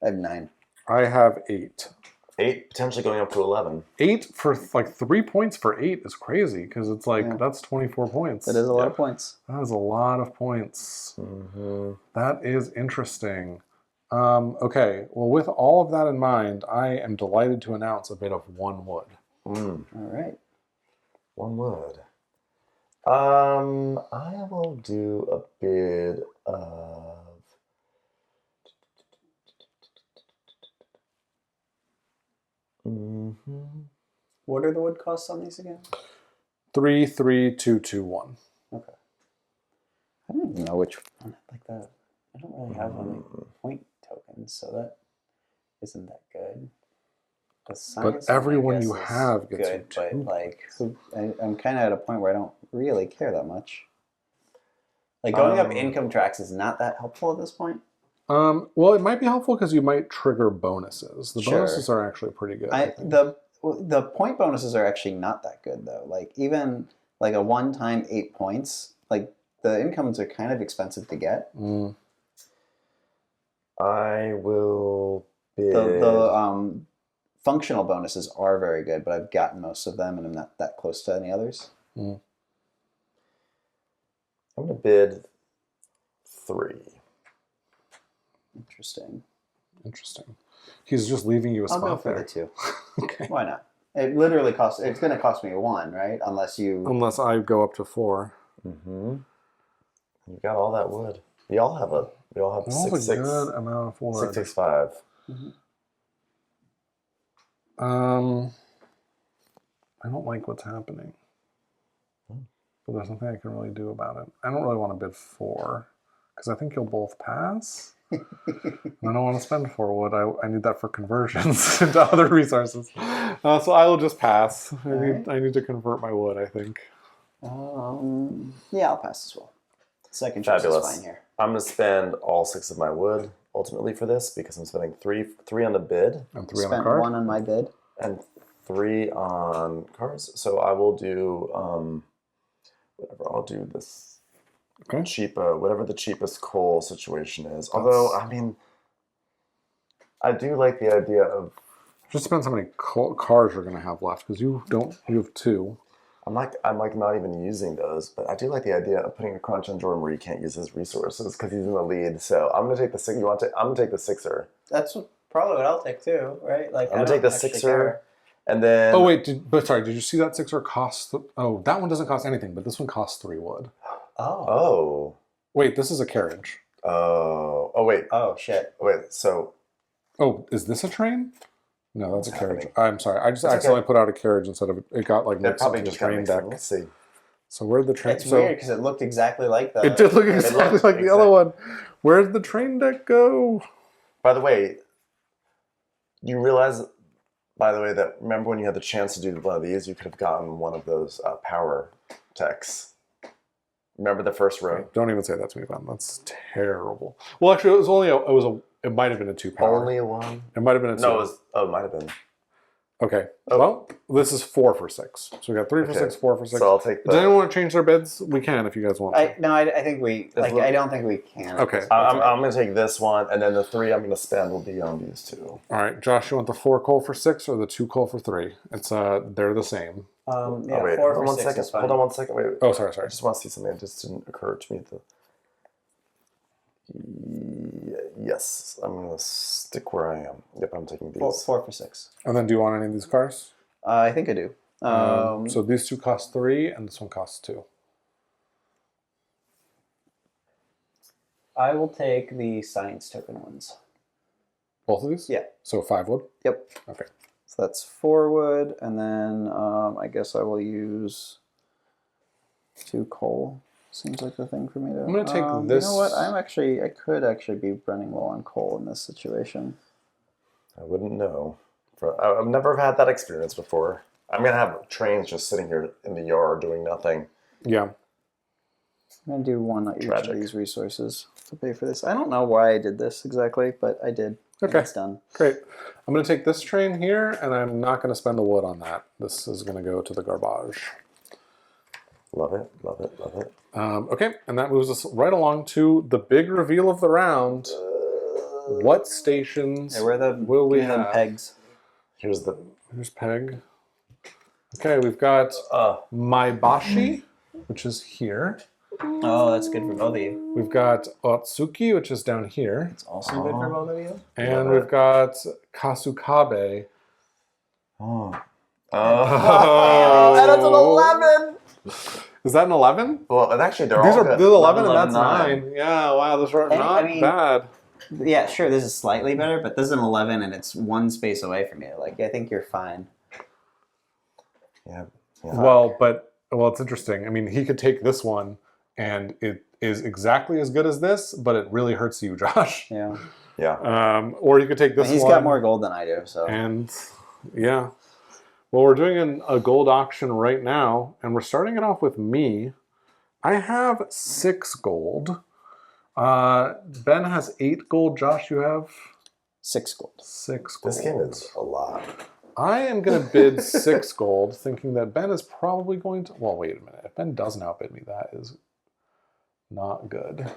I have 9. I have 8. 8, potentially going up to 11. 8 for like 3 points for 8 is crazy because it's like Yeah. that's 24 points. That is a lot of points. That is a lot of points. Mm-hmm. That is interesting. Okay, well, with all of that in mind, I am delighted to announce a bid of 1 wood. Mm, All right. 1 wood. I will do a bid of... What are the wood costs on these again? 3, 3, 2, 2, 1. Okay. I don't even know which one. Like that. I don't really have any point tokens, so that isn't that good. The science one, I everyone guess, you is have gets you good, 2. but like I'm kind of at a point where I don't really care that much. Like going up income tracks is not that helpful at this point. Well, it might be helpful because you might trigger bonuses. The Sure. bonuses are actually pretty good. I think. The point bonuses are actually not that good though. Like even like a one-time 8 points, like the incomes are kind of expensive to get. I will bid... The functional bonuses are very good, but I've gotten most of them and I'm not that close to any others. I'm going to bid 3. Interesting. Interesting. He's just leaving you a I'll spot go for there. the 2. Okay. Why not? It literally costs. It's going to cost me 1, right? Unless you. Unless I go up to 4. Mm-hmm. You got all that wood. We all have That's 6, a 6, good amount of wood. 6, 6, 5. I don't like what's happening. But there's nothing I can really do about it. I don't really want to bid 4 because I think you'll both pass. And I don't want to spend 4 wood. I need that for conversions into other resources. So I will just pass. I need to convert my wood, I think. Yeah, I'll pass as well. Second choice Fabulous. is fine here. I'm going to spend all 6 of my wood ultimately for this because I'm spending 3 on the bid And 3 on Spent the card. 1 on my bid. and 3 on cards. So I will do whatever. I'll do this Okay. cheap, whatever the cheapest coal situation is. Although, I mean, I do like the idea of... Just depends how many cars you're going to have left because you have 2. I'm like not even using those, but I do like the idea of putting a crunch on Jordan where he can't use his resources because he's in the lead. So I'm gonna take the 6. I'm gonna take the 6er. That's probably what I'll take too, right? Like I'm gonna take the 6er, and then... Oh wait, did you see that 6er cost? Oh, that one doesn't cost anything, but this one costs 3 wood. Oh. Wait, this is a carriage. Oh. Oh wait. Oh shit. Wait. So Oh, is this a train? No, that's a carriage. happening? I'm sorry. I just It's accidentally okay. put out a carriage instead of it got like It mixed probably into the just got train mixed deck. up. Let's see. So where'd the train? It's so weird because it looked exactly like the. it did look it exactly looked like the other one. Where'd the train deck go? By the way, you realize, by the way, that remember when you had the chance to do one of these, you could have gotten one of those power techs. Remember the first row? Don't even say that to me, Ben. That's terrible. Well, actually, it might have been a 2-power. Only a one? It might have been a 2. No, it might have been. Okay. Oh. Well, this is 4 for 6. So we got 3 for Okay. 6, 4 for 6. So I'll take Does anyone want to change their bids? We can if you guys want. I think we like. look- I don't think we can. Okay. I'm going to take this one, and then the 3 I'm going to spend will be on these 2. All right, Josh, you want the 4 coal for 6 or the 2 coal for 3? It's they're the same. Yeah, Oh, wait, 4 hold for on 1 6 second. is fine. Hold on 1 second. Wait. Oh, sorry. I just want to see something that just didn't occur to me. Yes, I'm going to stick where I am. Yep, I'm taking these. 4 for 6. And then do you want any of these cars? I think I do. So these 2 cost 3 and this one costs 2. I will take the science token ones. Both of these? Yeah. So 5 wood? Yep. Okay. So that's 4 wood, and then I guess I will use 2 coal. Seems like the thing for me to. I'm gonna take this. You know what? I could actually be running low on coal in this situation. I wouldn't know. I've never had that experience before. I'm going to have trains just sitting here in the yard doing nothing. Yeah. I'm gonna do one each Tragic. of these resources to pay for this. I don't know why I did this exactly, but I did. Okay. It's done. Great. I'm going to take this train here, and I'm not going to spend the wood on that. This is going to go to the garbage. Love it, love it, love it. Okay, and that moves us right along to the big reveal of the round. What stations Hey, where are the will we give me them have? pegs? Here's the... Here's Peg. Okay, we've got Maibashi, which is here. Oh, that's good for both of you. We've got Otsuki, which is down here. It's also good for both of you. And Love it. we've got Kasukabe. Oh. Oh, that's an 11! Is that an 11? Well, and actually, they're These all are good. this is 11 and 11, that's 9. Yeah, wow, those are not I mean- bad. Yeah, sure. This is slightly better, but this is an 11, and it's one space away from you. Like, I think you're fine. Yeah. Well, it's interesting. I mean, he could take this one, and it is exactly as good as this, but it really hurts you, Josh. Yeah. Yeah. Or you could take this He's one. got more gold than I do, so. And yeah. Well, we're doing a gold auction right now, and we're starting it off with me. I have 6 gold. Ben has 8 gold. Josh, you have 6 gold. 6 gold. This game is a lot. I am going to bid 6 gold, thinking that Ben is probably going to... Well, wait a minute. If Ben doesn't outbid me, that is not good.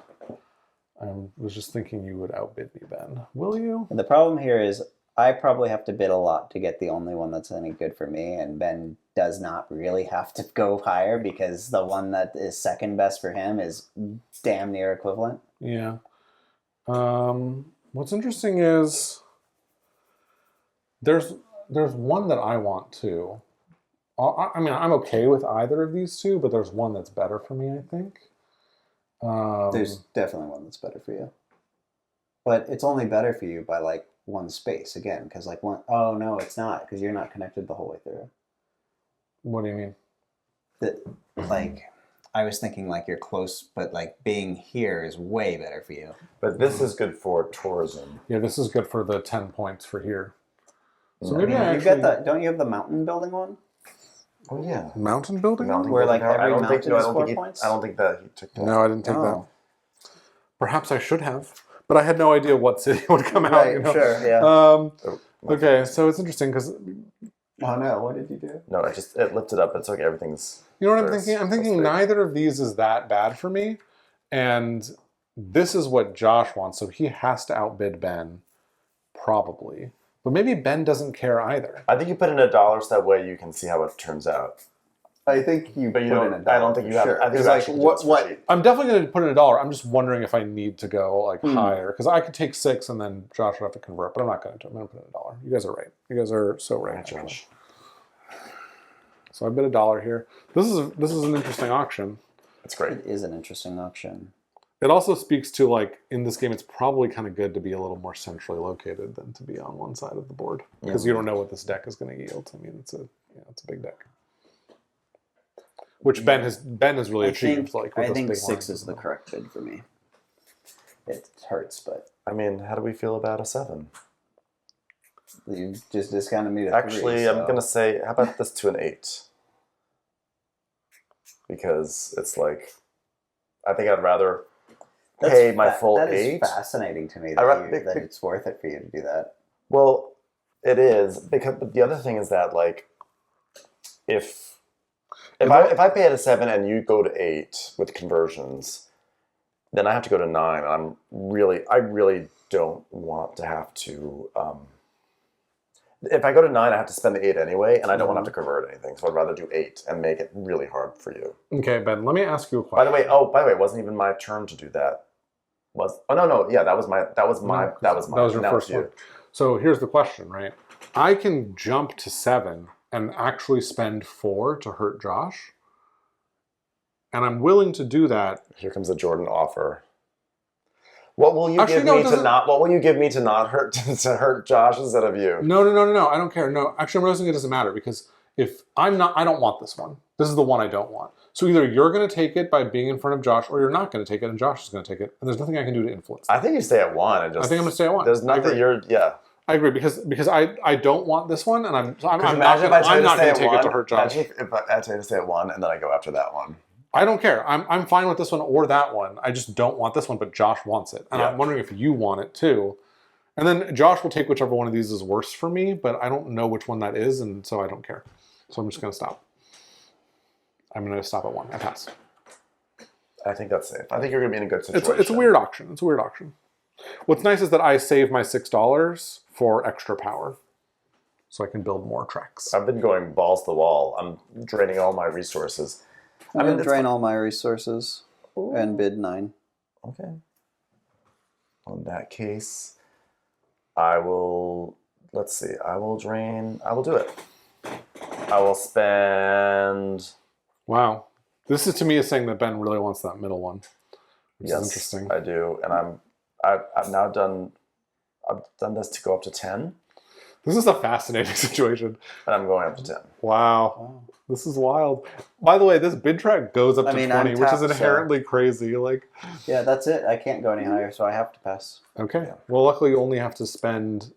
I was just thinking you would outbid me, Ben. Will you? The problem here is I probably have to bid a lot to get the only one that's any good for me, and Ben does not really have to go higher because the one that is second best for him is damn near equivalent. Yeah. What's interesting is there's one that I want too. I mean, I'm okay with either of these two, but there's one that's better for me, I think. There's definitely one that's better for you. But it's only better for you by like one space again, because like one, oh no, it's not, because you're not connected the whole way through. What do you mean? That, like, I was thinking like you're close, but like being here is way better for you. But this is good for tourism. Yeah, this is good for the 10 points for here. So Mm. maybe I You actually... got the, don't you have the mountain building one? Oh yeah. Mountain building? Mountain Where, like, building. every I don't think mountain is I don't 4 think he, points? I don't think that he took that. No, I didn't take that. Oh. Perhaps I should have, but I had no idea what city would come out. Right, You know? sure, yeah. Oh, Okay, so it's interesting because Oh no, what did you do? No, it lifted up. It's okay. Everything's. you know what I'm There's- thinking? I'm that's thinking great. neither of these is that bad for me, and this is what Josh wants, so he has to outbid Ben, probably. But maybe Ben doesn't care either. I think you put in $1 so that way you can see how it turns out. I think you But you put don't- in a I don't dollar think for you have- sure. I think Because you like actually do what this what spreadsheet. I'm definitely going to put in $1. I'm just wondering if I need to go like higher, because I could take 6 and then Josh would have to convert, but I'm not going to. I'm going to put in $1. You guys are right. You guys are so right, Right, actually. Josh. So I bid $1 here. This is an interesting auction. It's great. it is an interesting auction. It also speaks to, like, in this game, it's probably kind of good to be a little more centrally located than to be on one side of the board. Because you don't know what this deck is going to yield. I mean, it's a big deck. Which Ben has really achieved. I think 6 is the correct bid for me. It hurts, but... I mean, how do we feel about a 7? You just discounted me to 3. Actually, I'm going to say, how about this to an 8? Because it's like, I think I'd rather pay my full 8. That is fascinating to me that it's worth it for you to do that. Well, it is, because but the other thing is that, like, if I pay at a 7 and you go to 8 with conversions, then I have to go to 9. And I really don't want to have to. If I go to 9, I have to spend the 8 anyway, and I don't want to have to convert anything. So I'd rather do 8 and make it really hard for you. Okay, Ben. Let me ask you a question. By the way, it wasn't even my turn to do that. Yeah, that was your first one. So here's the question, right? I can jump to 7 and actually spend 4 to hurt Josh, and I'm willing to do that. Here comes the Jordan offer. What will you give me to not hurt to hurt Josh instead of you? No. I don't care. No, actually, I'm noticing it doesn't matter because if I don't want this one. This is the one I don't want. So either you're going to take it by being in front of Josh, or you're not going to take it, and Josh is going to take it. And there's nothing I can do to influence that. I think you stay at 1. I think I'm going to stay at 1. There's nothing I agree because I don't want this one, and I'm not going to take it to hurt Josh. Imagine if I tell you to stay at 1 and then I go after that one. I don't care. I'm fine with this one or that one. I just don't want this one, but Josh wants it. And I'm wondering if you want it too. And then Josh will take whichever one of these is worse for me, but I don't know which one that is, and so I don't care. So I'm just going to stop. I'm going to stop at 1. I pass. I think that's safe. I think you're going to be in a good situation. It's a weird auction. What's nice is that I save my $6 for extra power, so I can build more tracks. I've been going balls to the wall. I'm draining all my resources. I'm going to drain all my resources and bid 9. Okay. In that case, I will do it. I will spend... Wow. This is to me is saying that Ben really wants that middle one. Which is interesting. I do. And I've now done this to go up to 10. This is a fascinating situation. And I'm going up to 10. Wow. This is wild. By the way, this bid track goes up to 20, which is inherently crazy. Yeah, that's it. I can't go any higher, so I have to pass. Okay. Yeah. Well, luckily you only have to spend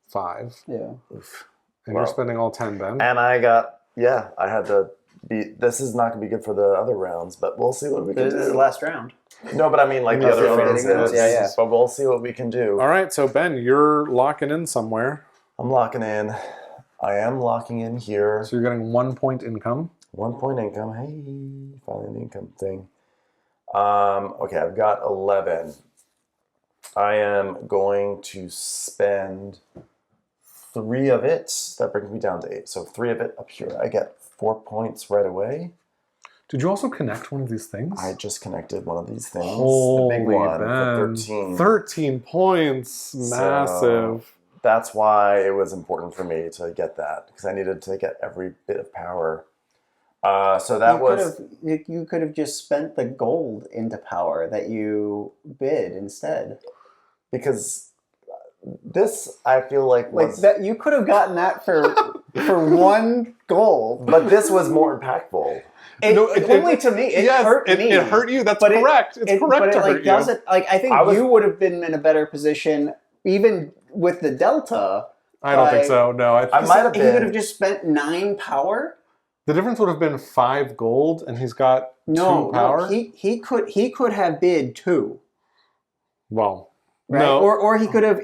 5. Yeah. Oof. And you're spending all 10, Ben. And I had to be... This is not going to be good for the other rounds, but we'll see what we can do. This is the last round. No, but I mean, like the other rounds. Yeah. But we'll see what we can do. All right, so Ben, you're locking in somewhere. I'm locking in. I am locking in here. So you're getting 1 point income. 1 point income. Hey, finally an income thing. Okay, I've got 11. I am going to spend 3 of it. That brings me down to 8. So 3 of it up here. I get 4 points right away. Did you also connect one of these things? I just connected one of these things. Holy the big one Ben. for 13. 13 points. Massive. So that's why it was important for me to get that, because I needed to get every bit of power. You could have just spent the gold into power that you bid instead. Because this, I feel like was... that you could have gotten that for 1 gold. But this was more impactful. Only to me. It hurt me. It hurt you. That's correct. It's correct to hurt you. I think you would have been in a better position, even with the delta. I don't think so. No, I might have been. He could have just spent 9 power. The difference would have been 5 gold, and he's got 2 power. No, he could have bid 2. Well, right? No. Or he could have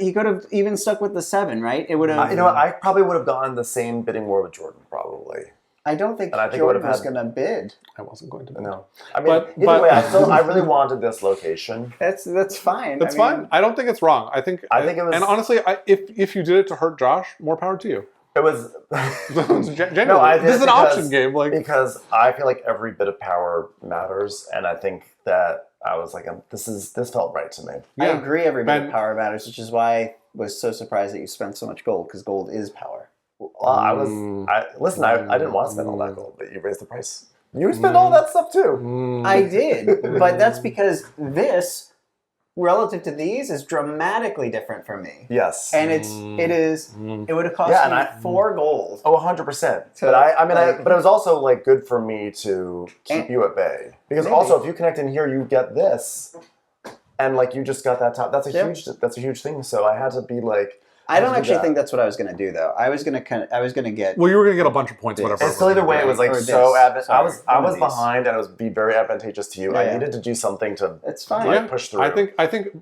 even stuck with the 7. Right? It would have. You know what? I probably would have gone the same bidding war with Jordan. Probably. I don't think Jordan was going to bid. I wasn't going to bid. No. I mean, either way, I really wanted this location. That's fine. That's fine. I don't think it's wrong. I think it was... And honestly, if you did it to hurt Josh, more power to you. It was... Genuinely. No, this is an option game. Because I feel like every bit of power matters, and I think that I was like, this felt right to me. Yeah. I agree every bit of power matters, which is why I was so surprised that you spent so much gold, because gold is power. Well, I didn't want to spend all that gold, but you raised the price. You spent all that stuff too. I did, but that's because this, relative to these, is dramatically different for me. Yes. And it would have cost me 4 gold. Oh, 100%. But but it was also like good for me to keep you at bay. Because also, if you connect in here, you get this. And like you just got that top. That's a huge thing. So I had to be like, I don't actually think that's what I was going to do, though. I was going to get. Well, you were going to get a bunch of points, whatever. And still, either way, it was like so. I was behind, and it was be very advantageous to you. I needed to do something to. It's fine. Like, push through. I think.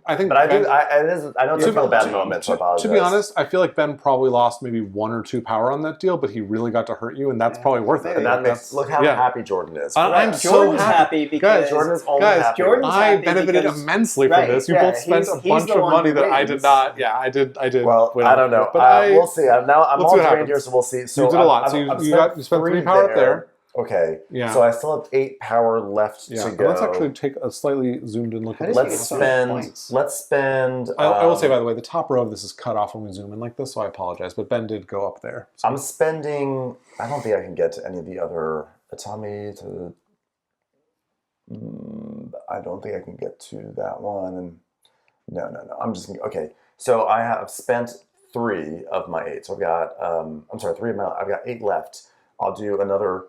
But I do. I know it's a bad moment. So I apologize. To be honest, I feel like Ben probably lost maybe 1 or 2 power on that deal, but he really got to hurt you, and that's probably worth it. And that makes look how happy Jordan is. I'm so happy because Jordan's only happy. I benefited immensely from this. You both spent a bunch of money that I did not. Yeah, I did. Well, I don't know. We'll see. I'm all drained here, so we'll see. So you did a lot. So you spent 3 power up there. Okay. Yeah. So I still have 8 power left to go. Let's actually take a slightly zoomed in look at this. Let's spend. I will say, by the way, the top row of this is cut off when we zoom in like this, so I apologize. But Ben did go up there. So. I'm spending. I don't think I can get to any of the other Atami to. I don't think I can get to that one. And no. I'm just okay. So I have spent 3 of my 8. So I've got. I'm sorry, 3 of my. I've got 8 left. I'll do another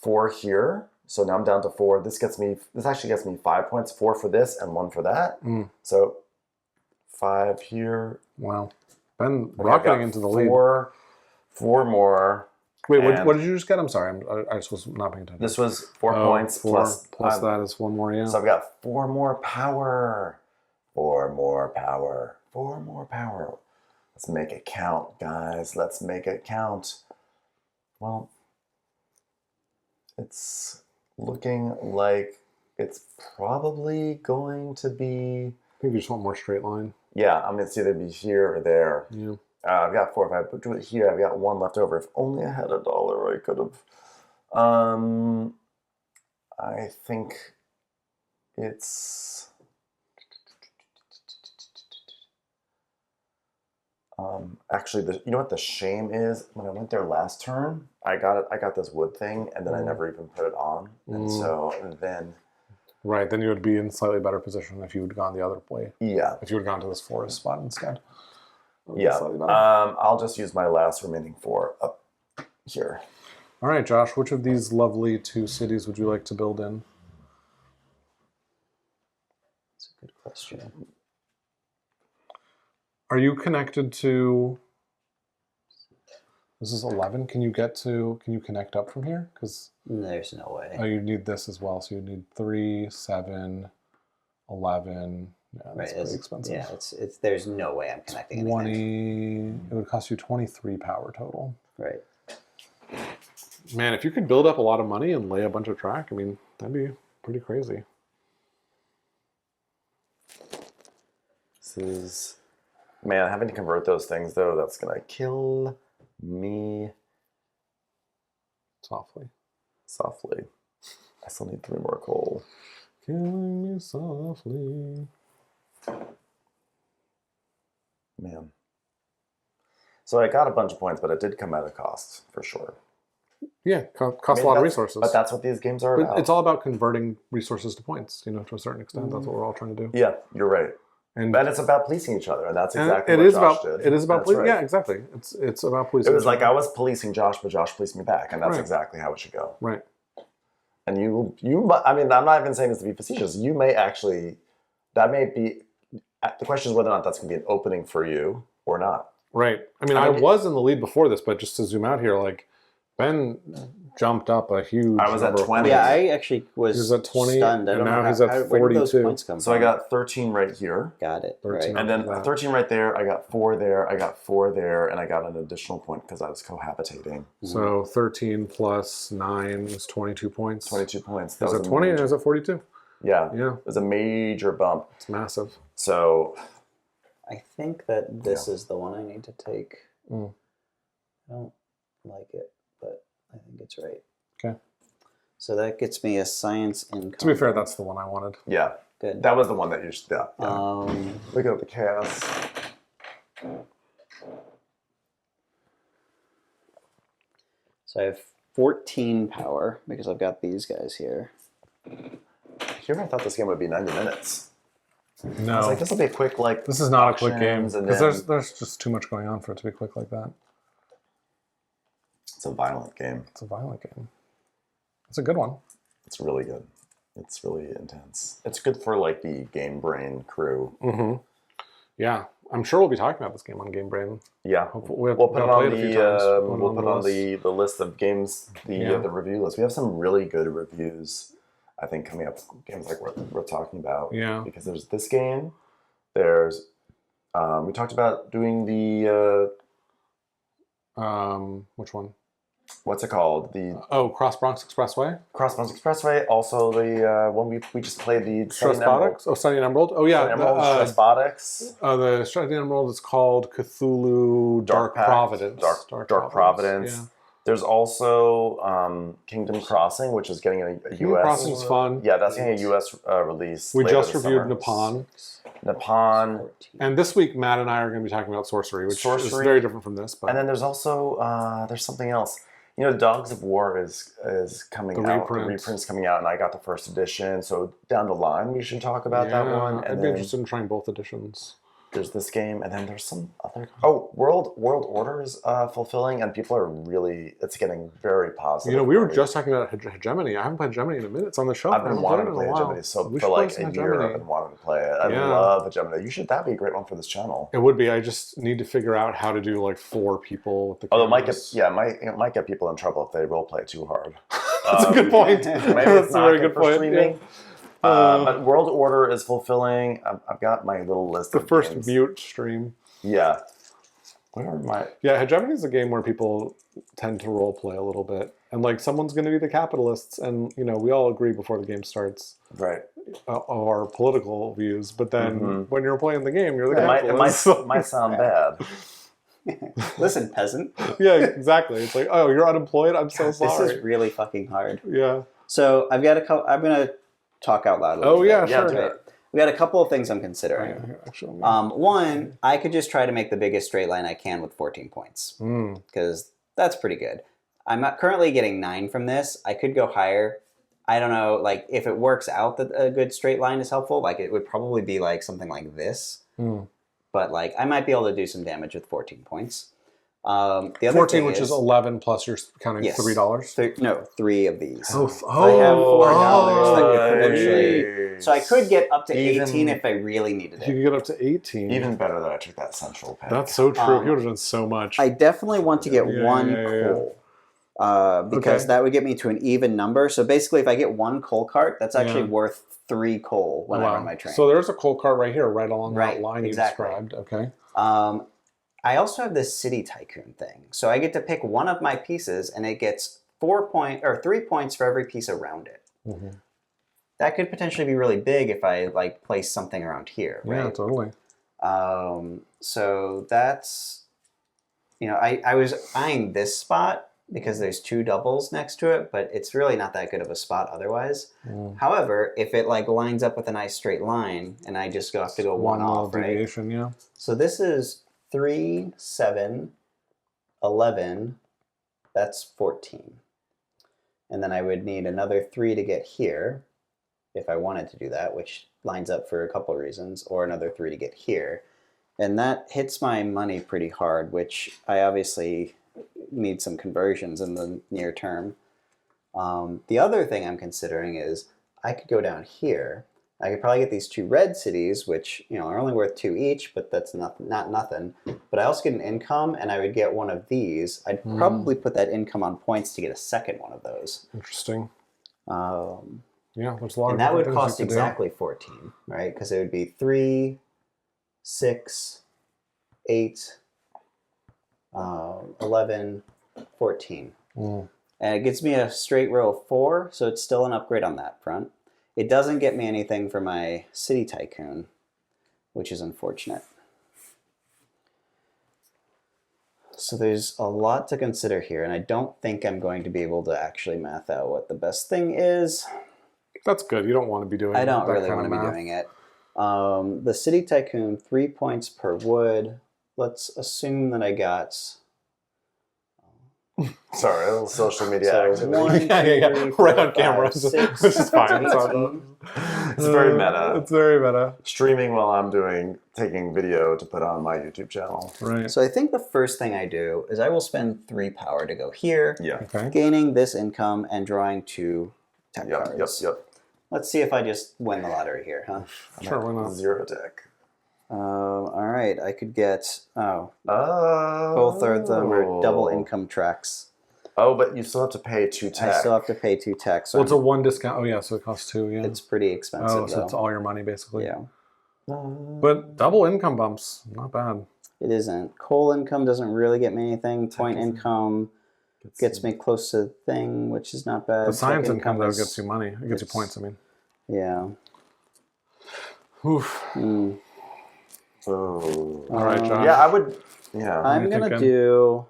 4 here. So now I'm down to 4. This actually gets me 5 points. 4 for this and 1 for that. So 5 here. Wow. Ben rocketing into the lead. 4 more. Wait, what did you just get? I'm sorry. I just was not paying attention. This was 4 points plus that is 1 more, yeah. So I've got 4 more power. 4 more power. 4 more power. Let's make it count, guys. Let's make it count. Well, it's looking like it's probably going to be. I think you just want more straight line. Yeah, I'm going to either be here or there. Yeah. I've got 4. If I do it here, I've got 1 left over. If only I had $1, I could have. I think it's. Actually, you know what the shame is? When I went there last turn, I got this wood thing, and then I never even put it on. And so then... Right, then you would be in slightly better position if you had gone the other way. Yeah. If you would have gone to this forest spot instead. Yeah. I'll just use my last remaining 4 up here. All right, Josh, which of these lovely 2 cities would you like to build in? That's a good question. Are you connected to... This is 11. Can you connect up from here? Because there's no way. Oh, you need this as well. So you need 3, 7, 11. Yeah, that's pretty expensive. Yeah, it's. There's no way I'm connecting anything. 20. It would cost you 23 power total. Right. Man, if you could build up a lot of money and lay a bunch of track, I mean, that'd be pretty crazy. This is... Man, having to convert those things, though, that's going to kill me. Softly. I still need 3 more coal. Killing me softly. Man. So I got a bunch of points, but it did come at a cost, for sure. Yeah, costs a lot of resources. But that's what these games are about. It's all about converting resources to points, to a certain extent. That's what we're all trying to do. Yeah, you're right. But it's about policing each other, and that's exactly what Josh did. It is about policing. Right. Yeah, exactly. It's about policing. It was like I was policing Josh, but Josh policed me back, and that's exactly how it should go. Right. And I mean, I'm not even saying this to be facetious. You may actually, that may be, the question is whether or not that's going to be an opening for you or not. Right. I mean, I was in the lead before this, but just to zoom out here, like, Ben jumped up a huge. I was at 20. Yeah, I actually was. He was at 20, stunned. and now he's at 42. Where did those points come so from? I got 13 right here. Got it. 13 right. And then 13 right there. I got 4 there. I got 4 there, and I got an additional point because I was cohabitating. So 13 plus 9 is 22 points. 22 points. That was at 20 and it was at 42. Yeah. Yeah. It was a major bump. It's massive. So. I think that this is the one I need to take. I don't like it, but I think it's right. Okay. So that gets me a science income. To be fair, that's the one I wanted. Yeah. Good. That was the one that you should. Yeah. Look at the chaos. So I have 14 power because I've got these guys here. You ever thought this game would be 90 minutes? No. I was like, this will be a quick, like, This is not a quick game. auctions, and Because then- there's just too much going on for it to be quick like that. It's a violent game. It's a violent game. It's a good one. It's really good. It's really intense. It's good for, like, the Game Brain crew. Mm-hmm. Yeah. I'm sure we'll be talking about this game on Game Brain. Yeah. Hopefully, We'll put it on a few times. we'll put on the list of games, the review list. We have some really good reviews, I think, coming up. Games like we're talking about. Yeah. Because there's this game. There's we talked about doing the which one? what's it called? The Cross Bronx Expressway. Cross Bronx Expressway. Also the one we just played, the Stress Botics. Oh, Sunny and Emerald. Oh yeah. Stress Botics. The Sunny and Emerald is called Cthulhu Dark Pact, Providence. Dark Providence. Yeah. There's also Kingdom Crossing, which is getting a Kingdom US. Crossing's fun. Yeah, that's getting a US release. We later just this reviewed summer. Nippon. Nippon. And this week, Matt and I are going to be talking about Sorcery, which is Sorcery. very different from this. But And then there's also there's something else. You know, Dogs of War is coming The out. reprint. The reprint's coming out, and I got the first edition. So down the line, we should talk about that one. And I'd be then interested in trying both editions. there's this game, and then there's some other. Oh, World Order is fulfilling, and people are really. It's getting very positive. You know, we were just talking about Hegemony. I haven't played Hegemony in a minute. It's on the shelf. I've been wanting to play Hegemony for like a year. I've been wanting to play it. I love Hegemony. That'd be a great one for this channel. It would be. I just need to figure out how to do like 4 people with the Although cameras. it might get people in trouble if they role play too hard. That's a good point. Maybe That's it's a not very good good for point. streaming. Yeah. But World Order is fulfilling. I've got my little list. The of first games. mute stream. Yeah. Where are my? Yeah, Hegemony is a game where people tend to role play a little bit, and like someone's going to be the capitalists, and you know we all agree before the game starts Right. of our political views. But then when you're playing the game, you're the It capitalist. might sound bad. Listen, peasant. Yeah, exactly. It's like, oh, you're unemployed. I'm so This sorry. is really fucking hard. Yeah. So I've got a couple. I'm gonna talk out loud. A little Oh bit. yeah, Yeah, sure. do it. We got a couple of things I'm considering. Here, actually, I'm One, I could just try to make the biggest straight line I can with 14 points gonna- because that's pretty good. I'm not currently getting 9 from this. I could go higher. I don't know, like if it works out that a good straight line is helpful, like it would probably be like something like this. Mm. But like I might be able to do some damage with 14 points. The other 14, thing which is 11 plus you're counting Yes. $3. No, 3 of these. Oh, I have $4 that could nice. potentially. So I could get up to Even- 18 if I really needed You it. can get up to 18. Even better that I took that central pick. That's so true. Um, He would have done so much. I definitely want to get Yeah, one yeah, yeah. coal. Because Okay. that would get me to an even number. So basically, if I get 1 coal cart, that's actually Yeah. worth 3 coal when I Wow. run my train. So there's a coal cart right here, right along Right, that line exactly. you described. Okay. I also have this city tycoon thing. So I get to pick one of my pieces, and it gets 3 points for every piece around it. Mm-hmm. That could potentially be really big if I like place something around here, Yeah, right? totally. So that's, I was eyeing this spot because there's 2 doubles next to it, but it's really not that good of a spot otherwise. Mm. However, if it like lines up with a nice straight line, and I just have to go one little off, right? deviation, yeah. So this is 3, 7, 11. That's 14. And then I would need another 3 to get here if I wanted to do that, which lines up for a couple of reasons, or another 3 to get here. And that hits my money pretty hard, which I obviously need some conversions in the near term. The other thing I'm considering is I could go down here. I could probably get these 2 red cities, which are only worth 2 each, but that's not nothing. But I also get an income, and I would get one of these. I'd probably put that income on points to get a second one of those. Interesting. Um, Yeah, there's a lot of and that would different things cost you could do. exactly 14, right? Because it would be 3, 6, 8, 11, 14. Mm. And it gets me a straight row of 4, so it's still an upgrade on that front. It doesn't get me anything for my City Tycoon, which is unfortunate. So there's a lot to consider here, and I don't think I'm going to be able to actually math out what the best thing is. That's good. You don't want to be doing I don't that really kind want of to be math. doing it. The City Tycoon, 3 points per wood. Let's assume that I got Sorry, a little social media So activity. 1, Yeah, 2, yeah, yeah. 3, Right 4, on camera. 5, 6, This is fine. It's 18. It's very meta. It's very meta. Streaming while I'm taking video to put on my YouTube channel. Right. So I think the first thing I do is I will spend 3 power to go here, Yeah. Okay. gaining this income and drawing 2 tech Yep. cards. Yep. Let's see if I just win the lottery here, huh? Sure, why not? 0 deck. All right, I could get Oh. both of them are double income tracks. Oh, but you still have to pay 2 tech. I still have to pay 2 tech, so Well, it's a 1 discount. Oh, yeah, so it costs 2, yeah. it's pretty expensive. Oh, so though. it's all your money, basically. Yeah, But double income bumps, not bad. it isn't. Coal income doesn't really get me anything. Point income gets me close to the thing, which is not bad. The science Tech income, though, is- gets you money. It gets you points, I mean. Yeah. Oof. Mm. Oh. All right, Josh. Yeah, I would. Yeah. I'm you gonna thinking? do.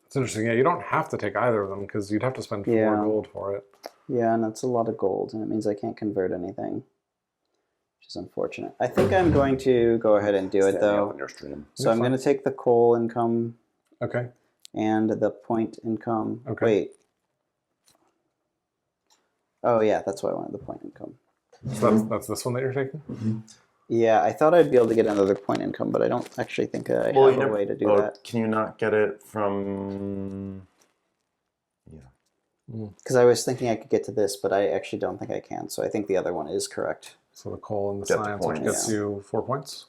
It's interesting. Yeah, you don't have to take either of them because you'd have to spend 4 Yeah. gold for it. Yeah, and that's a lot of gold, and it means I can't convert anything, which is unfortunate. I think I'm going to go ahead and do it Standing up though. on your stream. So I'm going to take the coal income Okay. and the point income. Okay. Wait. Oh yeah, that's why I wanted the point income. So that's this one that you're taking? Yeah, I thought I'd be able to get another point income, but I don't actually think I have a way to do that. Can you not get it from? Because I was thinking I could get to this, but I actually don't think I can. So I think the other one is correct. So the coal and the Get the science, which points. gets you 4 points.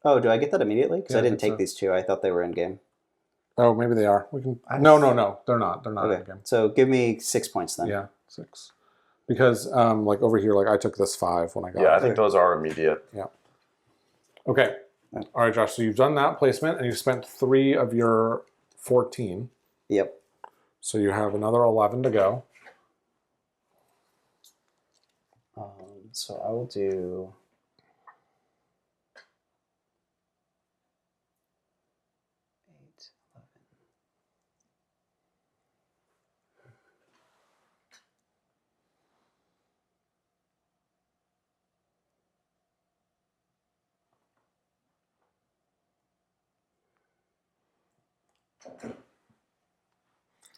Oh, do I get that immediately? Because Yeah, I I didn't think take so. these 2. I thought they were in game. Oh, maybe they are. We can. I No, see. they're not. They're not in Okay, the game. so give me 6 points then. Yeah, 6. Because like over here, like I took this 5 when I got Yeah, it. I think those are immediate. Okay. All right, Josh. So you've done that placement, and you've spent 3 of your 14. Yep. So you have another 11 to go. So I will do.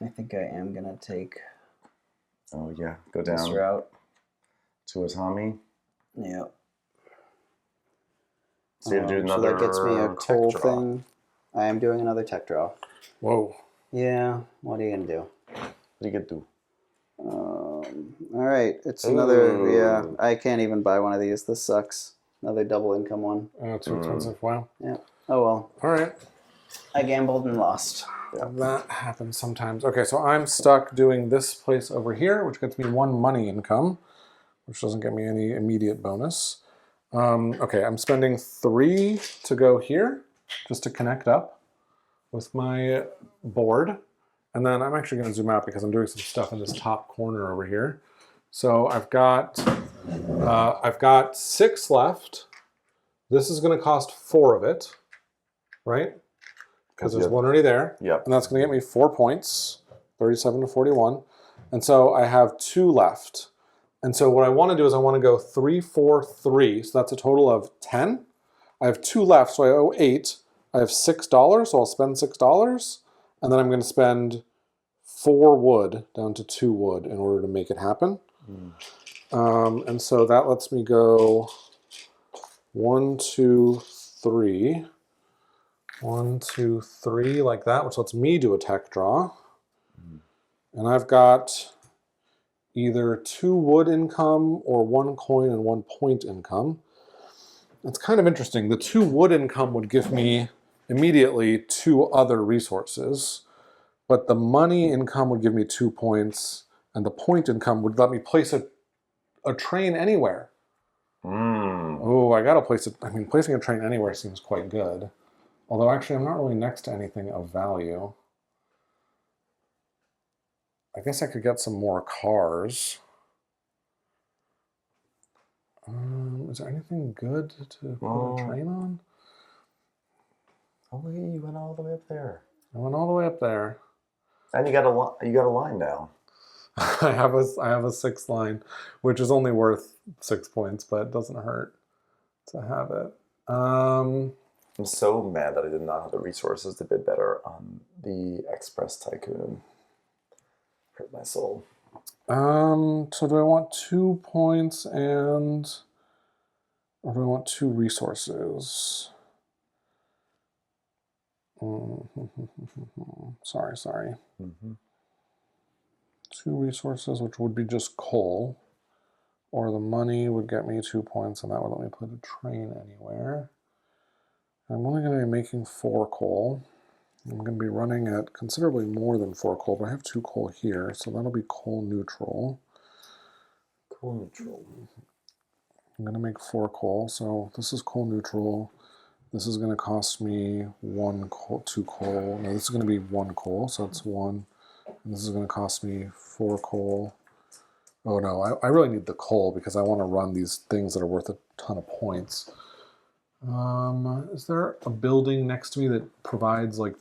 I think I am gonna take Oh yeah, go this down route. to Atami. Yep. So you do So another that gets me a tech coal draw. thing. I am doing another tech draw. Whoa. Yeah. What are you gonna do? What do you get to? All right. It's another. Ooh. Yeah. I can't even buy one of these. This sucks. Another double income one. Too expensive. Wow. Yeah. Oh well. All right. I gambled and lost. That happens sometimes. Okay, so I'm stuck doing this place over here, which gets me 1 money income, which doesn't get me any immediate bonus. Okay, I'm spending 3 to go here, just to connect up with my board. And then I'm actually going to zoom out because I'm doing some stuff in this top corner over here. So I've got 6 left. This is going to cost 4 of it, right? Because there's 1 already there. Yep. And that's going to get me 4 points, 37 to 41. And so I have 2 left. And so what I want to do is I want to go 3, 4, 3. So that's a total of 10. I have 2 left, so I owe 8. I have $6, so I'll spend $6. And then I'm going to spend 4 wood down to 2 wood in order to make it happen. And so that lets me go 1, 2, 3. 1, 2, 3, like that, which lets me do a tech draw. And I've got either 2 wood income or 1 coin and 1 point income. It's kind of interesting. The 2 wood income would give me immediately 2 other resources, but the money income would give me 2 points, and the point income would let me place a train anywhere. Oh, I gotta place it. I mean, placing a train anywhere seems quite good. Although actually I'm not really next to anything of value. I guess I could get some more cars. Is there anything good to put a train on? Oh, you went all the way up there. I went all the way up there. And you got a line now. I have a 6th line, which is only worth 6 points, but it doesn't hurt to have it. I'm so mad that I did not have the resources to bid better on the Express Tycoon. Hurt my soul. So do I want 2 points or do I want 2 resources? Sorry. Mm-hmm. 2 resources, which would be just coal. Or the money would get me 2 points, and that would let me put a train anywhere. I'm only going to be making 4 coal. I'm going to be running at considerably more than 4 coal, but I have 2 coal here, so that'll be coal neutral. Coal neutral. I'm going to make 4 coal, so this is coal neutral. This is going to cost me 1 coal, 2 coal. No, this is going to be 1 coal, so that's 1. And this is going to cost me 4 coal. Oh no, I really need the coal because I want to run these things that are worth a ton of points. Is there a building next to me that provides like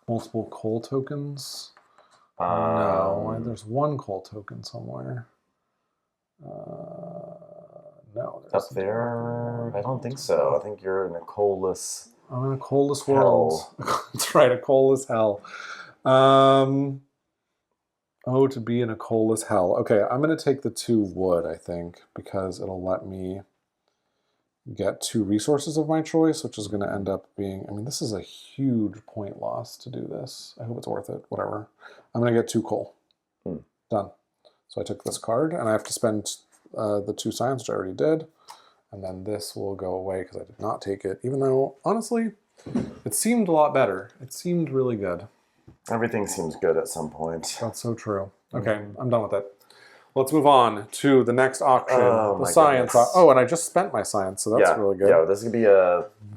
multiple coal tokens? No, there's 1 coal token somewhere. No. Up there? I don't think so. I think you're in a coalless. I'm in a coalless world. That's right, a coalless hell. Oh, to be in a coalless hell. Okay, I'm going to take the 2 wood, I think, because it'll let me get 2 resources of my choice, which is going to end up being... I mean, this is a huge point loss to do this. I hope it's worth it. Whatever. I'm going to get 2 coal. Done. So I took this card, and I have to spend the 2 science, which I already did. And then this will go away because I did not take it, even though, honestly, it seemed a lot better. It seemed really good. Everything seems good at some point. That's so true. Okay, I'm done with it. Let's move on to the next auction, the science. Oh, and I just spent my science, so that's really good. Yeah, this is gonna be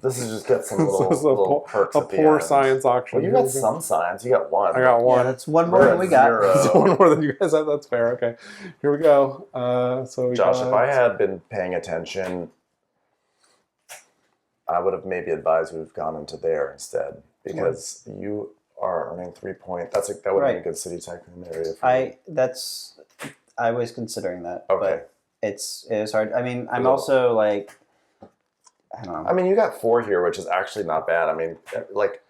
this is just get some little perks a at the poor end. science auction. Well, you got some science. You got 1. I got 1. Yeah, that's 1 more than we got. That's 1 more than you guys have. That's fair. Okay, here we go. So Josh, if I had been paying attention, I would have maybe advised we've gone into there instead because you are earning 3 points. That would have been a good city tycoon area. I was considering that, Okay. but it is hard. I mean, I'm also like, I don't know. I mean, you got 4 here, which is actually not bad. I mean, like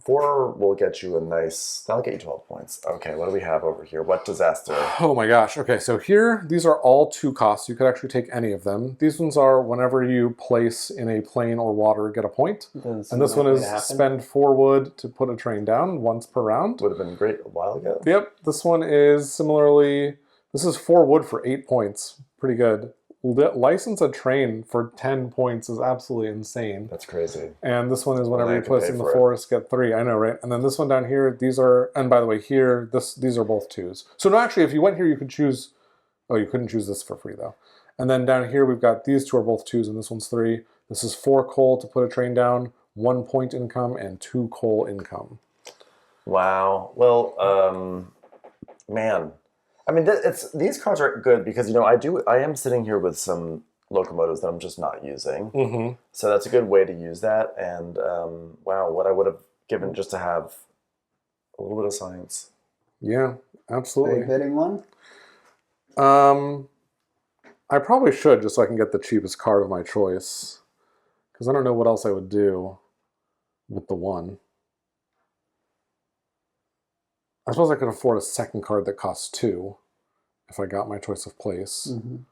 4 will get you that'll get you 12 points. Okay, what do we have over here? What disaster? Oh my gosh. Okay, so here, these are all 2 costs. You could actually take any of them. These ones are whenever you place in a plane or water, get a point. And this one is spend 4 wood to put a train down once per round. Would have been great a while ago. Yep, this one is similarly, this is 4 wood for 8 points. Pretty good. License a train for 10 points is absolutely insane. That's crazy. And this one is whenever you place in the forest, get 3. I know, right? And then this one down here, these are, and by the way, here, these are both 2s. So no, actually, if you went here, you could choose, oh, you couldn't choose this for free though. And then down here, we've got these 2 are both 2s and this one's 3. This is 4 coal to put a train down, 1 point income, and 2 coal income. Wow. Well, man. I mean, these cards are good because, I am sitting here with some locomotives that I'm just not using. Mm-hmm. So that's a good way to use that. And, wow, what I would have given just to have a little bit of science. Yeah, absolutely. Are you bidding 1? I probably should just so I can get the cheapest card of my choice. Because I don't know what else I would do with the 1. I suppose I could afford a second card that costs 2 if I got my choice of place. Mm-hmm.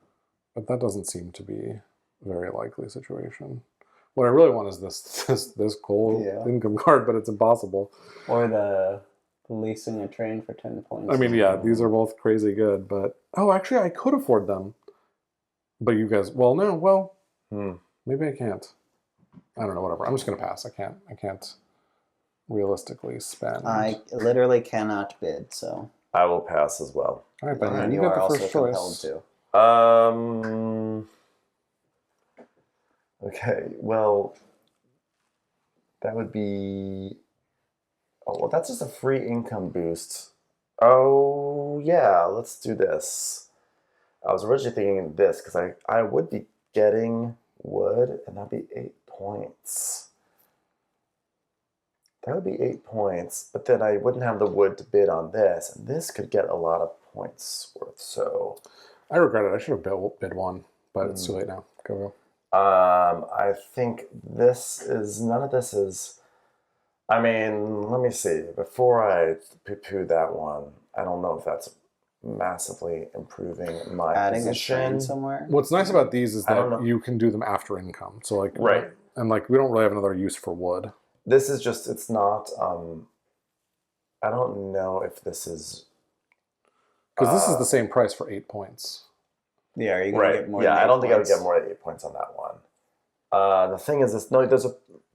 But that doesn't seem to be a very likely situation. What I really want is this coal income card, but it's impossible. Or the leasing a train for 10 points. I mean, yeah, these are both crazy good, but... Oh, actually, I could afford them. But you guys... Well, no, well... Maybe I can't. I don't know, whatever. I'm just going to pass. I can't realistically spend. I literally cannot bid, so... I will pass as well. All right, Ben, and you you get are the also first compelled choice. to. Okay, well, that would be... Oh, well, that's just a free income boost. Oh, yeah, let's do this. I was originally thinking this because I would be getting wood, and that'd be 8 points. That would be 8 points, but then I wouldn't have the wood to bid on this, and this could get a lot of points worth, so... I regret it. I should have bid 1, but it's too late now. Go. I think none of this is. I mean, let me see. Before I poo-poo that one, I don't know if that's massively improving my Adding a position. train somewhere. What's nice about these is I don't that know. you can do them after income. So like, Right. And like, we don't really have another use for wood. This is just, it's not, I don't know if this is. Because this is the same price for 8 points. Yeah, are you going to get more Yeah, than I 8 don't think I would points? get more than 8 points on that one. The thing is,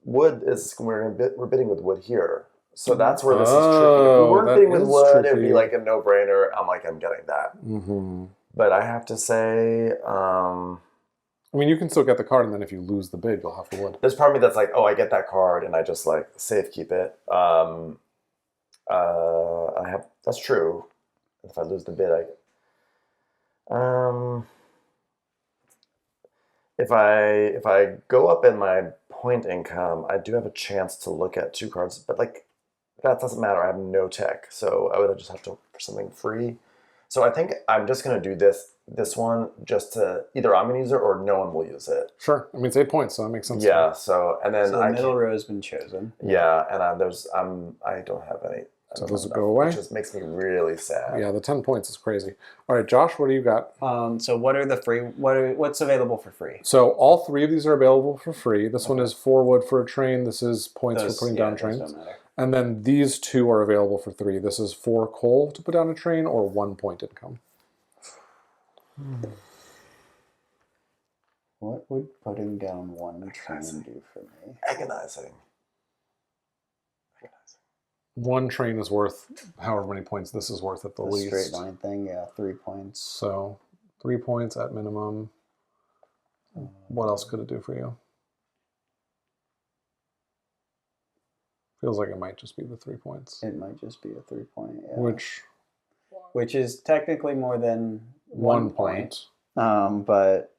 we're bidding with wood here. So that's where this is tricky. If we weren't that bidding with is wood, it would tricky. be like a no-brainer. I'm getting that. Mm-hmm. But I have to say, I mean, you can still get the card, and then if you lose the bid, you'll have the wood. there's part of me that's like, oh, I get that card, and I just like safe keep it. That's true. If I lose the bid, if I go up in my point income, I do have a chance to look at 2 cards, but like that doesn't matter. I have no tech, so I would just have to look for something free. So I think I'm just gonna do this one just to either I'm gonna use it or no one will use it. Sure. I mean, it's 8 points, so that makes sense. Yeah. So and then So the middle row has been chosen. Yeah, and I don't have any. So those will go away? Which just makes me really sad. Yeah, the 10 points is crazy. All right, Josh, what do you got? So what are the free? What's available for free? So all 3 of these are available for free. This one is 4 wood for a train. This is points for putting down those trains. don't matter. And then these 2 are available for 3. This is 4 coal to put down a train or 1 point income. What would putting down 1 train do for me? Agonizing. 1 train is worth however many points this is worth at the The least. straight line thing, yeah, 3 points. So 3 points at minimum. What else could it do for you? Feels like it might just be the 3 points. It might just be a 3 point, yeah. Which is technically more than 1 point. But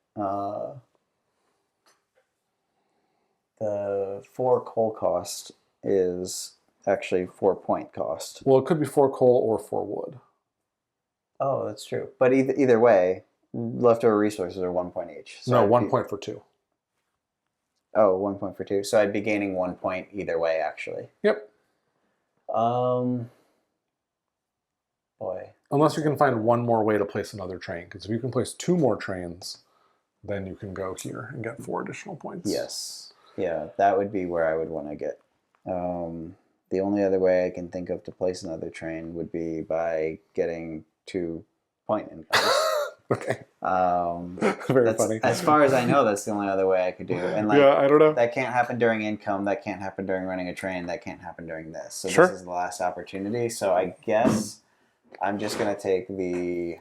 the 4 coal cost is actually 4 point cost. Well, it could be 4 coal or 4 wood. Oh, that's true. But either way, leftover resources are 1 point each. So No, I'd 1 be- point for 2. Oh, 1 point for 2. So I'd be gaining 1 point either way, actually. Yep. Boy. Unless you can find one more way to place another train. Because if you can place 2 more trains, then you can go here and get 4 additional points. Yes. Yeah, that would be where I would want to get. The only other way I can think of to place another train would be by getting 2 point incomes. Okay. Very funny. As far as I know, that's the only other way I could do it. And like, yeah, I don't know. that can't happen during income. That can't happen during running a train. That can't happen during this. So Sure. This is the last opportunity. So I guess I'm just gonna take the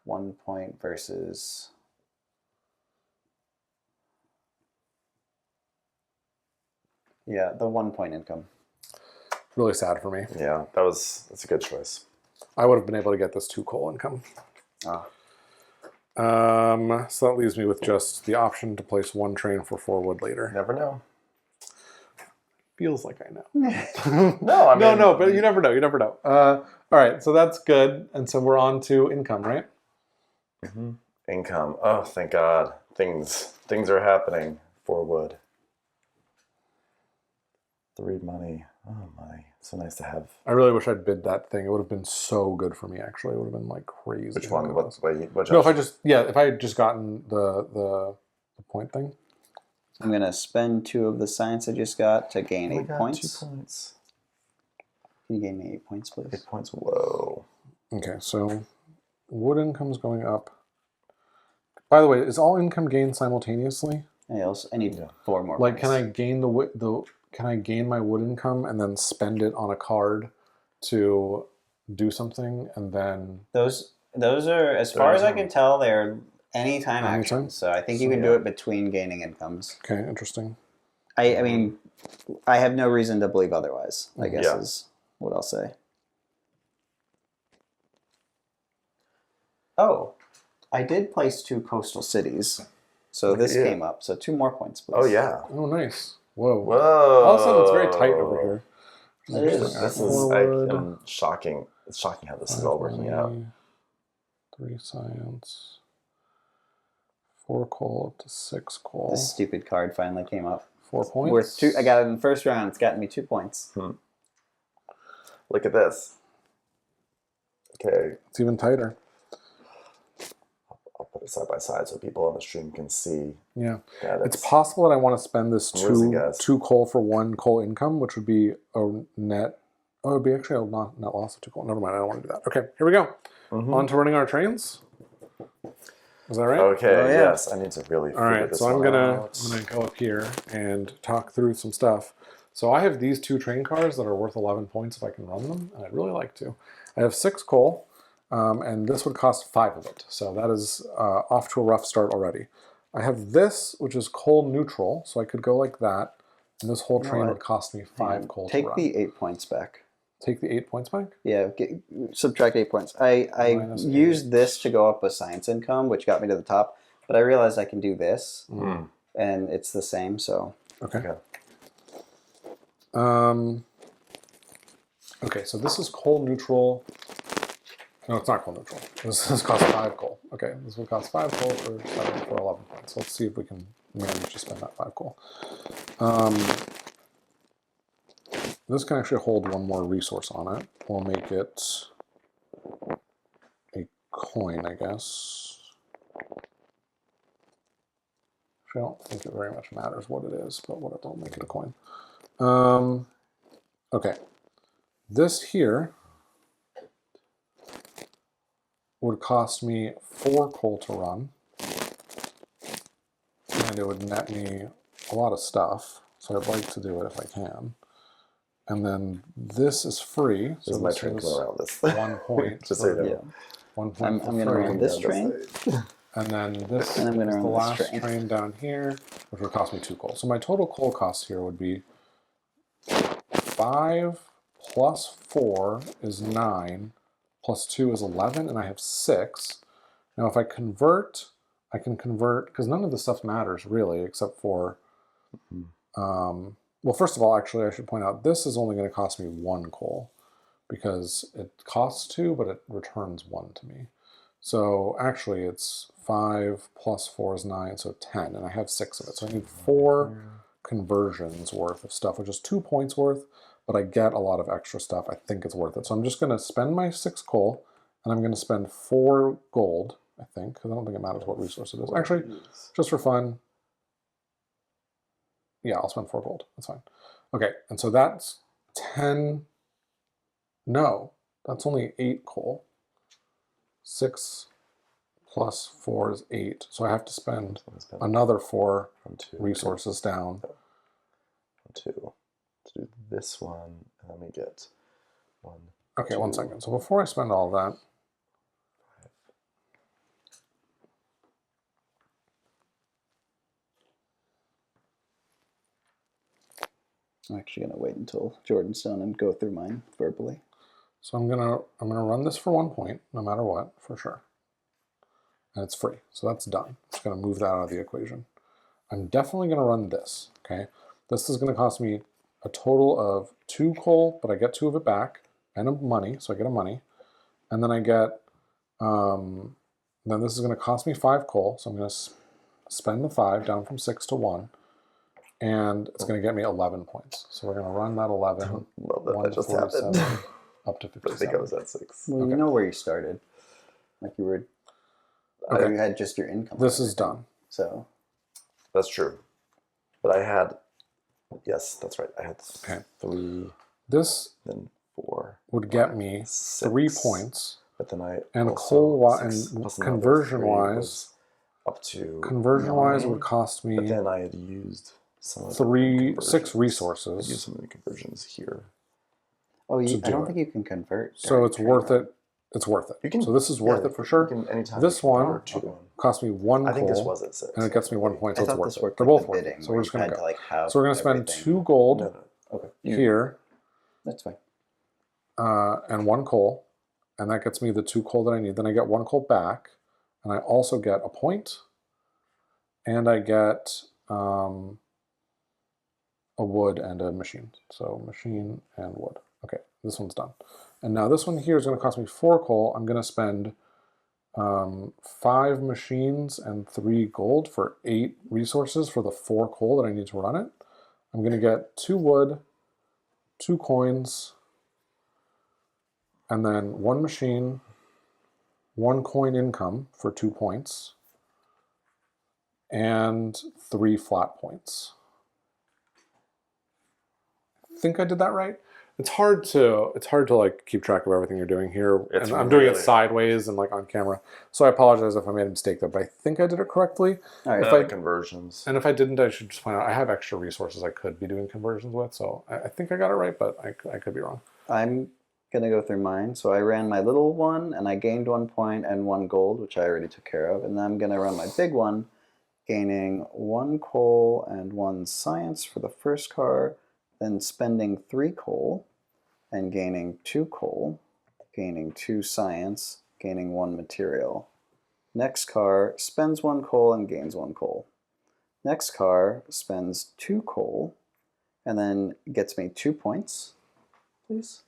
1 point versus. Yeah, the 1 point income. Really sad for me. Yeah, that's a good choice. I would have been able to get this 2 coal income. Ah. So that leaves me with just the option to place 1 train for 4 wood later. Never know. Feels like I know. No, I mean, no, but you never know. You never know. All right, so that's good. And so we're on to income, right? Mm-hmm. Income. Oh, thank God. Things are happening. 4 wood. 3 money. Oh, money. So nice to have. I really wish I'd bid that thing. It would have been so good for me, actually. It would have been like crazy. Which one? What No, if I had just gotten the point thing. I'm gonna spend 2 of the science I just got to gain 8 points. 2 points. Can you gain me 8 points, please? 8 points. Whoa. Okay, so wood income's going up. By the way, is all income gained simultaneously? I need 4 more. Like, points. can I gain Can I gain my wood income and then spend it on a card to do something, and then Those are, as far as I can tell, they're anytime actions. So I think you can do it between gaining incomes. Okay, interesting. I mean, I have no reason to believe otherwise, I guess is what I'll say. Oh, I did place 2 coastal cities. So Look at this you. came up. So 2 more points, please. Oh, yeah. Oh, nice. Whoa. Whoa. All of a sudden, it's very tight over here. It is. This is Forward. shocking. It's shocking how this is all working out. 3 science. 4 coal up to 6 coal. This stupid card finally came up. 4 points. Worth 2. I got it in the first round. It's gotten me 2 points. Look at this. Okay. It's even tighter. I'll put it side by side so people on the stream can see. Yeah. That It's possible that I want to spend this Losing, guys. 2 coal for 1 coal income, which would be a net. Oh, it would be actually a net loss of 2 coal. Never mind. I don't want to do that. Okay, here we go. On to running our trains. Is that right? Okay, Oh, yeah. yes. I need to really figure All right, this so I'm one gonna out. go up here and talk through some stuff. So I have these 2 train cars that are worth 11 points if I can run them, and I'd really like to. I have 6 coal, and this would cost 5 of it. So that is off to a rough start already. I have this, which is coal neutral, so I could go like that, and this whole train would cost me 5 coal to run. Take the 8 points back. Take the 8 points back? Yeah, subtract 8 points. I Minus used 8. this to go up with science income, which got me to the top, but I realized I can do this, and it's the same, so... Okay. Okay, so this is coal neutral. No, it's not coal neutral. This costs 5 coal. Okay, this will cost 5 coal for 11 points. Let's see if we can manage to spend that 5 coal. This can actually hold 1 more resource on it. We'll make it a coin, I guess. Actually, I don't think it very much matters what it is, but whatever, I'll make it a coin. Okay, this here would cost me 4 coal to run, and it would net me a lot of stuff, so I'd like to do it if I can. And then this is free, so This is my train coming around this. 1 point. Just so you know. Yeah. 1 point I'm going to run this train. And then this And I'm is gonna the run last this train. train down here, which would cost me 2 coal. So my total coal cost here would be 5 plus 4 is 9, plus 2 is 11, and I have 6. Now if I convert, I can convert, because none of this stuff matters really, except for, well, first of all, actually I should point out, this is only going to cost me 1 coal, because it costs 2, but it returns 1 to me. So actually it's 5 plus 4 is 9, so 10, and I have 6 of it. So I need 4 conversions worth of stuff, which is 2 points worth, but I get a lot of extra stuff. I think it's worth it. So I'm just going to spend my 6 coal, and I'm going to spend 4 gold, I think, because I don't think it matters what resource it is. Actually, just for fun, yeah, I'll spend 4 gold. That's fine. Okay, and so that's 10, no, that's only 8 coal. 6 plus 4 is 8. So I have to spend another 4 resources down. 2. To do this one, and then we get 1. Okay, 1 second. So before I spend all that, I'm actually going to wait until Jordan's done and go through mine verbally. so I'm gonna run this for 1 point, no matter what, for sure. And it's free, so that's done. I'm just gonna move that out of the equation. I'm definitely gonna run this, okay? This is gonna cost me a total of 2 coal, but I get 2 of it back, and a money, so I get a money. And then I get, then this is gonna cost me 5 coal, so I'm gonna spend the 5 down from 6 to 1. And it's going to get me 11 points. So we're going to run that 11, Love that. 1 That to just 47, happened. up to I think I 57. was at 6. Well, Okay. you know where you started. Like you were, Okay. you had just your income. This is done. So That's true. But I had, yes, that's right. I had Okay. 3, This then 4. would get me 6. 3 points. But then I And also, and 6 plus another conversion-wise, 3 was up to conversion-wise, it 9. would cost But me then I had used some of the 6 conversions. I used resources. some of the conversions here. I do don't it. think you can convert. So during it's train worth run. it. It's worth it. You can- So this is worth Yeah, it for sure. You can, anytime This you can one convert to costs me 1 I think coal, this was at 6. and it gets me 1 point, so I it's thought worth this it. worked They're like both the worth bidding, it. So where we're you just going had to go. to like have So we're going to spend everything. 2 gold No. Okay, here that's fine. and 1 coal, and that gets me the 2 coal that I need. Then I get 1 coal back, and I also get a point, and I get a wood and a machine. So machine and wood. Okay, this one's done. And now this one here is going to cost me 4 coal. I'm going to spend 5 machines and 3 gold for 8 resources for the 4 coal that I need to run it. I'm going to get 2 wood, 2 coins, and then 1 machine, 1 coin income for 2 points, and 3 flat points. I think I did that right. It's hard to like keep track of everything you're doing here, and I'm doing it sideways and like on camera. So I apologize if I made a mistake there, but I think I did it correctly. All right. If I conversions, and if I didn't, I should just point out I have extra resources I could be doing conversions with. So I think I got it right, but I could be wrong. I'm gonna go through mine. So I ran my little one, and I gained 1 point and 1 gold, which I already took care of. And then I'm gonna run my big one, gaining 1 coal and 1 science for the first car, then spending 3 coal and gaining 2 coal, gaining 2 science, gaining 1 material. Next car spends 1 coal and gains 1 coal. Next car spends 2 coal and then gets me 2 points, please,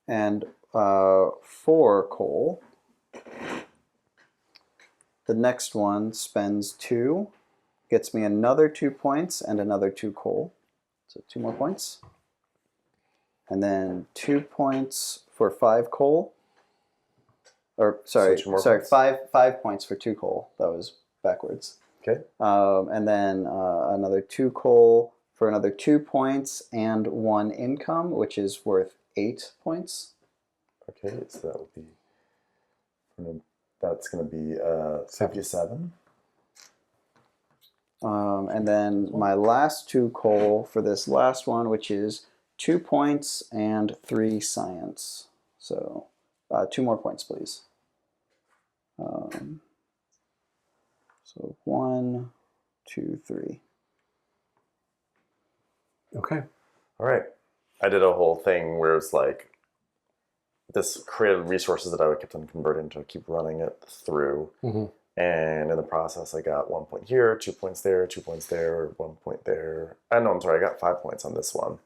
and 4 coal. The next one spends 2, gets me another 2 points and another 2 coal. So 2 more points. And then 2 points for 5 coal. Or sorry, points? 5 points for 2 coal. That was backwards. Okay. And then another 2 coal for another 2 points and 1 income, which is worth 8 points. Okay, so that would be. That's going to be 57. And then my last 2 coal for this last one, which is 2 points and 3 science. So 2 more points, please. So 1, 2, 3. Okay. All right. I did a whole thing where it's like this created resources that I would keep on converting to keep running it through. Mm-hmm. And in the process, I got 1 point here, 2 points there, 2 points there, 1 point there. I'm sorry, I got 5 points on this one,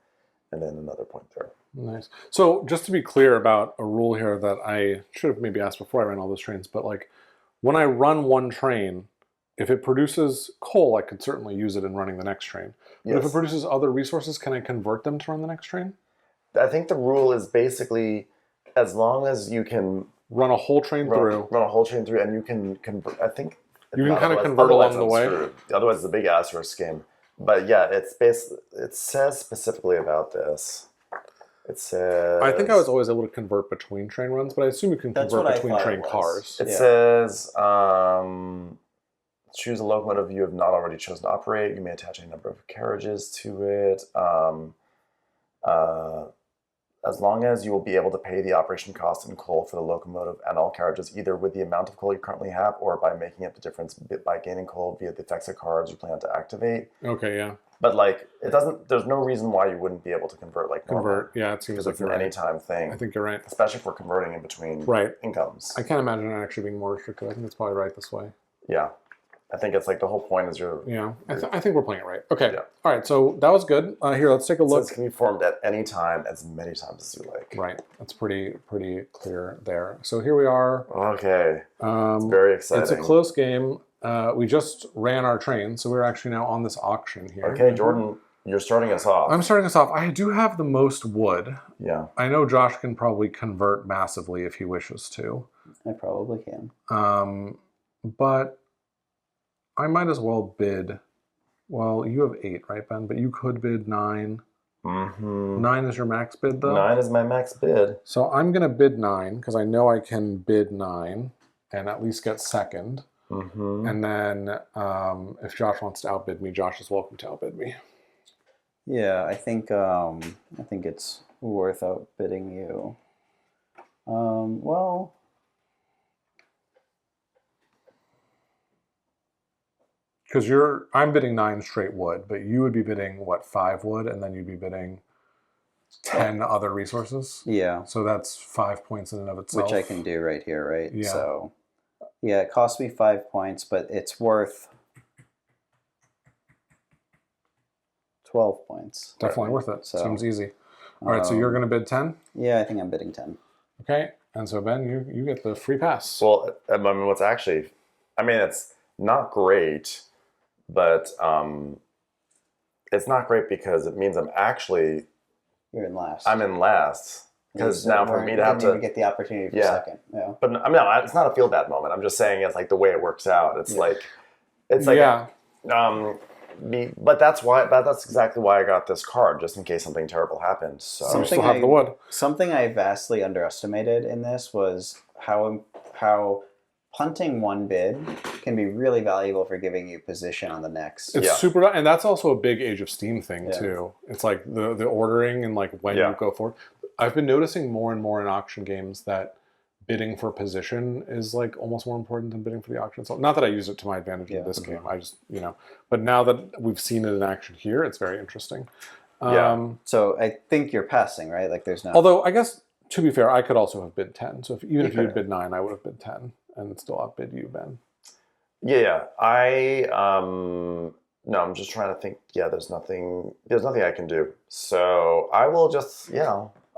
and then another point there. Nice. So just to be clear about a rule here that I should have maybe asked before I ran all those trains, but like when I run one train, if it produces coal, I could certainly use it in running the next train. But if it produces other resources, can I convert them to run the next train? I think the rule is basically as long as you can run a whole train through. Run a whole train through, and you can convert. I think you can kind of convert along the way. Screwed. Otherwise, it's a big asterisk game. But yeah, it's basically, it says specifically about this. It says. I think I was always able to convert between train runs, but I assume you can convert between train cars. It says. Choose a locomotive you have not already chosen to operate. You may attach a number of carriages to it. As long as you will be able to pay the operation cost in coal for the locomotive and all carriages, either with the amount of coal you currently have or by making up the difference by gaining coal via the effects of cards you plan to activate. Okay, yeah. But like, it doesn't. There's no reason why you wouldn't be able to convert like normal. Yeah, it seems like it's an anytime thing. I think you're right, especially if we're converting in between incomes. I can't imagine it actually being more restrictive. I think it's probably right this way. Yeah. I think it's like the whole point is you're... Yeah, I think we're playing it right. Okay, yeah. All right, so that was good. Here, let's take a look. So it can be formed at any time, as many times as you like. Right, that's pretty clear there. So here we are. Okay, it's very exciting. It's a close game. We just ran our train, so we're actually now on this auction here. Okay, Jordan, you're starting us off. I'm starting us off. I do have the most wood. Yeah. I know Josh can probably convert massively if he wishes to. I probably can. But... I might as well bid. Well, you have 8, right, Ben? But you could bid 9. Mm-hmm. 9 is your max bid, though? 9 is my max bid. So I'm going to bid 9, because I know I can bid 9 and at least get second. Mm-hmm. And then if Josh wants to outbid me, Josh is welcome to outbid me. Yeah, I think it's worth outbidding you. Well... Because I'm bidding 9 straight wood, but you would be bidding, what, 5 wood, and then you'd be bidding 10 other resources? Yeah. So that's 5 points in and of itself. Which I can do right here, right? Yeah. So, yeah, it cost me 5 points, but it's worth 12 points. Definitely worth it. So, seems easy. All right, so you're going to bid 10? Yeah, I think I'm bidding 10. Okay, And so Ben, you get the free pass. Well, I mean, what's actually, I mean, it's not great, but it's not great because it means You're in last. I'm in last. Because now for me to have to even get the opportunity for second. Yeah. But I mean, no, it's not a feel bad moment. I'm just saying it's like the way it works out. It's like, yeah. But that's exactly why I got this card, just in case something terrible happened. So You still have the wood. Something I vastly underestimated in this was how punting one bid can be really valuable for giving you position on the next. It's super, and that's also a big Age of Steam thing too. It's like the ordering and like when you go forward. I've been noticing more and more in auction games that bidding for position is like almost more important than bidding for the auction itself. Not that I use it to my advantage in this game. I just, but now that we've seen it in action here, it's very interesting. So I think you're passing, right? Like there's no. Although I guess to be fair, I could also have bid 10. So even if you had bid 9, I would have bid 10 and still outbid you, Ben. Yeah. No, I'm just trying to think. Yeah, there's nothing I can do. So I will just,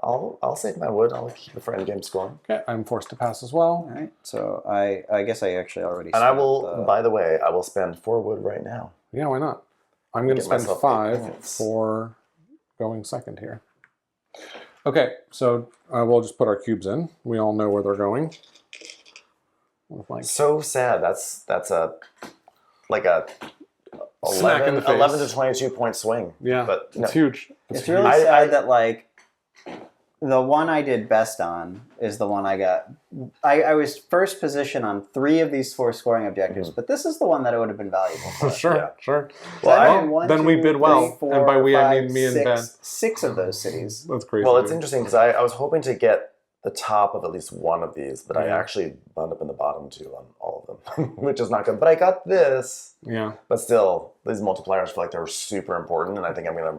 I'll save my wood. I'll keep it for endgame scoring. Okay, I'm forced to pass as well. All right. So I guess I actually already. And I will. By the way, I will spend 4 wood right now. Yeah, why not? I'm going to spend 5 points. for going second here. Okay, so we'll just put our cubes in. We all know where they're going. So sad. That's a 11 to 22 point swing. Yeah, but it's huge. It's really sad that like the one I did best on is the one I got. I was first position on 3 of these 4 scoring objectives, but this is the one that it would have been valuable for. Sure. Well, then we bid well, and by we I mean me and Ben. 6 of those cities. That's crazy. Well, it's interesting because I was hoping to get the top of at least one of these, but I actually wound up in the bottom 2 on all of them, which is not good. But I got this. Yeah. But still, these multipliers feel like they're super important, and I think I'm gonna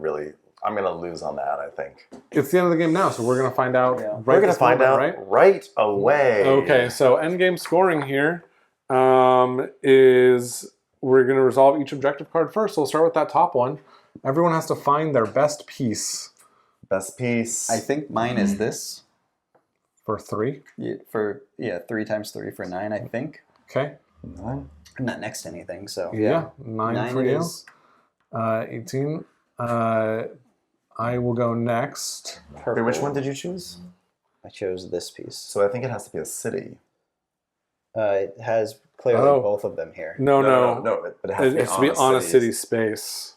lose on that. I think it's the end of the game now, so we're gonna find out. Yeah. We're gonna find out right away. Okay, so endgame scoring here is we're gonna resolve each objective card first. So we'll start with that top one. Everyone has to find their best piece. Best piece. I think mine is this. For 3? Yeah, 3 times 3 for 9, I think. Okay. 9. I'm not next to anything, so 9 for you. 18. I will go next. Wait, which one did you choose? I chose this piece. So I think it has to be a city. It has clearly both of them here. No. It has to be on a city space.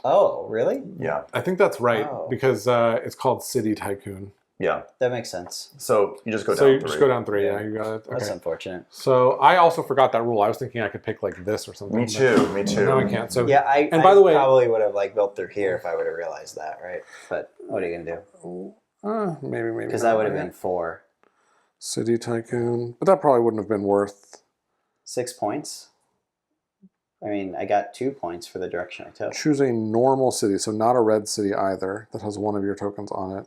Oh, really? Yeah. I think that's right because it's called City Tycoon. Yeah. That makes sense. So you just go down 3. Just go down 3. Yeah, you got it. Okay. That's unfortunate. So I also forgot that rule. I was thinking I could pick like this or something. Me too. No, I can't. So yeah, by the way, probably would have like built through here if I would have realized that, right? But what are you gonna do? Maybe. Because that would have been 4. City Tycoon, but that probably wouldn't have been worth 6 points. I mean, I got 2 points for the direction I took. Choose a normal city, so not a red city either, that has one of your tokens on it.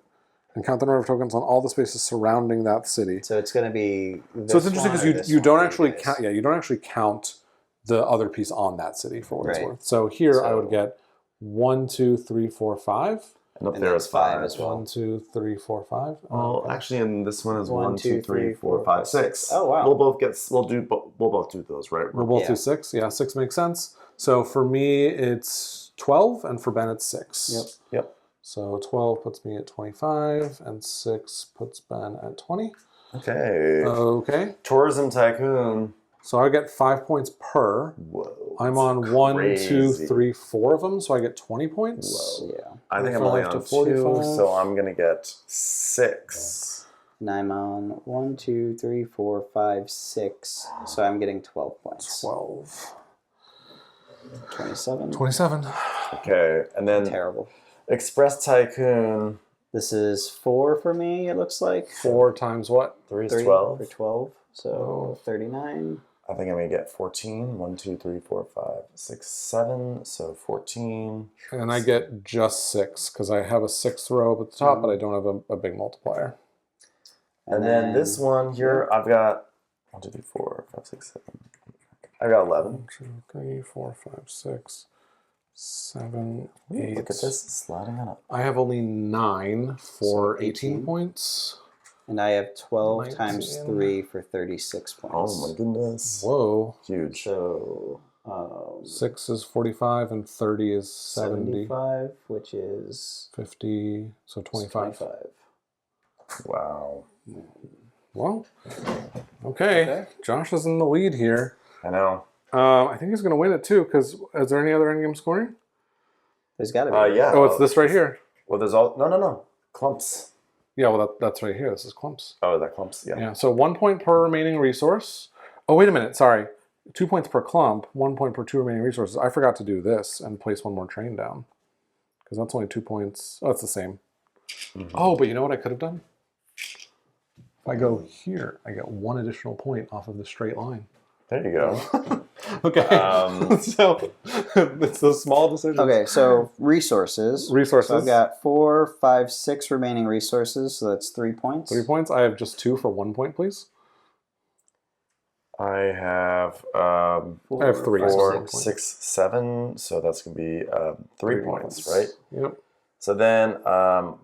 And count the number of tokens on all the spaces surrounding that city. So it's going to be. So it's interesting because you don't actually count. Yeah, you don't actually count the other piece on that city for what it's worth. So here I would get 1, 2, 3, 4, 5. And up there is 5 as well. 1, 2, 3, 4, 5. Well, actually, and this one is 1, 2, 3, 4, 5, 6. Oh wow! We'll both do those, right? We'll both do 6. Yeah, 6 makes sense. So for me, it's 12, and for Ben, it's 6. Yep. So 12 puts me at 25, and 6 puts Ben at 20. Okay. Tourism Tycoon. So I get 5 points per. Whoa. I'm on crazy. 1, 2, 3, 4 of them, so I get 20 points. Whoa. Yeah. I think I'm only on 2, so I'm going to get 6. And I'm on 1, 2, 3, 4, 5, 6. So I'm getting 12 points. 12. 27. 27. Okay, and then Terrible. Express Tycoon. This is 4 for me, it looks like. 4 times what? 3 is 12. For 12. So 39. I think I'm going to get 14. 1, 2, 3, 4, 5, 6, 7. So 14. And I get just 6 because I have a 6th row up at the top, but I don't have a big multiplier. And then this one here, I've got 1, 2, 3, 4, 5, 6, 7. I got 11. 1, 2, 3, 4, 5, 6, 7, 8. Look at this, it's sliding on up. I have only 9 for 18 points. And I have 12 times 19. 3 for 36 points. Oh my goodness. Whoa. Huge. So 6 is 45 and 30 is 70. 75, which is 50, so 25. 25. Wow. Well, okay. Josh is in the lead here. I know. I think he's going to win it too, because is there any other endgame scoring? There's got to be. Yeah. Oh, it's this right here. Well, there's all... No. Clumps. Yeah, well, that's right here. This is clumps. Oh, that clumps? Yeah. Yeah, so 1 point per remaining resource. Oh, wait a minute. Sorry. 2 points per clump, 1 point per 2 remaining resources. I forgot to do this and place 1 more train down. Because that's only 2 points. Oh, it's the same. Oh, but you know what I could have done? If I go here, I get 1 additional point off of the straight line. There you go. Okay. So it's those small decisions. Okay, so resources. Resources. So I've got 4, 5, 6 remaining resources, so that's 3 points. 3 points. I have just 2 for 1 point, please. I have I have 3. 4, 6, 7. So that's going to be 3 points, right? Yep. So then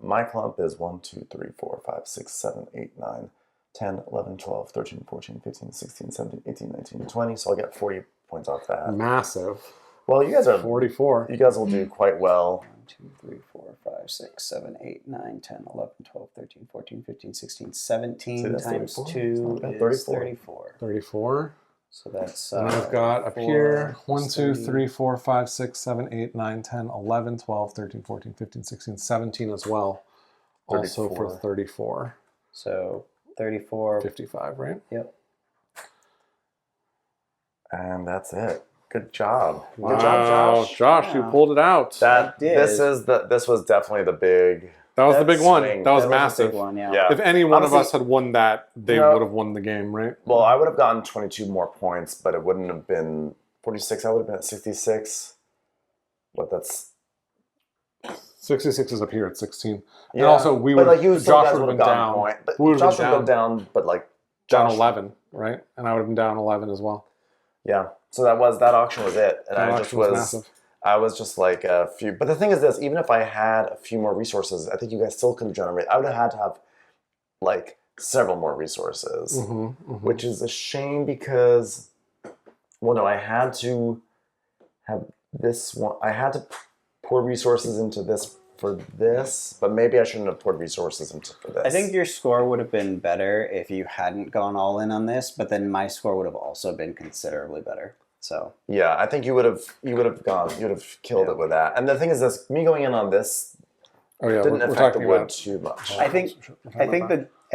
my clump is 1, 2, 3, 4, 5, 6, 7, 8, 9, 10, 11, 12, 13, 14, 15, 16, 17, 18, 19, 20. So I'll get 40 points off that. Massive. Well, you guys are 44. You guys will do quite well. 1, 2, 3, 4, 5, 6, 7, 8, 9, 10, 11, 12, 13, 14, 15, 16, 17 See, that's times 34. 2 It's not bad. is 34. 34. 34. So that's... And I've got up 4, here 1, 2, 30. 3, 4, 5, 6, 7, 8, 9, 10, 11, 12, 13, 14, 15, 16, 17 as well. Also for 34. So 34. 55, right? Yep. And that's it. Good job. Wow, Good job, Josh. Josh, you Yeah. pulled it out. That did. this was definitely the big. That was the big one. swing. That was That massive. a big one, yeah. Yeah. If any one of Honestly- us had won that, they No. would have won the game, right? Well, I would have gotten 22 more points, but it wouldn't have been 46. I would have been at 66. What that's 66 is up here at 16. yeah. And also, we but would, like you still Josh guys would have been gotten down. point. But We would have Josh been would down, go down, but like down Josh- 11, right? And I would have been down 11 as well. Yeah. So that auction was it, and That I just auction was was. massive. I was just like a few. But the thing is this: even if I had a few more resources, I think you guys still could have generated. I would have had to have like several more resources, which is a shame because, well, no, I had to have this one. I had to pour resources into this for this, but maybe I shouldn't have poured resources into for this. I think your score would have been better if you hadn't gone all in on this, but then my score would have also been considerably better. So yeah, I think you would have killed it with that. And the thing is this: me going in on this Oh yeah, didn't we're affect the talking wood about. too much. I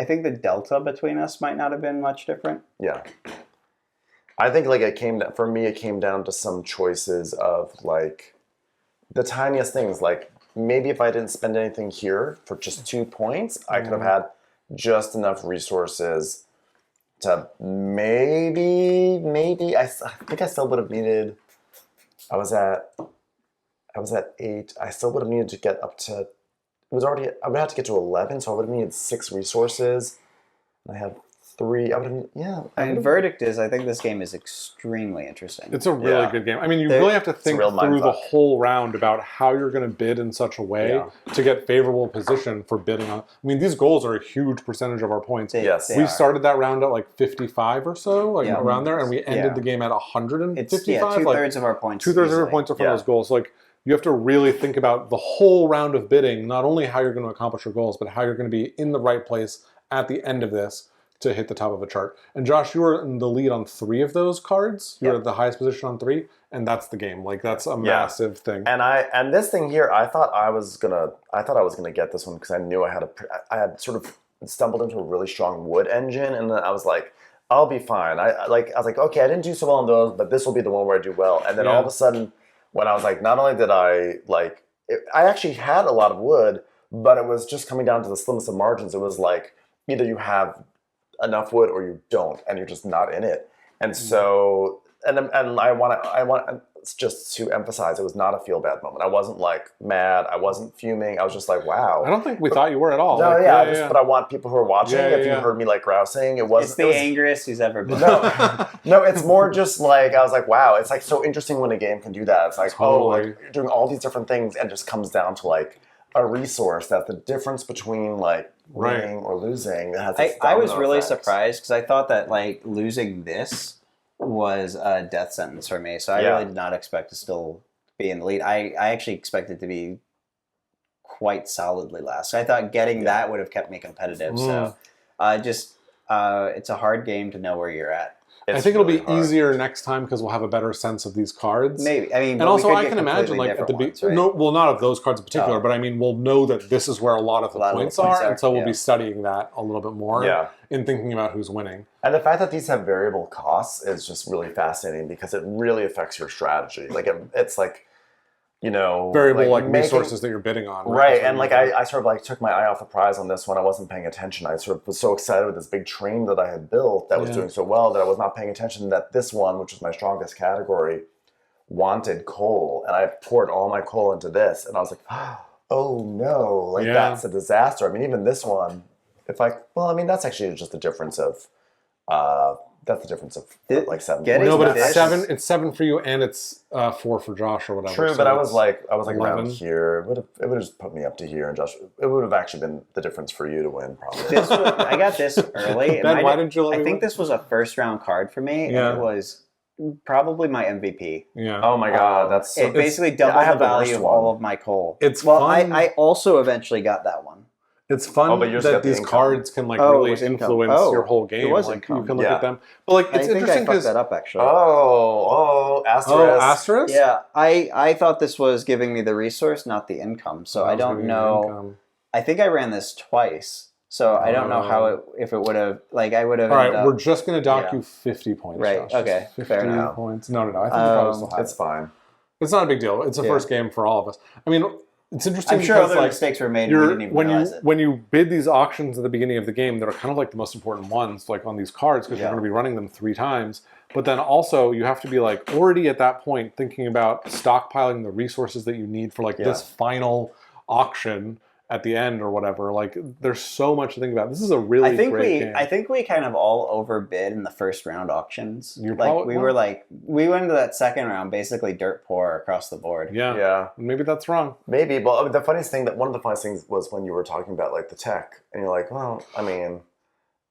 think the delta between us might not have been much different. Yeah. I think like it came for me it came down to some choices of like the tiniest things. Like maybe if I didn't spend anything here for just 2 points, I could have had just enough resources to maybe I think I still would have needed I was at 8. I still would have needed to get up to I would have to get to 11, so I would have needed 6 resources. And I had 3. I would have, yeah. I mean, verdict is I think this game is extremely interesting. It's a really Yeah. good game. I mean, you There- really have to think real through the mindfuck. whole round about how you're going to bid in such a way Yeah. to get favorable position for bidding on. I mean, these goals are a huge percentage of our points. Yes. They We are. started that round at like 55 or so, like Yeah. around there, and we ended Yeah. the game at It's 155. 2/3 of our points. 2/3 of your easily. points are from Yeah. those goals. Like you have to really think about the whole round of bidding, not only how you're going to accomplish your goals, but how you're going to be in the right place at the end of this to hit the top of a chart. And Josh, you were in the lead on 3 of those cards. You're Yep. at the highest position on 3, and that's the game. Like that's a massive thing. And this thing here, I thought I was gonna get this one because I knew I had sort of stumbled into a really strong wood engine, and then I was like, I'll be fine. I was like, okay, I didn't do so well on those, but this will be the one where I do well. And then all of a sudden, when I was like, not only did I I actually had a lot of wood, but it was just coming down to the slimmest of margins. It was like either you have enough wood or you don't, and you're just not in it. And so, and I want just to emphasize, it was not a feel bad moment. I wasn't like mad. I wasn't fuming. I was just like, wow. I don't think we thought you were at all. No, Like, yeah, but I want people who are watching, Yeah, if you yeah. heard me like grousing, it was It's the angriest he's ever been. no, it's more just like, I was like, wow, it's like so interesting when a game can do that. It's like, Totally. like you're doing all these different things and it just comes down to like a resource that the difference between like winning or losing. It has I was really effect. surprised because I thought that like losing this was a death sentence for me. So I really did not expect to still be in the lead. I actually expected to be quite solidly last. So I thought getting that would have kept me competitive. So it's a hard game to know where you're at. I think it'll be easier next time because we'll have a better sense of these cards. Maybe. I mean, and also I can imagine like at the beginning, not of those cards in particular, but I mean, we'll know that this is where a lot of the points are, and so we'll be studying that a little bit more in thinking about who's winning. And the fact that these have variable costs is just really fascinating because it really affects your strategy. Like it's like, you know, variable like resources that you're bidding on. Right. And like I sort of like took my eye off the prize on this when I wasn't paying attention. I sort of was so excited with this big train that I had built that was doing so well that I was not paying attention that this one, which was my strongest category, wanted coal. And I poured all my coal into this. And I was like, oh no, like that's a disaster. I mean, even this one, that's actually just the difference of that's the difference of like 7. No, but it's 7. It's 7 for you, and it's 4 for Josh or whatever. True, so but I was like 11. Around here. It would have just put me up to here, and Josh. It would have actually been the difference for you to win, probably. I got this early. Ben, why didn't you? I think this was a first round card for me, and it was probably my MVP. Yeah. Oh my god, that's it basically doubled the value of all of my coal. It's fun. I also eventually got that one. It's fun that these cards can like really influence your whole game. Like you can look at them, but like it's interesting because I fucked that up actually. Asterisk. Oh, asterisk. Yeah, I thought this was giving me the resource, not the income. So I don't know. I think I ran this twice, so I don't know how if it would have I would have. All right, we're just gonna dock you 50 points. Right. Josh. Okay. 50 fair enough. points. No. I think you probably still have it's fine. It's not a big deal. It's the first game for all of us. I mean. It's interesting. I'm sure other mistakes were made. And we didn't even realize it. When you bid these auctions at the beginning of the game, that are kind of like the most important ones, like on these cards, because you're going to be running them 3 times. But then also you have to be like already at that point thinking about stockpiling the resources that you need for like this final auction at the end or whatever. Like there's so much to think about. This is a really great game. I think we kind of all overbid in the first round auctions. We went into that second round basically dirt poor across the board. Yeah. Maybe that's wrong. Maybe. Well, I mean, one of the funniest things was when you were talking about like the tech, and you're like, well, I mean,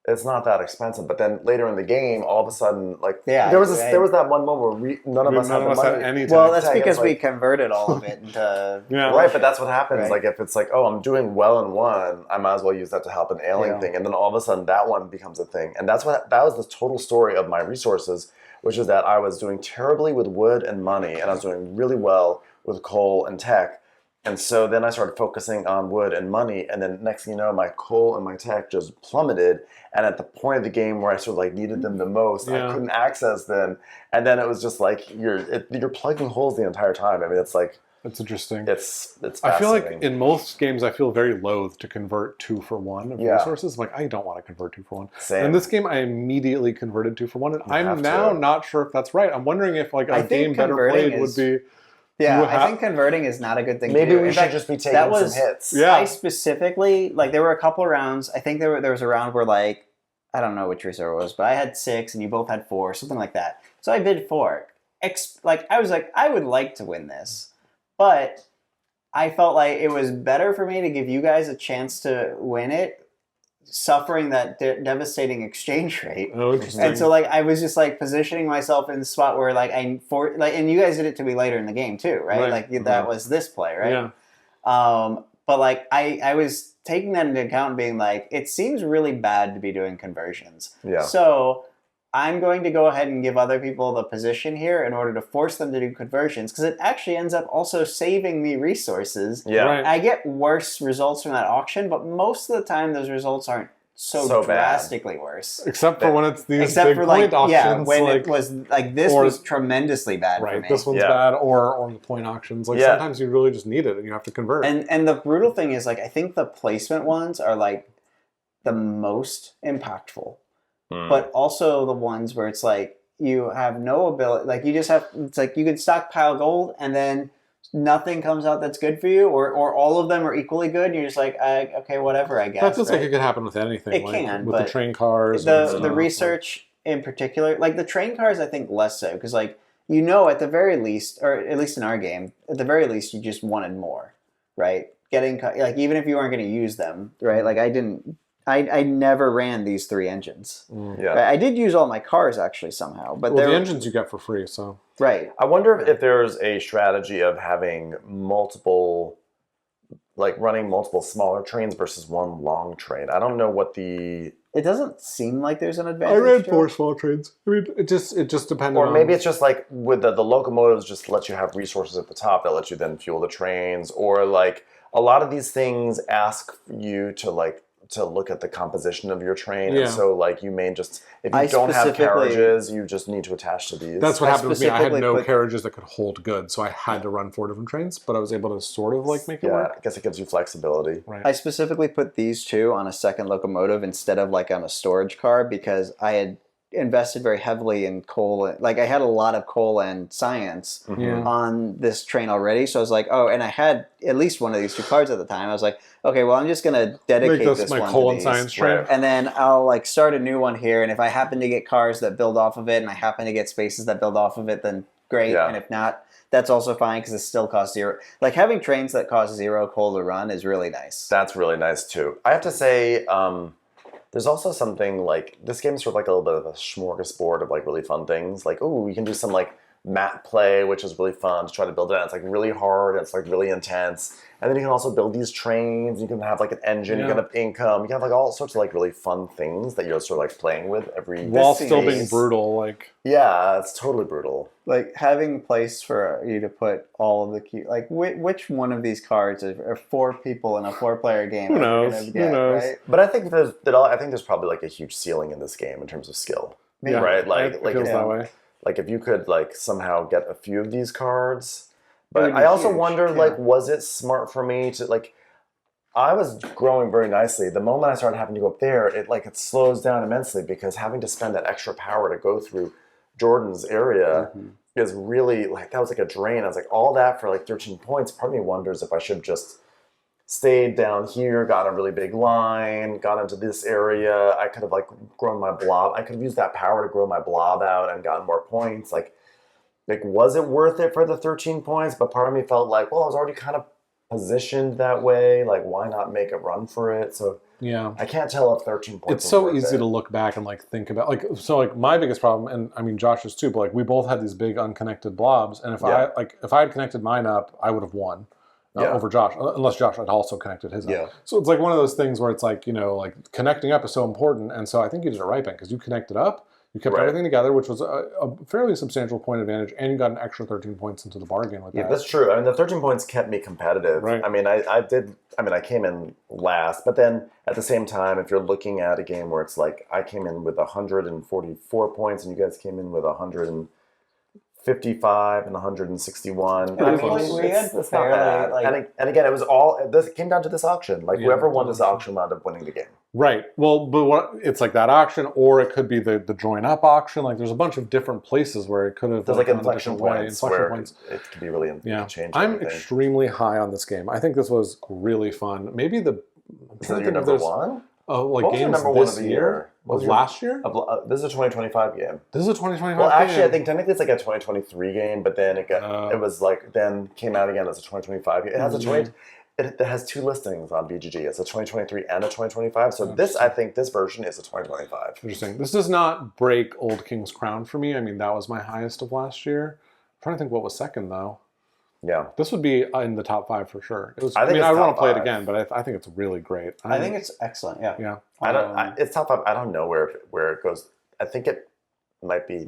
it's not that expensive. But then later in the game, all of a sudden, like there was that one moment where none of us had any. Well, that's because we converted all of it into right. But that's what happens. Right. Like if it's like, oh, I'm doing well in one, I might as well use that to help an ailing thing, and then all of a sudden that one becomes a thing, and that was the total story of my resources, which is that I was doing terribly with wood and money, and I was doing really well with coal and tech. And so then I started focusing on wood and money, and then next thing you know, my coal and my tech just plummeted. And at the point of the game where I sort of like needed them the most, I couldn't access them. And then it was just like you're plugging holes the entire time. I mean, it's like it's interesting. It's I feel like in most games, I feel very loath to convert 2 for 1 of resources. Like I don't want to convert 2 for 1. Same. In this game, I immediately converted 2 for 1, and I'm now not sure if that's right. I'm wondering if like a game better played would be. Yeah, I think converting is not a good thing. Maybe we should just be taking some hits. Yeah. I specifically there were a couple of rounds. I think there was a round where like I don't know which reserve it was, but I had 6 and you both had 4, something like that. So I bid 4. I was like, I would like to win this, but I felt like it was better for me to give you guys a chance to win it, suffering that devastating exchange rate. Oh, interesting. And so like I was just like positioning myself in the spot where and you guys did it to me later in the game too, right? Like that was this play, right? Yeah. But like I was taking that into account and being like, it seems really bad to be doing conversions. Yeah. So I'm going to go ahead and give other people the position here in order to force them to do conversions, because it actually ends up also saving me resources. Yeah. Right. I get worse results from that auction, but most of the time those results aren't so drastically worse. Except for when it's these big point auctions. Yeah, when it was like this was tremendously bad for me. This one's bad, or the point auctions. Like sometimes you really just need it and you have to convert. And the brutal thing is like I think the placement ones are like the most impactful. But also the ones where it's like you have no ability, like you just have, it's like you can stockpile gold and then nothing comes out that's good for you, or all of them are equally good and you're just like, okay, whatever, I guess. That feels like it could happen with anything. It like can, with the train cars. The research in particular, like the train cars I think less so, because like, at the very least, or at least in our game, at the very least you just wanted more, right? getting like even if you weren't going to use them, right? Like I never ran these 3 engines. Yeah. Right? I did use all my cars actually somehow, but the engines you get for free. So right. I wonder if there's a strategy of having multiple, like running multiple smaller trains versus one long train. I don't know what the. It doesn't seem like there's an advantage. I ran to 4 it. small trains. I mean, it just depended Or on. maybe it's just like with the locomotives just let you have resources at the top that let you then fuel the trains. Or like a lot of these things ask you to look at the composition of your train. Yeah. And so like you may just, if you I don't have specifically- carriages, you just need to attach to these. That's what happened with me. I had specifically no put- carriages that could hold goods, so I had to run 4 different trains. But I was able to sort of like make it Yeah, work. I guess it gives you flexibility. Right. I specifically put these 2 on a second locomotive instead of like on a storage car because I had invested very heavily in coal. Like I had a lot of coal and science Yeah. on this train already. So I was like, oh, and I had at least one of these 2 cars at the time. I was like, okay, well, I'm just going to dedicate Make this this my one coal to and these. science train. Right. And then I'll like start a new one here. And if I happen to get cars that build off of it and I happen to get spaces that build off of it, then great. Yeah. And if not, that's also fine because it still costs 0. Like having trains that cost 0 coal to run is really nice. That's really nice too. I have to say, there's also something like this game's sort of like a little bit of a smorgasbord of like really fun things. Like, oh, you can do some like map play, which is really fun to try to build it out. It's like really hard. It's like really intense. And then you can also build these trains. You can have like an engine. You can have income. You can have like all sorts of like really fun things that you're sort of like playing with every. While This still seems- being brutal, like Yeah, it's totally brutal. Like having place for you to put all of the key. Like which one of these cards are 4 people in a 4-player game? Who are we knows? gonna Who get, knows? Right? But I think there's probably like a huge ceiling in this game in terms of skill. yeah, Right, like- it like feels if- that way. Like if you could like somehow get a few of these cards. would But be I also huge, wonder yeah. like was it smart for me to like I was growing very nicely. The moment I started having to go up there, it slows down immensely because having to spend that extra power to go through Jordan's area is really like that was like a drain. I was like all that for like 13 points. Part of me wonders if I should just stayed down here, got a really big line, got into this area. I could have like grown my blob. I could have used that power to grow my blob out and gotten more points. Like was it worth it for the 13 points? But part of me felt like, well, I was already kind of positioned that way. Like, why not make a run for it? So Yeah. I can't tell if 13 points. It's was so worth easy it. to look back and like think about like my biggest problem, and I mean Josh's too, but like we both had these big unconnected blobs, and if I had connected mine up, I would have won over Josh, unless Josh had also connected his up. So it's like one of those things where it's like, like connecting up is so important, and so I think you did it right, Ben, because you connected up, you kept everything together, which was a fairly substantial point advantage, and you got an extra 13 points into the bargain with that. Yeah, that's true. I mean, the 13 points kept me competitive. Right. I mean, I came in last, but then at the same time, if you're looking at a game where it's like I came in with 144 points and you guys came in with 155 and 161. Yeah, I we mean, had it's not fairly, bad. like- And again, it came down to this auction. Like whoever won this auction wound up winning the game. Right. Well, but it's like that auction, or it could be the join up auction. Like there's a bunch of different places where it could have. There's like gone a inflection different way. points Inflection where points. it could be really change. I'm everything. extremely high on this game. I think this was really fun. Maybe Is that your number one? Oh, like What was your games number one this of the year? year? What was Of your- last year? This is a 2025 game. This is a 2025 Well, actually, game. I think technically it's like a 2023 game, but then it was like then came out again as a 2025 game. It has it has 2 listings on BGG. It's a 2023 and a 2025. So I think this version is a 2025. Interesting. This does not break Old King's Crown for me. I mean, that was my highest of last year. I'm trying to think what was second though. Yeah, This would be in the top 5 for sure. It was. I think it's I want top to play it 5. again, but I think it's really great. I think it's excellent. Yeah. Yeah. it's top 5. I don't know where it goes. I think it might be.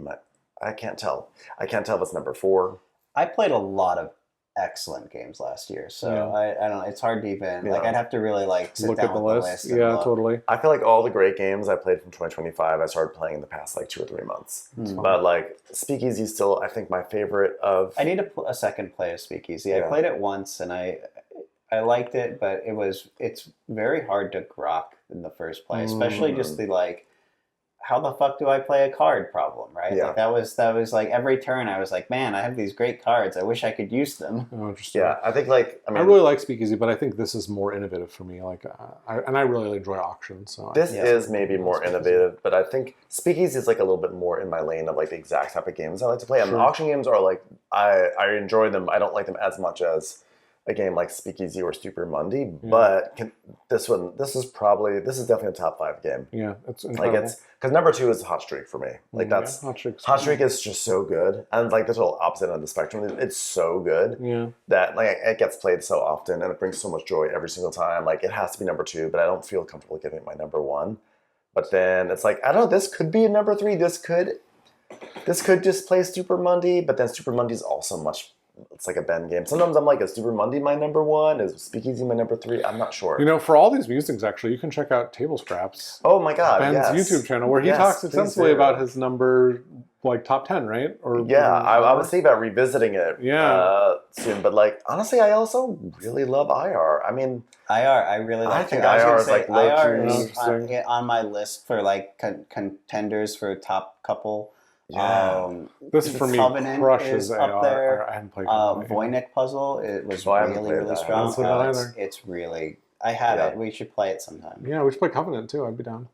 I can't tell. I can't tell if it's number 4. I played a lot of excellent games last year, so I don't know. It's hard to even like. I'd have to really like sit Look down at the with list. and Yeah, look. totally. I feel like all the great games I played from 2025, I started playing in the past like 2 or 3 months. But like Speakeasy is still, I think, my favorite of. I need a second play of Speakeasy. I Yeah. played it once and I liked it, but it's very hard to grok in the first play, especially just the like, how the fuck do I play a card problem, right? Yeah. Like that was like every turn I was like, man, I have these great cards. I wish I could use them. Oh, interesting. Yeah, I think like I really like Speakeasy, but I think this is more innovative for me. Like, I really enjoy auctions. So this is maybe more innovative, but I think Speakeasy is like a little bit more in my lane of like the exact type of games I like to play. And auction games are like I enjoy them. I don't like them as much as a game like Speakeasy or Super Monday, but this is definitely a top 5 game. Yeah, it's incredible. Like it's because number 2 is Hot Streak for me. Like that's Hot Streak is just so good, and like the total opposite end of the spectrum. It's so good that like it gets played so often, and it brings so much joy every single time. Like it has to be number 2, but I don't feel comfortable giving it my number 1. But then it's like I don't know. This could be a number 3. This could just play Super Monday, but then Super Monday is also much. It's like a Ben game. Sometimes I'm like, is Super Monday my number 1? Is Speakeasy my number 3? I'm not sure. You know, for all these musings, actually, you can check out Table Scraps. Oh my God, Ben's YouTube channel, where he talks extensively about his number, like top 10, right? Or I was thinking about revisiting it soon. But like, honestly, I also really love IR. I mean, IR, I really like. I think IR is like IR is on my list for like contenders for top couple. This for me Covenant crushes is AR. up there. I hadn't played Covenant. Voynich puzzle. It was really really strong. It's really. I have it. We should play it sometime. Yeah, we should play Covenant too. I'd be down.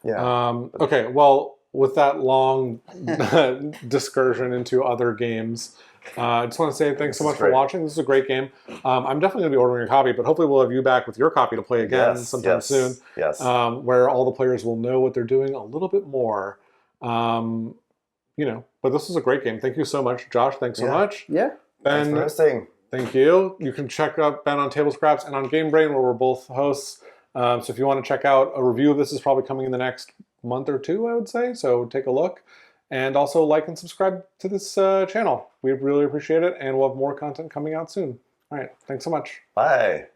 Yeah. Okay. Well, with that long discursion into other games, I just want to say thanks so much for watching. This is a great game. I'm definitely going to be ordering a copy, but hopefully we'll have you back with your copy to play again sometime soon. Yes. Where all the players will know what they're doing a little bit more. But this was a great game. Thank you so much, Josh. Thanks so much. Yeah. Ben, thanks for hosting. Thank you. You can check out Ben on Table Scraps and on Game Brain, where we're both hosts. So if you want to check out a review of this, is probably coming in the next month or 2, I would say. So take a look. And also like and subscribe to this channel. We really appreciate it. And we'll have more content coming out soon. All right. Thanks so much. Bye.